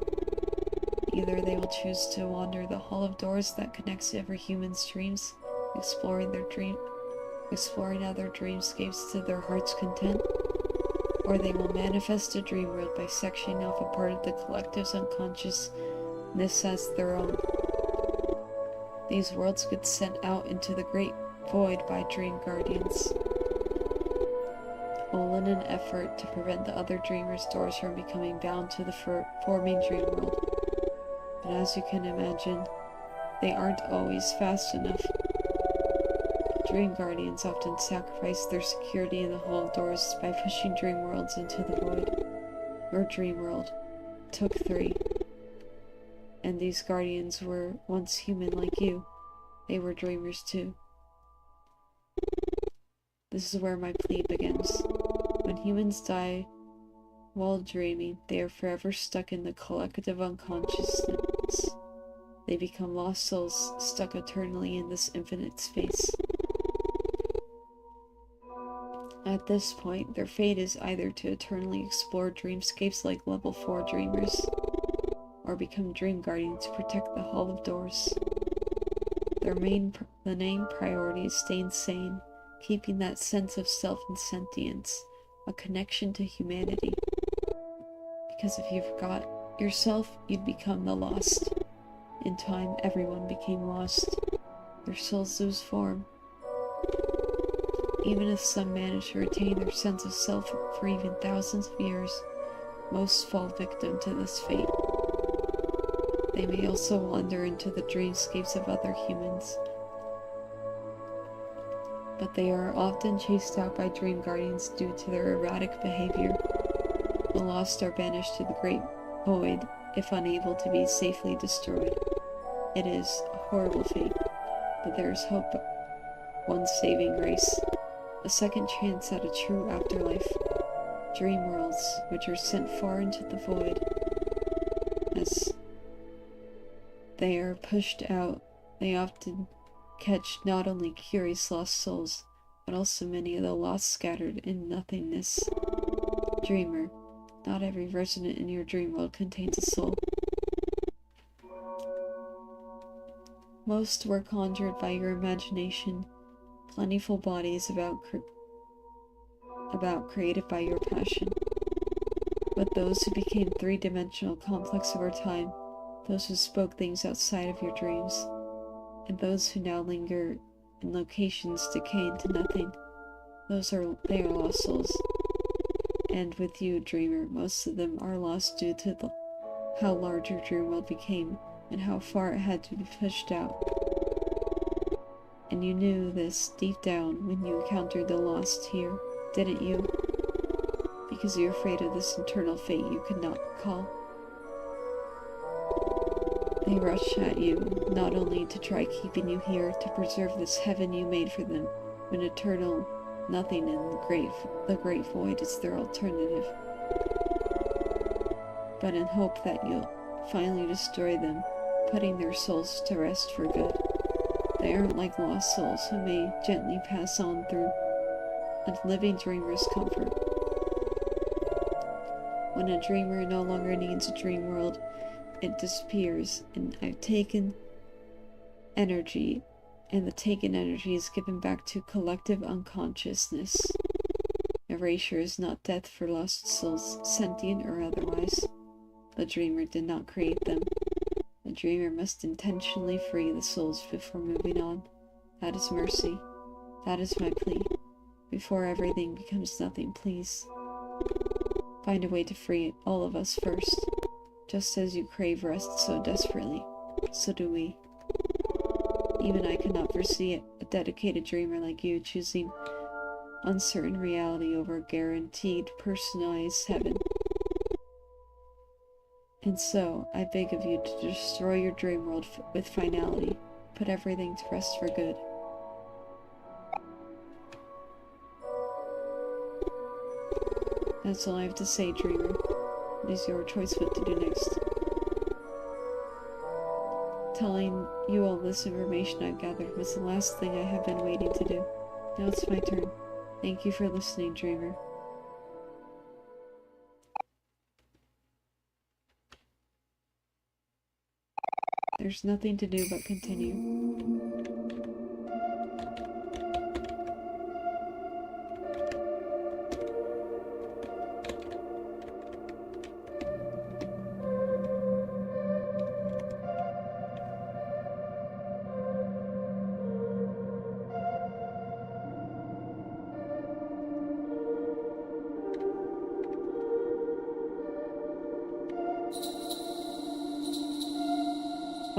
Either they will choose to wander the hall of doors that connects every human's dreams, exploring other dreamscapes to their heart's content, or they will manifest a dream world by sectioning off a part of the collective's unconsciousness as their own. These worlds get sent out into the great void by dream guardians, all in an effort to prevent the other dreamers' doors from becoming bound to the forming dream world. But as you can imagine, they aren't always fast enough. Dream guardians often sacrifice their security in the hall of doors by pushing dream worlds into the void. Your dream world took 3. And these guardians were once human like you. They were dreamers too. This is where my plea begins. When humans die while dreaming, they are forever stuck in the collective unconsciousness. They become lost souls stuck eternally in this infinite space. At this point, their fate is either to eternally explore dreamscapes like level 4 dreamers, or become dream guardians to protect the Hall of Doors. The main priority is staying sane, keeping that sense of self and sentience, a connection to humanity. Because if you forgot yourself, you'd become the lost. In time, everyone became lost. Their souls lose form. Even if some manage to retain their sense of self for even thousands of years, most fall victim to this fate. They may also wander into the dreamscapes of other humans, but they are often chased out by dream guardians due to their erratic behavior. The lost are banished to the great void if unable to be safely destroyed. It is a horrible fate, but there is hope, one saving grace, a second chance at a true afterlife. Dream worlds, which are sent far into the void. As they are pushed out, they often catch not only curious lost souls, but also many of the lost scattered in nothingness. Dreamer, not every resident in your dream world contains a soul. Most were conjured by your imagination, plentiful bodies created by your passion. But those who became three-dimensional complex over time, those who spoke things outside of your dreams, and those who now linger in locations decaying to nothing, they are lost souls. And with you, dreamer, most of them are lost due to how large your dream world became and how far it had to be pushed out. And you knew this deep down when you encountered the lost here, didn't you? Because you're afraid of this internal fate you could not call. They rush at you, not only to try keeping you here, to preserve this heaven you made for them, when eternal nothing in the great void is their alternative, but in hope that you'll finally destroy them, putting their souls to rest for good. They aren't like lost souls who may gently pass on through a living dreamer's comfort. When a dreamer no longer needs a dream world, it disappears, and I've taken energy, and the taken energy is given back to collective unconsciousness. Erasure is not death for lost souls, sentient or otherwise. The dreamer did not create them. The dreamer must intentionally free the souls before moving on. That is mercy. That is my plea. Before everything becomes nothing, please find a way to free all of us first. Just as you crave rest so desperately, so do we. Even I could not foresee a dedicated dreamer like you choosing uncertain reality over guaranteed personalized heaven. And so, I beg of you to destroy your dream world with finality. Put everything to rest for good. That's all I have to say, dreamer. It is your choice what to do next. Telling you all this information I've gathered was the last thing I have been waiting to do. Now it's my turn. Thank you for listening, Dreamer. There's nothing to do but continue.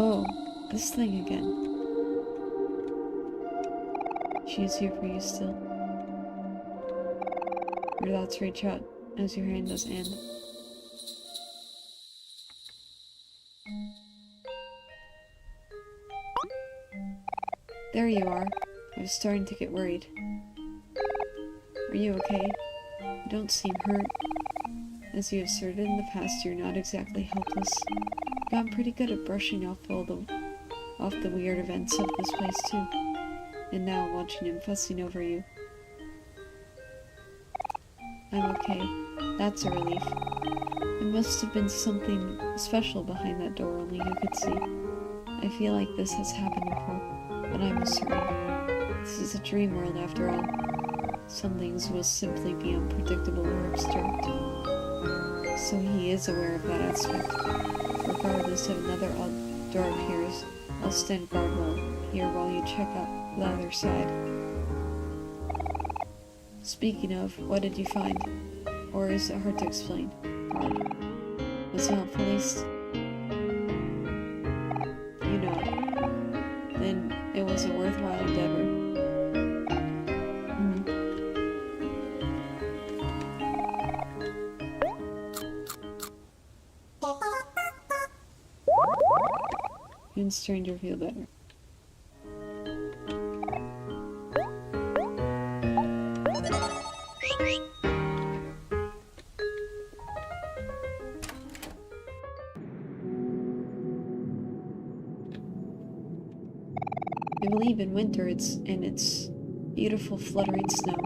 Oh, this thing again. She is here for you still. Your thoughts reach out as your hand does end. There you are. I was starting to get worried. Are you okay? You don't seem hurt. As you asserted in the past, you're not exactly helpless. You've gotten pretty good at brushing off the weird events of this place too. And now watching him fussing over you. I'm okay. That's a relief. There must have been something special behind that door only you could see. I feel like this has happened before, but I'm certain. This is a dream world after all. Some things will simply be unpredictable or abstract. So he is aware of that aspect. Regardless if another odd door appears, I'll stand guard here while you check out the other side. Speaking of, what did you find? Or is it hard to explain? Hard. Was it helpful at least? You know it. Then it was a worthwhile endeavor. And stranger feel better. I believe in winter and its beautiful fluttering snow.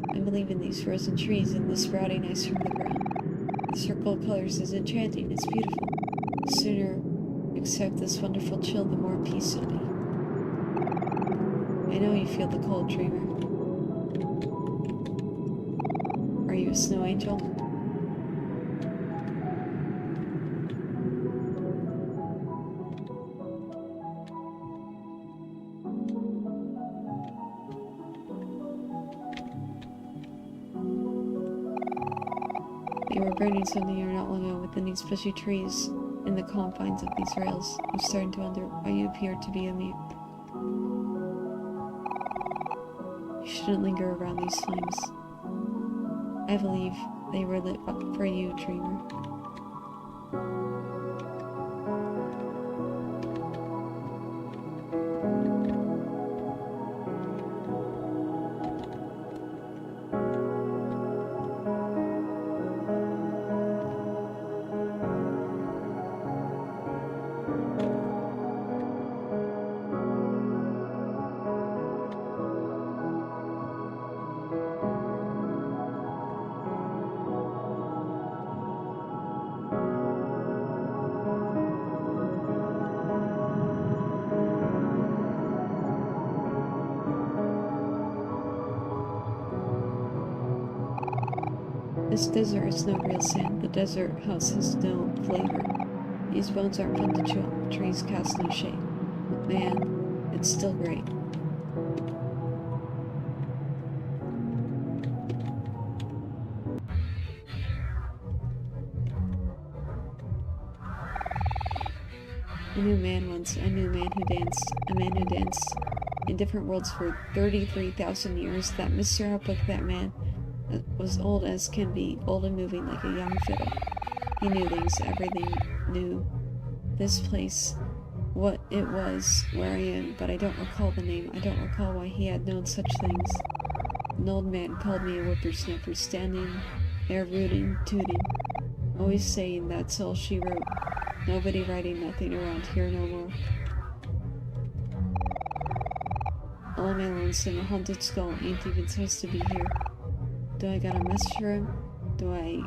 I believe in these frozen trees and the sprouting ice from the ground. The circle of colors is enchanting, it's beautiful. The sooner you accept this wonderful chill, the more peace you'll be. I know you feel the cold, Dreamer. Are you a snow angel? They were burning something here not long ago within these bushy trees in the confines of these rails. I'm starting to wonder why you appear to be immune. You shouldn't linger around these flames. I believe they were lit up for you, Dreamer. This desert is no real sand. The desert house has no flavor. These bones aren't fun to chew on. The trees cast no shade. Man, it's still great. I knew a man once. I knew a man who danced. A man who danced in different worlds for 33,000 years. That Mr. Outlook, that man, was old as can be, old and moving like a young fiddle. He knew things, everything knew. This place, what it was, where I am, but I don't recall the name. I don't recall why he had known such things. An old man called me a whippersnapper, standing there rooting, tooting, always saying that's all she wrote. Nobody writing nothing around here no more. All of my lonesome, a haunted skull ain't even supposed to be here. Do I got a message for him? Do I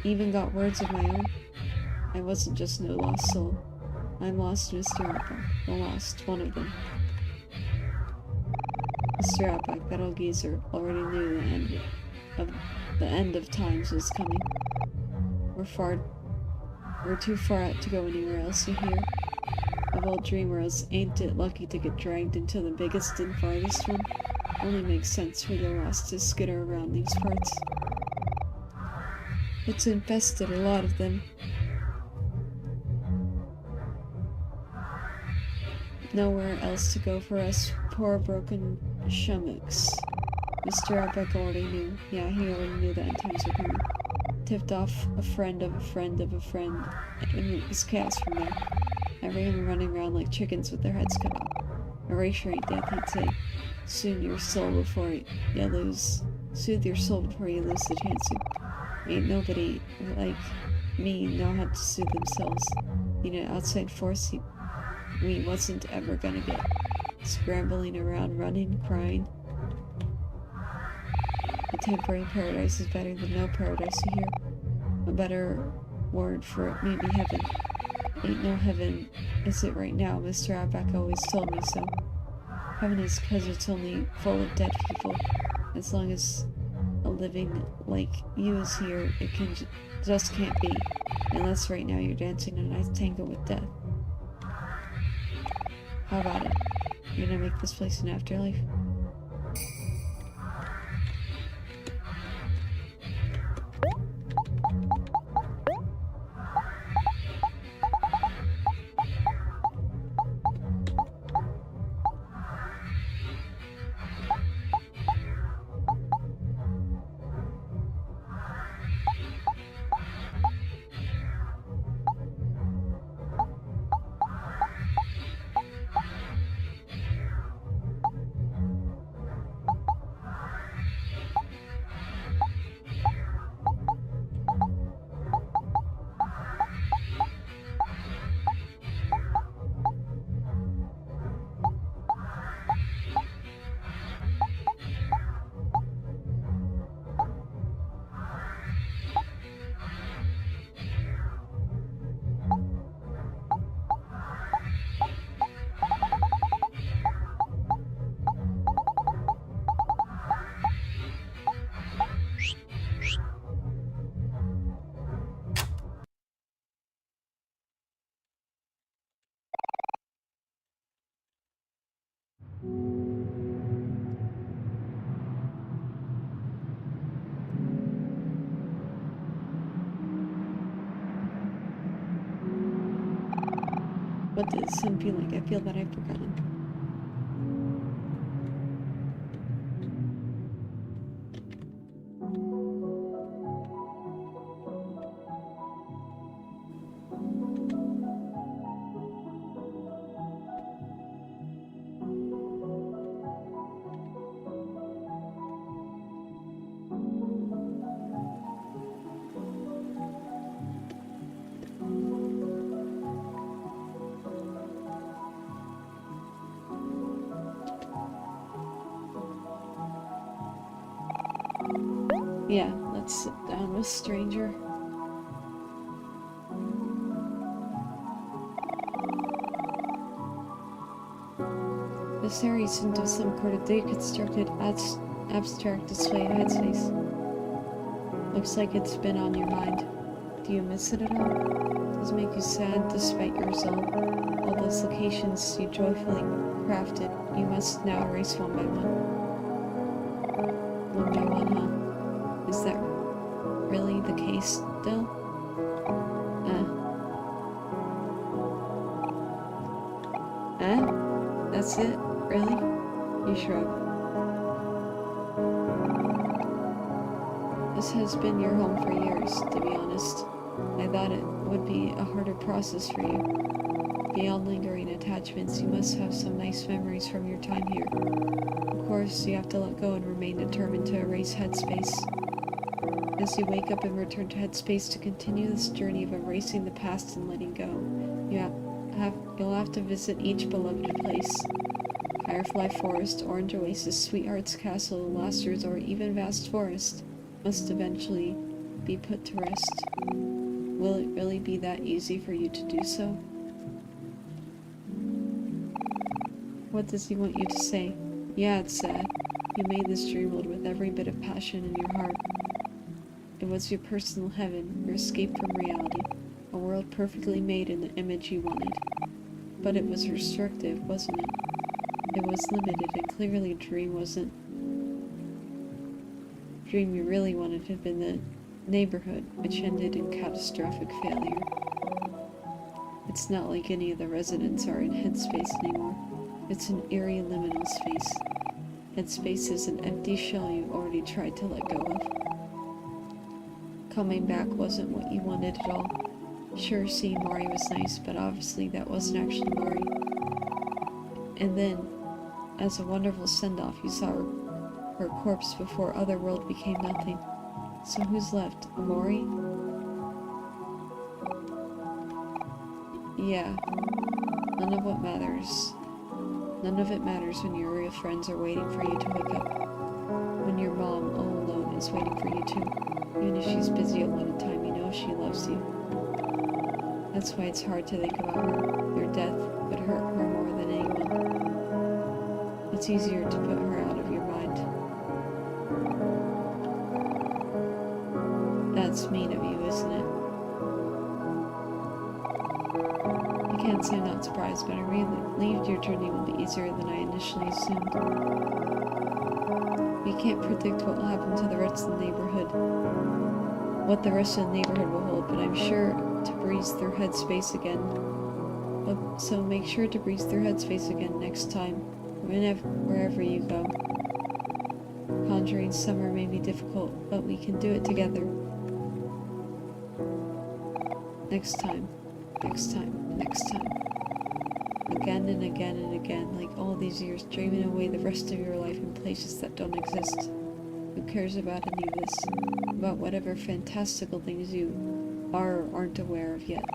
even got words of my own? I wasn't just no lost soul. I'm lost, Mr. Outback. The lost, one of them. Mr. Outback, that old geezer, already knew the end of times was coming. We're too far out to go anywhere else, you hear? Of all dream worlds, ain't it lucky to get dragged into the biggest and farthest one? Only makes sense for the lost to skitter around these parts. It's infested, a lot of them. Nowhere else to go for us poor broken shummocks. Mr. Outback already knew. Yeah, he already knew that end times were coming. Tipped off a friend of a friend of a friend, and it was chaos from there. Everyone running around like chickens with their heads cut off. Erasure ain't death, he'd say. Soothe your soul before you lose the chance to. Ain't nobody like me know how to soothe themselves. An outside force we wasn't ever gonna get. Scrambling around, running, crying. A temporary paradise is better than no paradise, you hear? A better word for it may be heaven. Ain't no heaven, is it right now? Mr. Outback always told me so. Heaven is 'cause it's only full of dead people. As long as a living like you is here, it just can't be. Unless right now you're dancing a nice tango with death. How about it? You're gonna make this place an afterlife? What does sun feel like? I feel that I've forgotten. Yeah, let's sit down with stranger. This area is into some kind of deconstructed abstract display of headspace. Looks like it's been on your mind. Do you miss it at all? Does it make you sad despite your resolve? All those locations you joyfully crafted, you must now erase one by one. One by one, huh? Is that really the case still? That's it? Really? You shrug. This has been your home for years, to be honest. I thought it would be a harder process for you. Beyond lingering attachments, you must have some nice memories from your time here. Of course, you have to let go and remain determined to erase headspace. As you wake up and return to headspace to continue this journey of erasing the past and letting go, you'll have to visit each beloved place. I Firefly Forest, Orange Oasis, Sweetheart's Castle, Last Resort, even Vast Forest must eventually be put to rest. Will it really be that easy for you to do so? What does he want you to say? Yeah, it's sad. You made this dream world with every bit of passion in your heart. It was your personal heaven, your escape from reality, a world perfectly made in the image you wanted. But it was restrictive, wasn't it? It was limited, and clearly a dream wasn't. The dream you really wanted had been the neighborhood, which ended in catastrophic failure. It's not like any of the residents are in headspace anymore. It's an eerie liminal space. Headspace is an empty shell you already tried to let go of. Coming back wasn't what you wanted at all. Sure, seeing Mari was nice, but obviously that wasn't actually Mari. And then, as a wonderful send-off, you saw her corpse before Otherworld became nothing. So who's left? Omori? Yeah. None of it matters when your real friends are waiting for you to wake up. When your mom, all alone, is waiting for you too. Even if she's busy a lot of time, you know she loves you. That's why it's hard to think about her. Your death would hurt her more than anyone. It's easier to put her out of your mind. That's mean of you, isn't it? I can't say I'm not surprised, but I relieved your journey will be easier than I initially assumed. We can't predict what will happen to the rest of the neighborhood, what the rest of the neighborhood will hold, but I'm sure to breeze through headspace again. So make sure to breeze through headspace again next time, wherever you go. Conjuring summer may be difficult, but we can do it together. Next time, next time, next time. Again and again and again, like all these years, dreaming away the rest of your life in places that don't exist. Who cares about any of this? About whatever fantastical things you are or aren't aware of yet?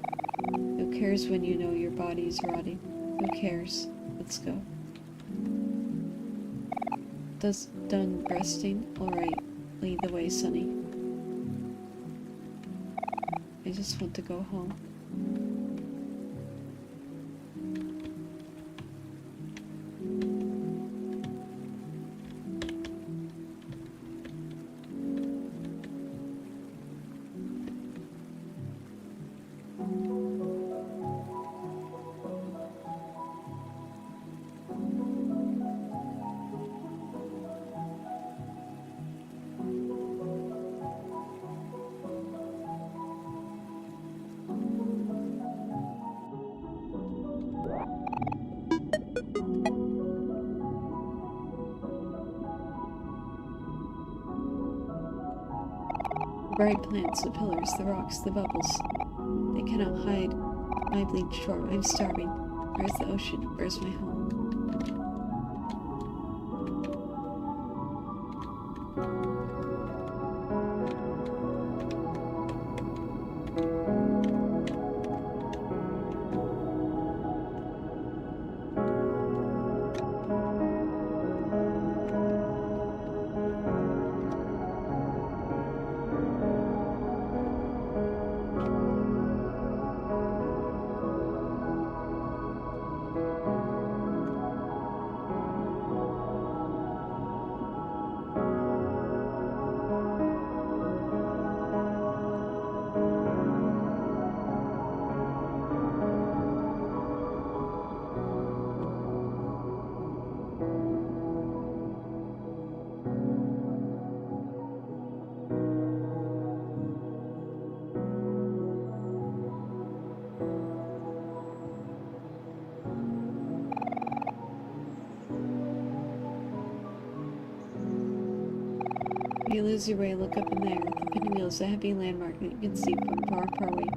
Who cares when you know your body is rotting? Who cares? Let's go. Done resting? Alright, lead the way, Sonny. I just want to go home. The bright plants, the pillars, the rocks, the bubbles. They cannot hide my bleached form. I'm starving. Where's the ocean? Where's my home? If you lose your way, look up in the air. The pinwheel is a heavy landmark that you can see from far, far away.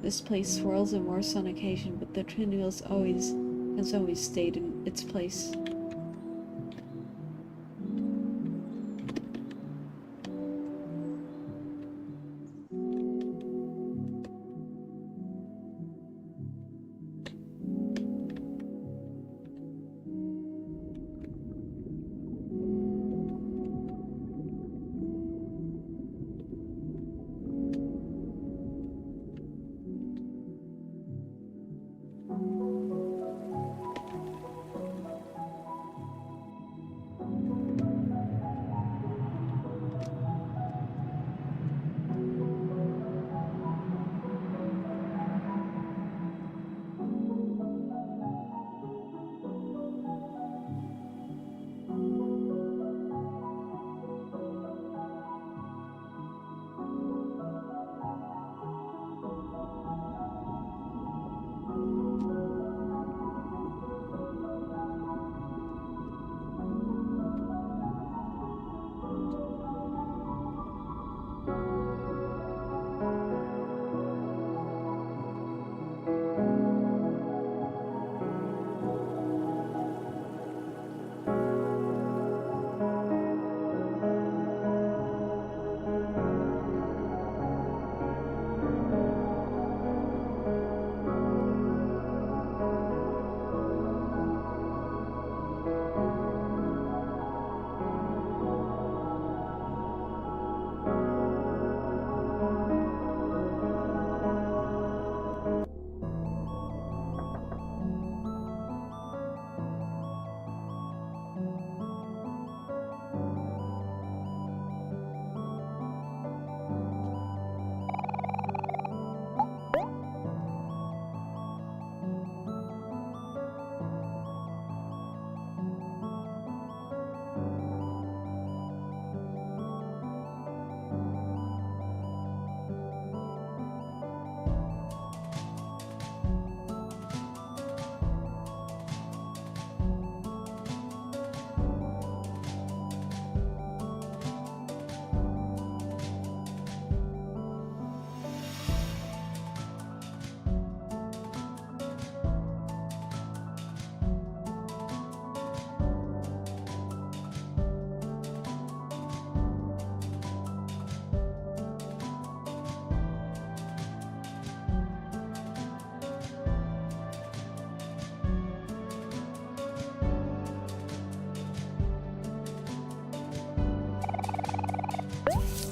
This place swirls and morphs on occasion, but the pinwheel has always stayed in its place.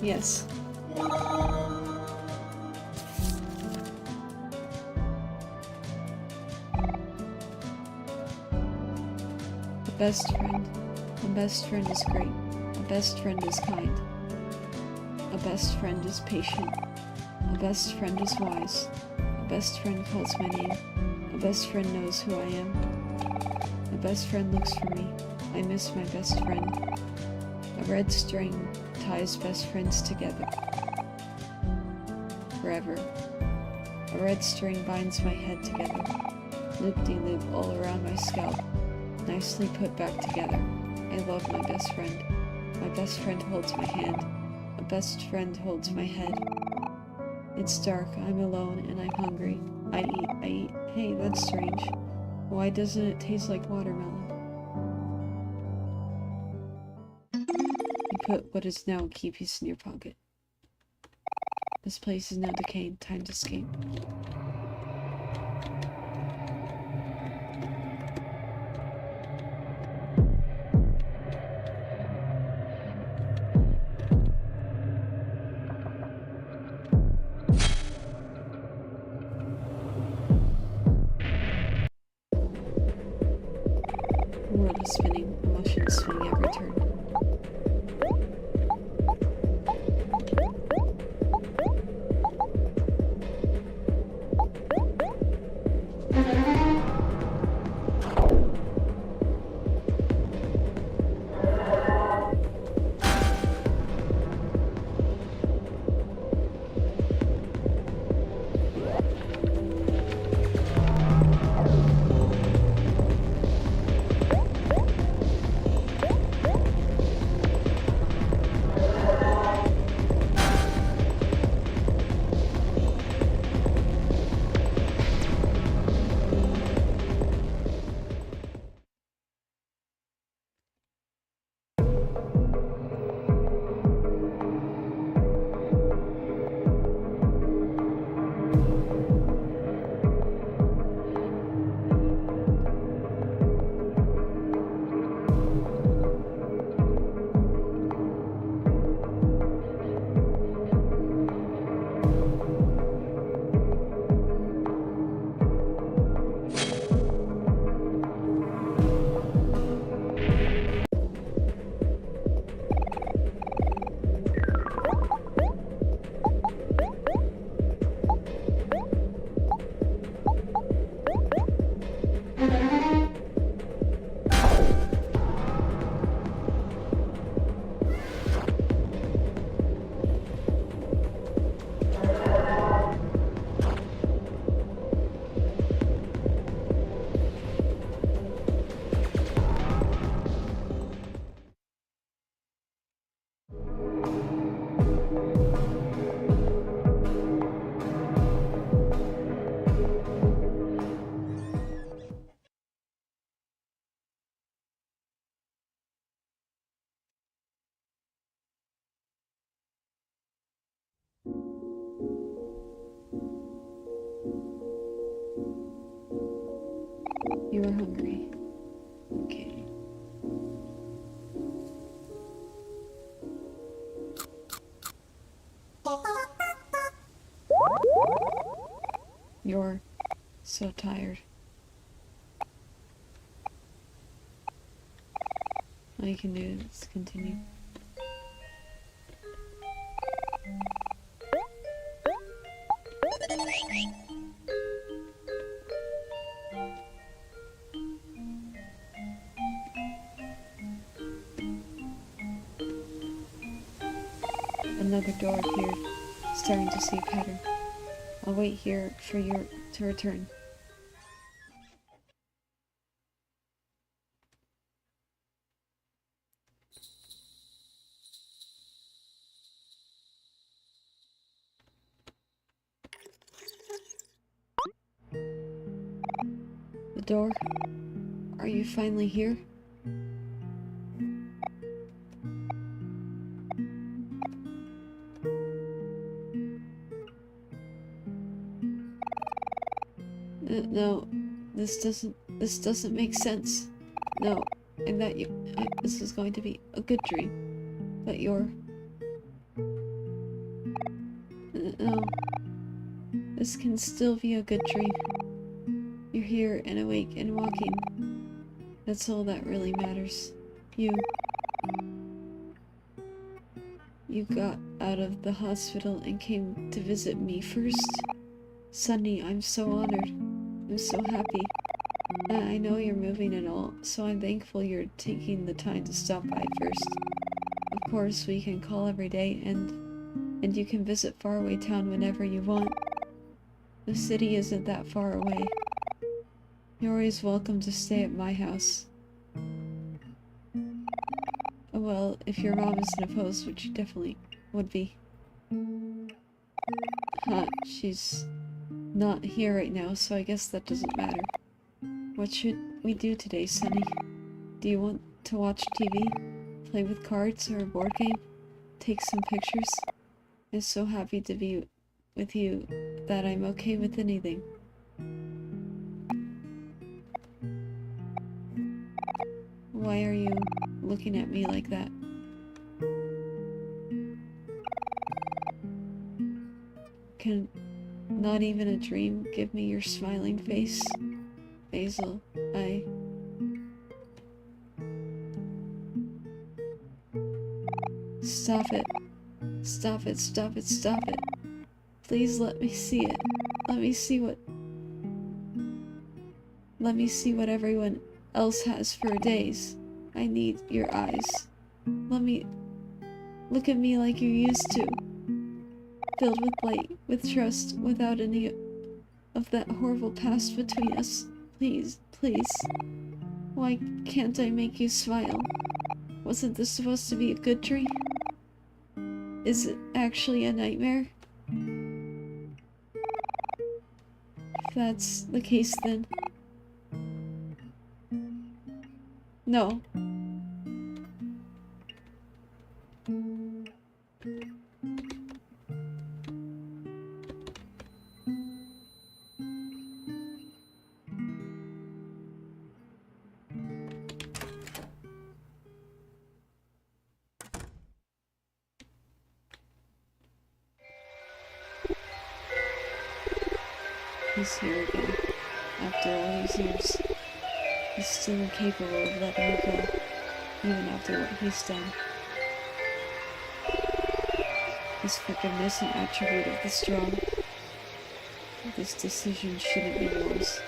Yes. A best friend. A best friend is great. A best friend is kind. A best friend is patient. A best friend is wise. A best friend calls my name. A best friend knows who I am. A best friend looks for me. I miss my best friend. A red string ties best friends together. Forever. A red string binds my head together. Loop-de-loop all around my scalp. Nicely put back together. I love my best friend. My best friend holds my hand. A best friend holds my head. It's dark, I'm alone, and I'm hungry. I eat. Hey, that's strange. Why doesn't it taste like watermelon? You put what is now a key piece in your pocket. This place is now decayed. Time to escape. The world is spinning, emotions swing every turn. You are hungry. Okay. You're so tired. All you can do is continue. Another door appeared, starting to see a pattern. I'll wait here for you to return. The door? Are you finally here? No, this doesn't make sense. No, this is going to be a good dream. But you're No. This can still be a good dream. You're here and awake and walking. That's all that really matters. You got out of the hospital and came to visit me first. Sunny, I'm so honored. I'm so happy. I know you're moving and all, so I'm thankful you're taking the time to stop by first. Of course, we can call every day, and you can visit faraway town whenever you want. The city isn't that far away. You're always welcome to stay at my house. Well, if your mom isn't opposed, which she definitely would be. She's not here right now, so I guess that doesn't matter. What should we do today, Sunny? Do you want to watch TV? Play with cards or a board game? Take some pictures? I'm so happy to be with you that I'm okay with anything. Why are you looking at me like that? Can not even a dream give me your smiling face? Basil, Stop it. Stop it, stop it, stop it. Please let me see it. Let me see what everyone else has for days. I need your eyes. Look at me like you used to. Filled with light, with trust, without any of that horrible past between us. Please, please. Why can't I make you smile? Wasn't this supposed to be a good dream? Is it actually a nightmare? If that's the case, then... No. He's here again. After all these years, he's still incapable of letting me go, even after what he's done. Is forgiveness an attribute of the strong? This decision shouldn't be yours.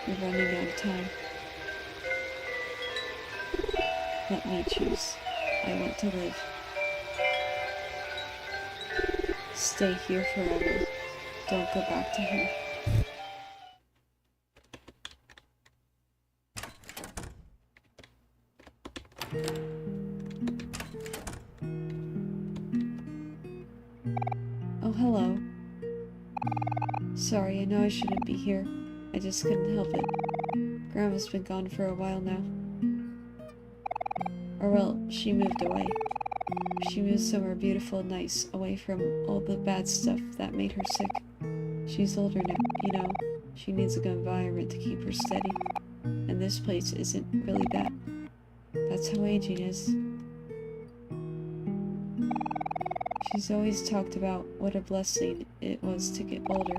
You're running out of time. Let me choose. I want to live. Stay here forever. Don't go back to him. Oh, hello. Sorry, I know I shouldn't be here. I just couldn't help it. Grandma's been gone for a while now. Or well, she moved away. She moved somewhere beautiful and nice, away from all the bad stuff that made her sick. She's older now, you know. She needs a good environment to keep her steady. And this place isn't really that. That's how aging is. She's always talked about what a blessing it was to get older.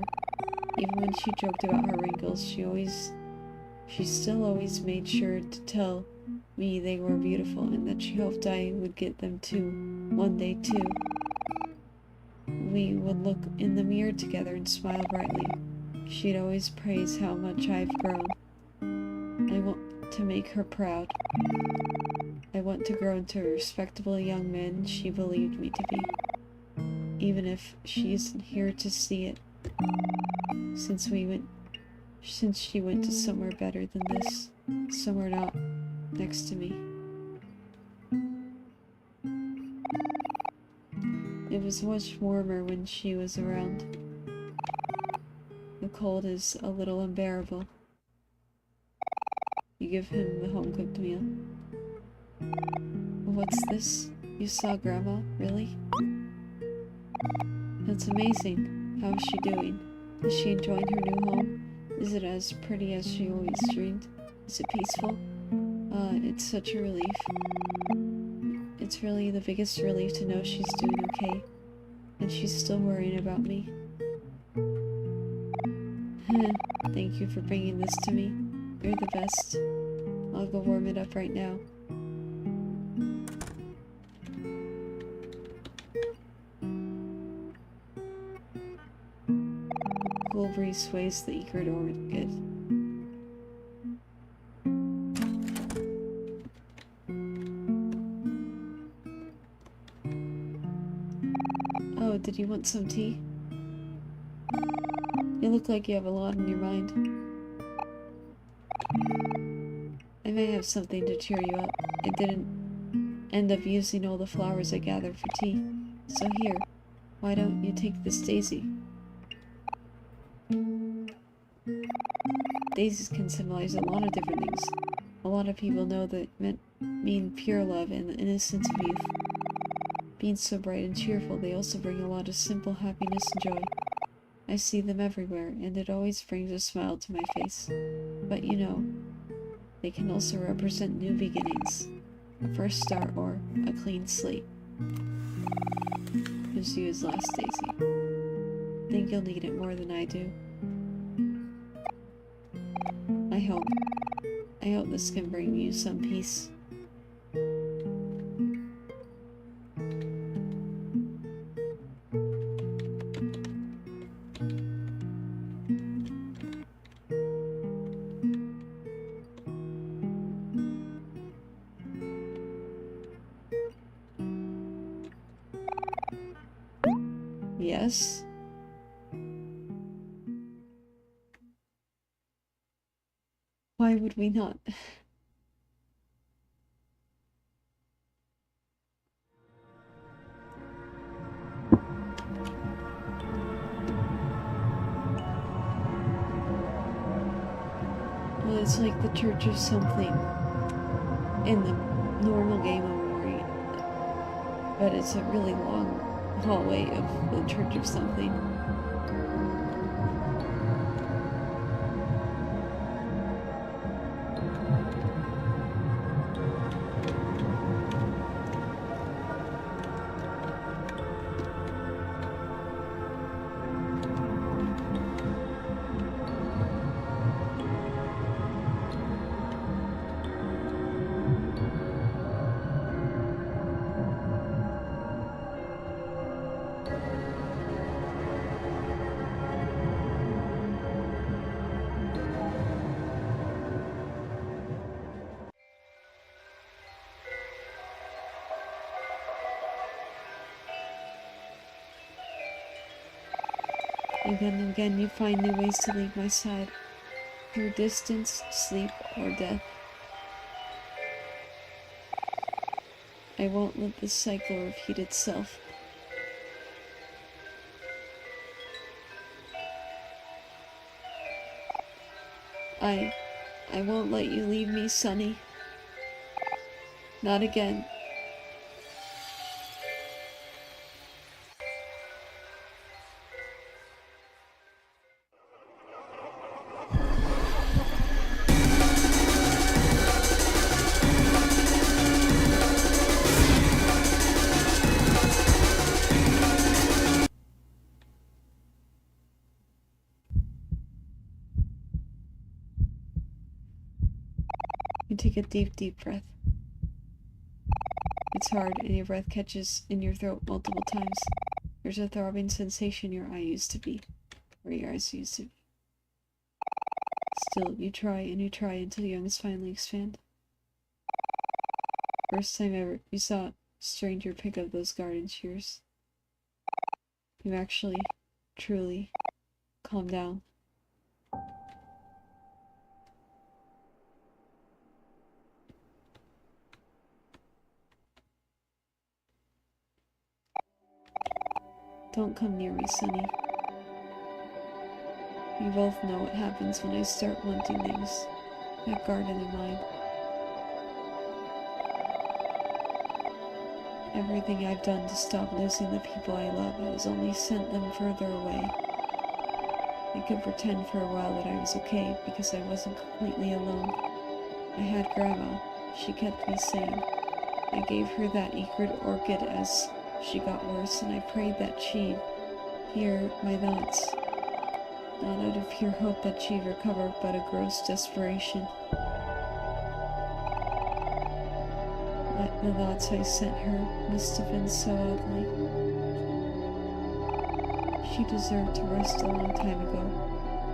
Even when she joked about her wrinkles, she still always made sure to tell me they were beautiful and that she hoped I would get them too, one day too. We would look in the mirror together and smile brightly. She'd always praise how much I've grown. I want to make her proud. I want to grow into a respectable young man she believed me to be. Even if she isn't here to see it. Since she went to somewhere better than this. Somewhere not next to me. It was much warmer when she was around. The cold is a little unbearable. You give him the home-cooked meal. What's this? You saw Grandma? Really? That's amazing. How is she doing? Is she enjoying her new home? Is it as pretty as she always dreamed? Is it peaceful? It's such a relief. It's really the biggest relief to know she's doing okay. And she's still worrying about me. Thank you for bringing this to me. You're the best. I'll go warm it up right now. Cool breeze sways the egret orchid. Oh, did you want some tea? You look like you have a lot on your mind. I may have something to cheer you up. I didn't end up using all the flowers I gathered for tea. So here, why don't you take this daisy? Daisies can symbolize a lot of different things. A lot of people know that mean pure love and the innocence of youth. Being so bright and cheerful, they also bring a lot of simple happiness and joy. I see them everywhere, and it always brings a smile to my face. But you know, they can also represent new beginnings, a fresh start, or a clean slate. Gives you his last daisy. Think you'll need it more than I do. I hope this can bring you some peace. Yes? Why would we not? Well, it's like the Church of Something in the normal game Omori, but it's a really long hallway of the Church of Something. Again and again you find new ways to leave my side, through distance, sleep, or death. I won't let this cycle repeat itself. I won't let you leave me, Sonny. Not again. You take a deep, deep breath. It's hard, and your breath catches in your throat multiple times. There's a throbbing sensation where your eyes used to be. Still, you try and you try until your lungs finally expand. First time ever you saw a stranger pick up those garden shears. You actually, truly, calm down. Don't come near me, Sonny. We both know what happens when I start wanting things. That garden of mine. Everything I've done to stop losing the people I love has only sent them further away. I could pretend for a while that I was okay because I wasn't completely alone. I had Grandma. She kept me sane. I gave her that egret orchid as she got worse, and I prayed that she'd hear my thoughts. not out of pure hope that she'd recover, but a gross desperation. The thoughts I sent her must have been so ugly. She deserved to rest a long time ago.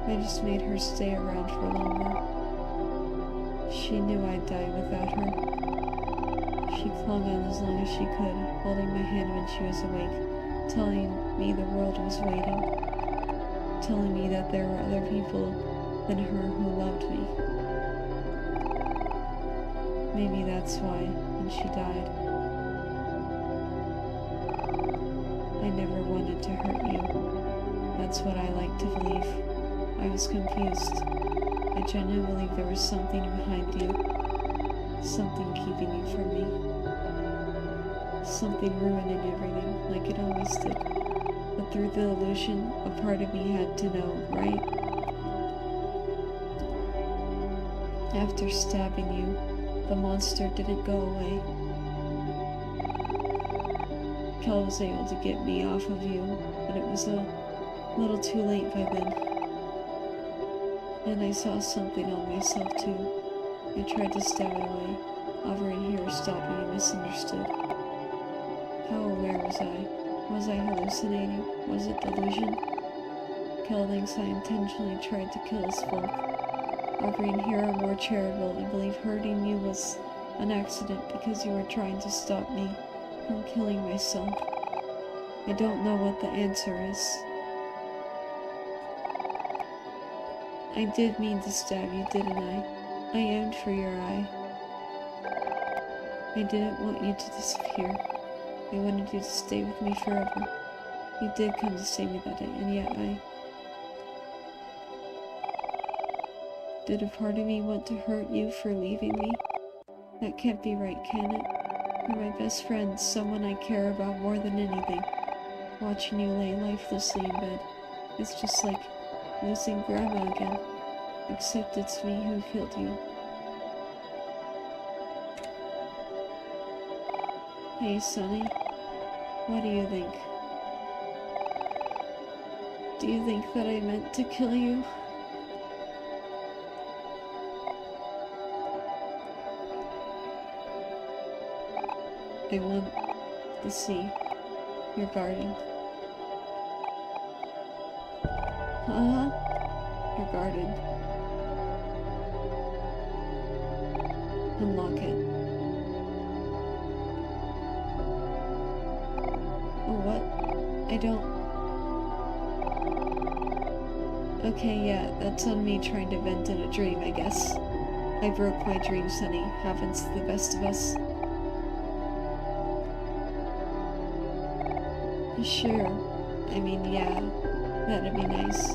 I just made her stay around for longer. She knew I'd die without her. She clung on as long as she could, holding my hand when she was awake, telling me the world was waiting, telling me that there were other people than her who loved me. Maybe that's why, when she died, I never wanted to hurt you. That's what I like to believe. I was confused. I genuinely believe there was something behind you. Something keeping you from me. Something ruining everything, like it always did. But through the illusion, a part of me had to know, right? After stabbing you, the monster didn't go away. Kel was able to get me off of you, but it was a little too late by then. And I saw something on myself too. I tried to stab it away. Hovering here stopped me and misunderstood. How aware was I? Was I hallucinating? Was it delusion? Kel thinks I intentionally tried to kill his folk. Hovering here are more charitable and believe hurting you was an accident because you were trying to stop me from killing myself. I don't know what the answer is. I did mean to stab you, didn't I? I aimed for your eye. I didn't want you to disappear. I wanted you to stay with me forever. You did come to save me that day, and yet Did a part of me want to hurt you for leaving me? That can't be right, can it? You're my best friend, someone I care about more than anything. Watching you lay lifelessly in bed, it's just like losing Grandma again. Except it's me who killed you. Hey, Sonny. What do you think? Do you think that I meant to kill you? I want to see your garden. Your garden. Unlock it. Oh, what? I don't... Okay, yeah, that's on me trying to vent in a dream, I guess. I broke my dream, Sonny. Happens to the best of us. Sure. I mean, yeah, that'd be nice.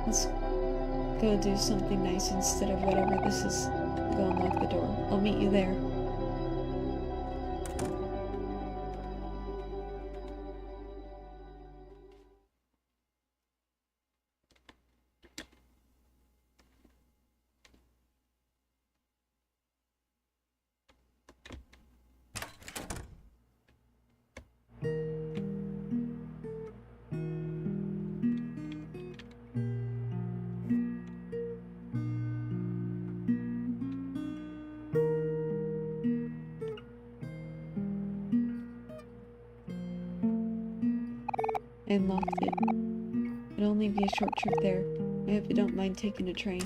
Let's go do something nice instead of whatever this is. Go unlock the door. I'll meet you there. I unlocked it. It'll only be a short trip there. I hope you don't mind taking a train.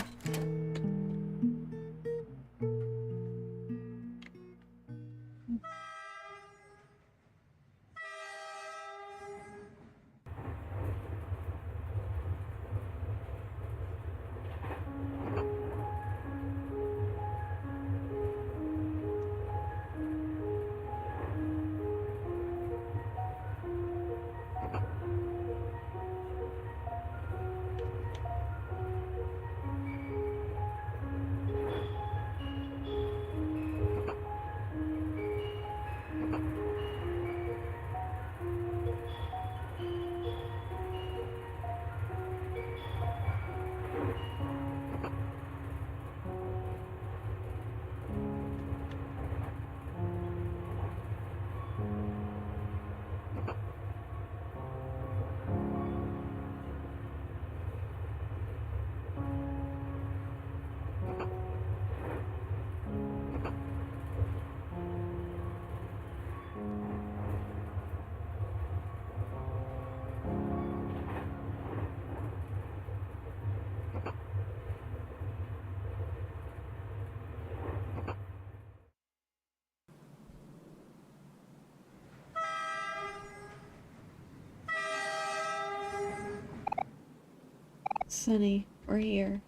Sunny, we're here.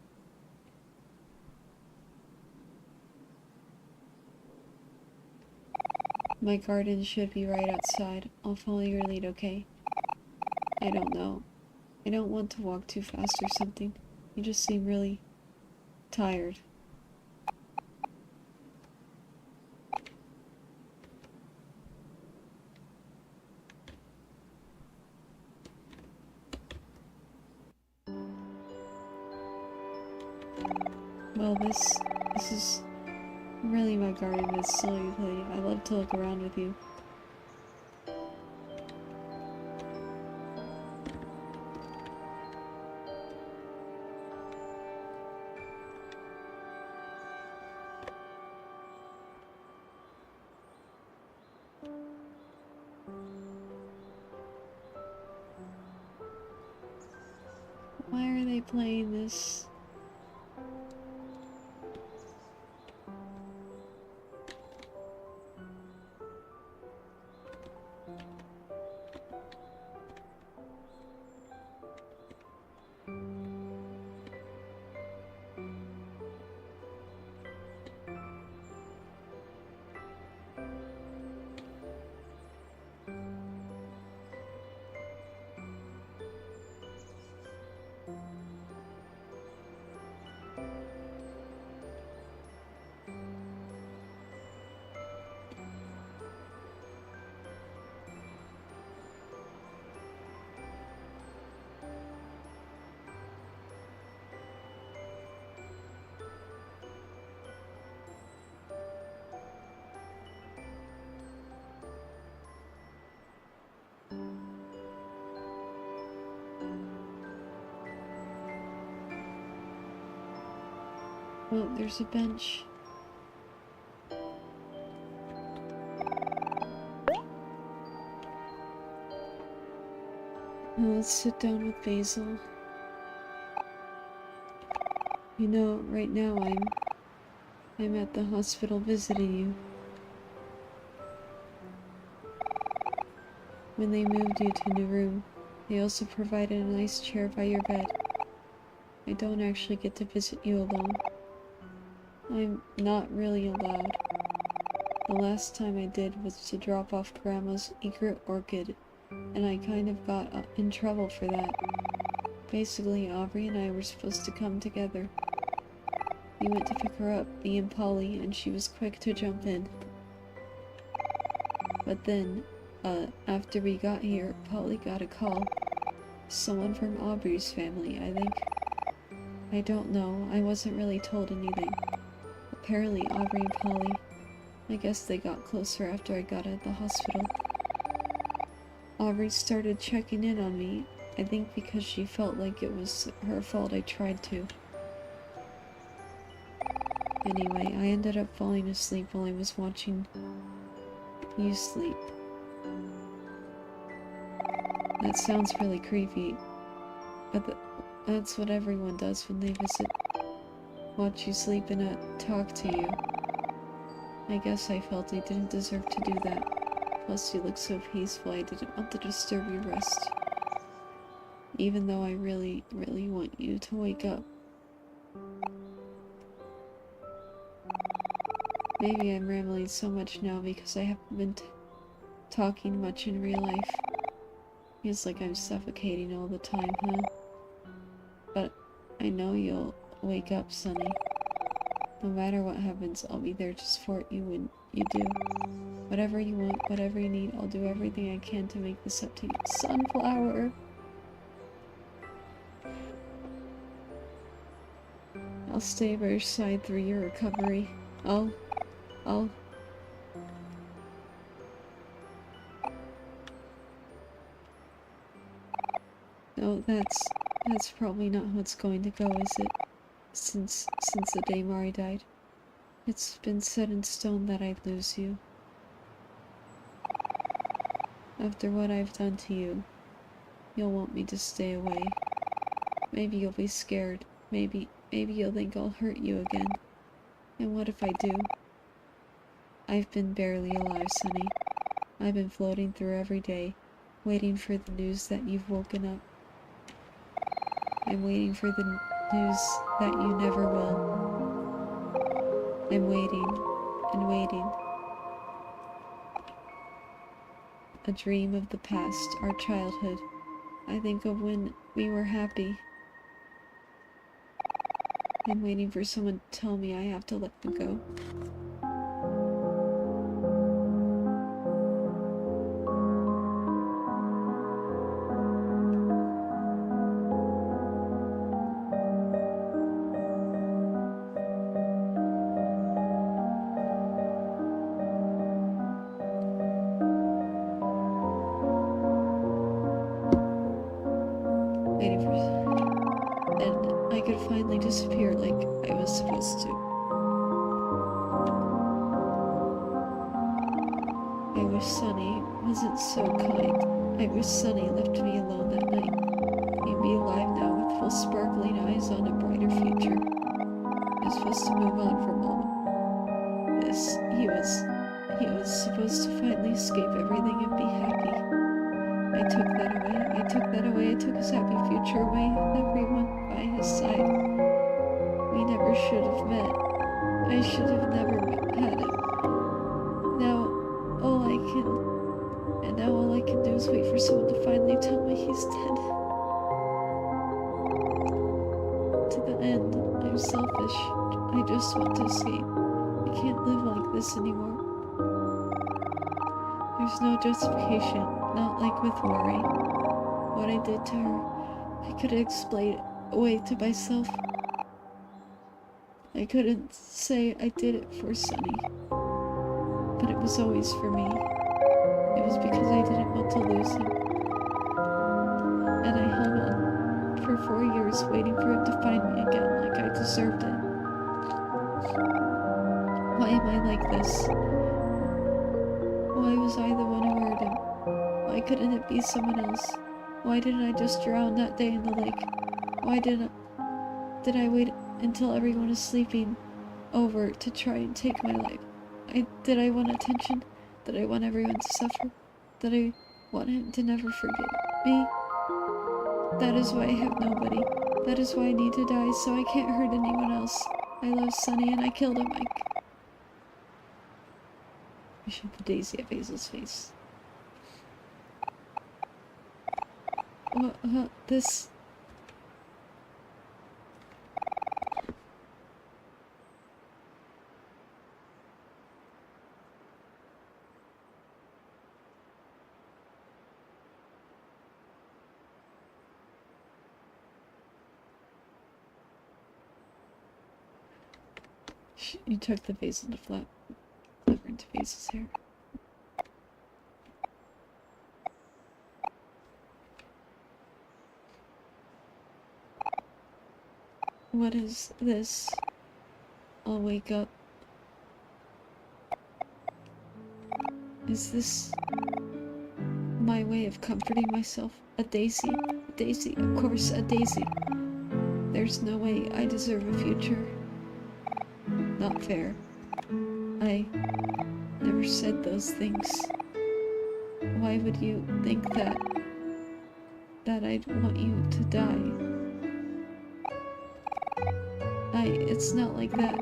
My garden should be right outside. I'll follow your lead, okay? I don't know. I don't want to walk too fast or something. You just seem really tired. Well, this is really my garden. It's silly. I love to look around with you. Why are they playing this? Oh, there's a bench. Now let's sit down with Basil. You know, right now I'm at the hospital visiting you. When they moved you to a new room, they also provided a nice chair by your bed. I don't actually get to visit you alone. I'm not really allowed. The last time I did was to drop off Grandma's egret orchid, and I kind of got in trouble for that. Basically, Aubrey and I were supposed to come together. We went to pick her up, me and Polly, and she was quick to jump in. But then, after we got here, Polly got a call. Someone from Aubrey's family, I think. I don't know, I wasn't really told anything. Apparently, Aubrey and Polly, I guess they got closer after I got out of the hospital. Aubrey started checking in on me, I think because she felt like it was her fault I tried to. Anyway, I ended up falling asleep while I was watching you sleep. That sounds really creepy, but that's what everyone does when they visit. Watch you sleep and talk to you. I guess I felt I didn't deserve to do that. Plus you look so peaceful, I didn't want to disturb your rest. Even though I really, really want you to wake up. Maybe I'm rambling so much now because I haven't been talking much in real life. Feels like I'm suffocating all the time, huh? But I know you'll wake up, Sunny. No matter what happens, I'll be there to support you when you do. Whatever you want, whatever you need, I'll do everything I can to make this up to you. Sunflower! I'll stay by your side through your recovery. I'll... No, that's probably not how it's going to go, is it? Since the day Mari died. It's been set in stone that I'd lose you. After what I've done to you, you'll want me to stay away. Maybe you'll be scared. Maybe you'll think I'll hurt you again. And what if I do? I've been barely alive, Sunny. I've been floating through every day, waiting for the news that you've woken up. I'm waiting for the news that you never will. I'm waiting and waiting. A dream of the past, our childhood. I think of when we were happy. I'm waiting for someone to tell me I have to let them go. Waiting for... and I could finally disappear like I was supposed to. I wish Sunny wasn't so kind. I wish Sunny left me alone that night. He'd be alive now with full sparkling eyes on a brighter future. I was supposed to move on from all this. He was supposed to finally escape everything and be happy. I took that away. I took his happy future away and everyone by his side. We never should have met. I should have never had him. Now all I can do is wait for someone to finally tell me he's dead. To the end, I'm selfish. I just want to escape. I can't live like this anymore. There's no justification, not like with Mori. What I did to her, I couldn't explain away to myself. I couldn't say I did it for Sunny. But it was always for me. It was because I didn't want to lose him. And I hung on for 4 years waiting for him to find me again like I deserved it. Why am I like this? Why was I the one who hurt him? Why couldn't it be someone else? Why didn't I just drown that day in the lake? Why did I wait until everyone is sleeping over to try and take my life? Did I want attention? Did I want everyone to suffer? Did I want him to never forget me? That is why I have nobody. That is why I need to die, so I can't hurt anyone else. I love Sunny and I killed him. I should put Daisy at Basil's face. This... You took the vase into flat. Clever into Basil's hair. What is this? I'll wake up. Is this my way of comforting myself? A daisy. A daisy. Of course, a daisy. There's no way I deserve a future. Not fair. I never said those things. Why would you think that I'd want you to die? It's not like that.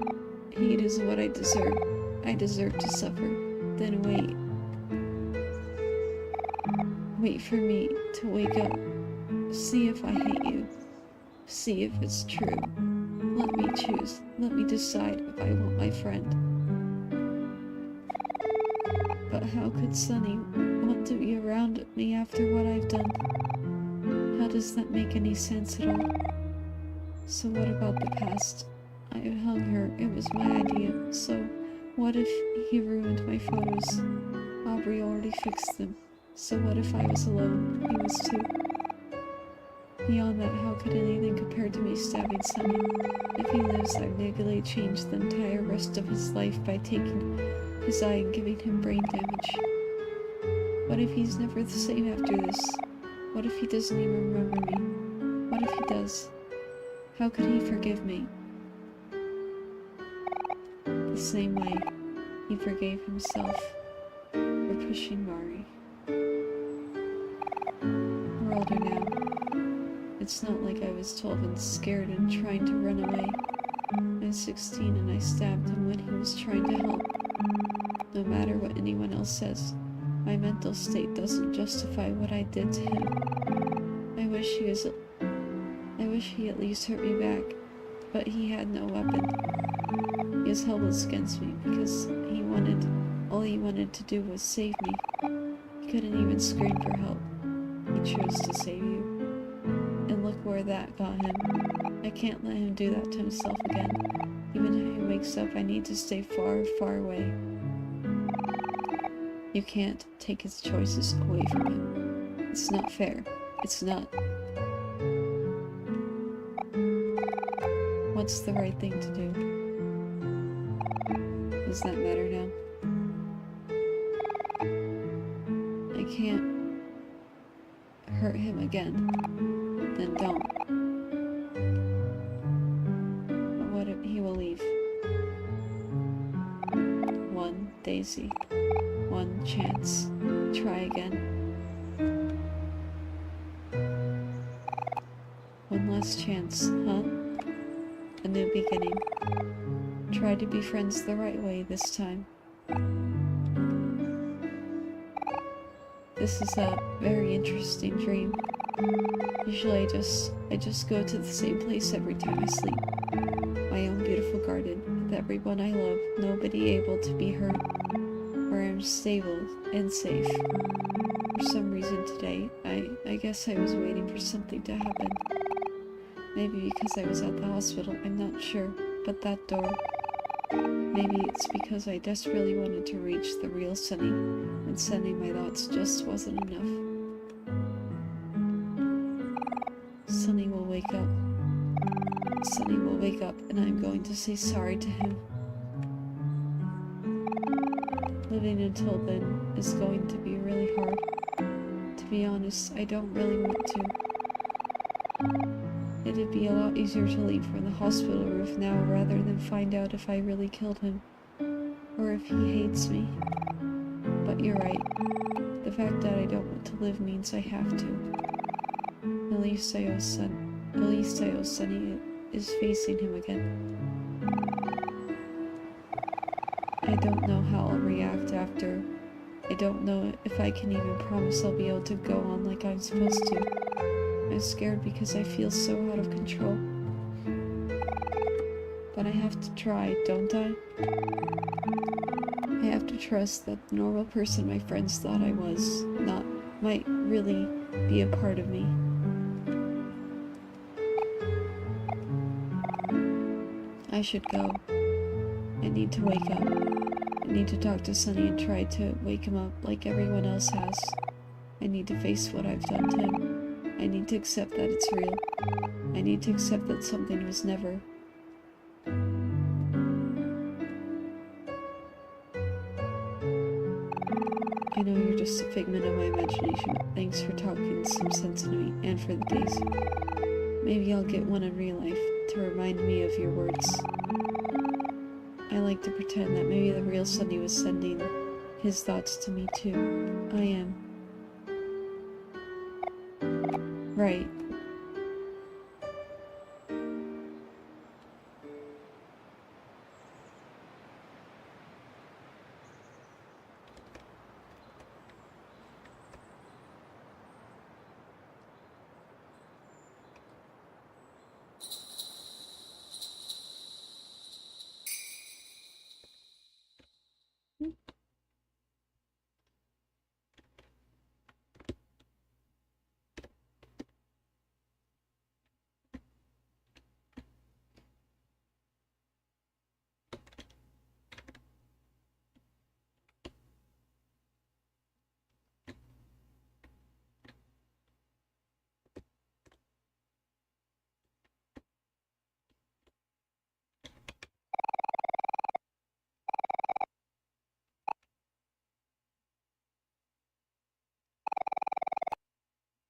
Hate is what I deserve. I deserve to suffer. Then wait. Wait for me to wake up. See if I hate you. See if it's true. Let me choose. Let me decide if I want my friend. But how could Sunny want to be around me after what I've done? How does that make any sense at all? So what about the past? I hung her. It was my idea. So what if he ruined my photos? Aubrey already fixed them. So what if I was alone? He was too. Beyond that, how could anything compare to me stabbing Sunny? If he lives, I'd legally change the entire rest of his life by taking his eye and giving him brain damage. What if he's never the same after this? What if he doesn't even remember me? What if he does? How could he forgive me? The same way he forgave himself for pushing Mari. We're older now. It's not like I was 12 and scared and trying to run away. I was 16 and I stabbed him when he was trying to help. No matter what anyone else says, my mental state doesn't justify what I did to him. I wish he at least hurt me back, but he had no weapon. He was helpless against me because all he wanted to do was save me. He couldn't even scream for help. He chose to save you. And look where that got him. I can't let him do that to himself again. Even if he wakes up, I need to stay far, far away. You can't take his choices away from him. It's not fair. It's not. What's the right thing to do? Does that matter now? I can't hurt him again. Then don't. But what if he will leave? One Daisy. One chance. Try again. One last chance, huh? A new beginning. Try to be friends the right way this time. This is a very interesting dream. Usually I just go to the same place every time I sleep. My own beautiful garden, with everyone I love, nobody able to be hurt, where I'm stable and safe. For some reason today, I guess I was waiting for something to happen. Maybe because I was at the hospital, I'm not sure, but that door. Maybe it's because I desperately wanted to reach the real Sunny, and sending my thoughts just wasn't enough. Sunny will wake up. Sunny will wake up, and I'm going to say sorry to him. Living until then is going to be really hard. To be honest, I don't really want to. It'd be a lot easier to leave from the hospital roof now rather than find out if I really killed him, or if he hates me. But you're right. The fact that I don't want to live means I have to. At least I owe Sunny is facing him again. I don't know how I'll react after. I don't know if I can even promise I'll be able to go on like I'm supposed to. I'm scared because I feel so out of control. But I have to try, don't I? I have to trust that the normal person my friends thought I was might really be a part of me. I should go. I need to wake up. I need to talk to Sunny and try to wake him up like everyone else has. I need to face what I've done to him. I need to accept that it's real. I need to accept that something was never. I know you're just a figment of my imagination, but thanks for talking some sense into me, and for the days. Maybe I'll get one in real life to remind me of your words. I like to pretend that maybe the real Sunny was sending his thoughts to me too. I am. Right.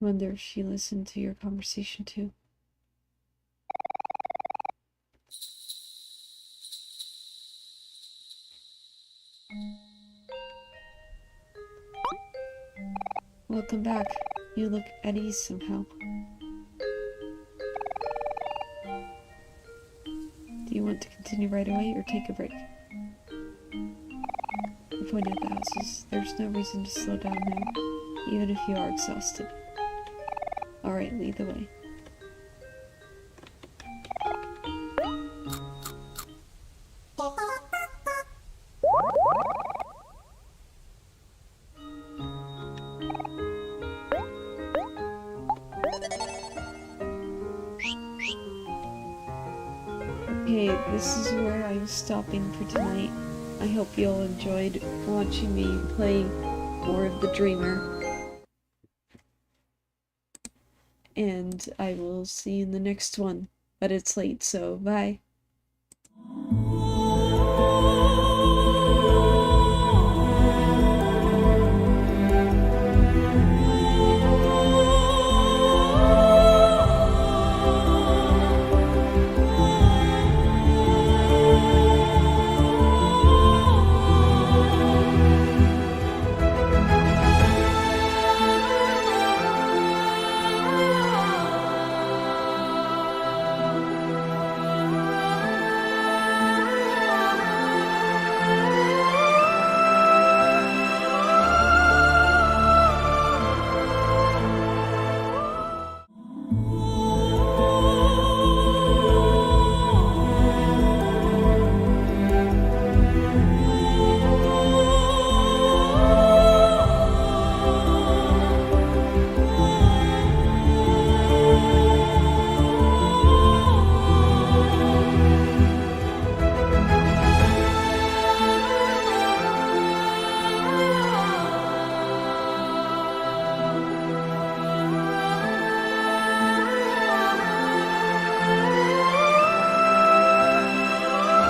Wonder if she listened to your conversation too. Welcome back. You look at ease somehow. to continue right away or take a break? I point at the houses. There's no reason to slow down now, even if you are exhausted. Alright, lead the way. Okay, this is where I'm stopping for tonight. I hope you all enjoyed watching me play more of The Dreamer. And I will see you in the next one. But it's late, so bye.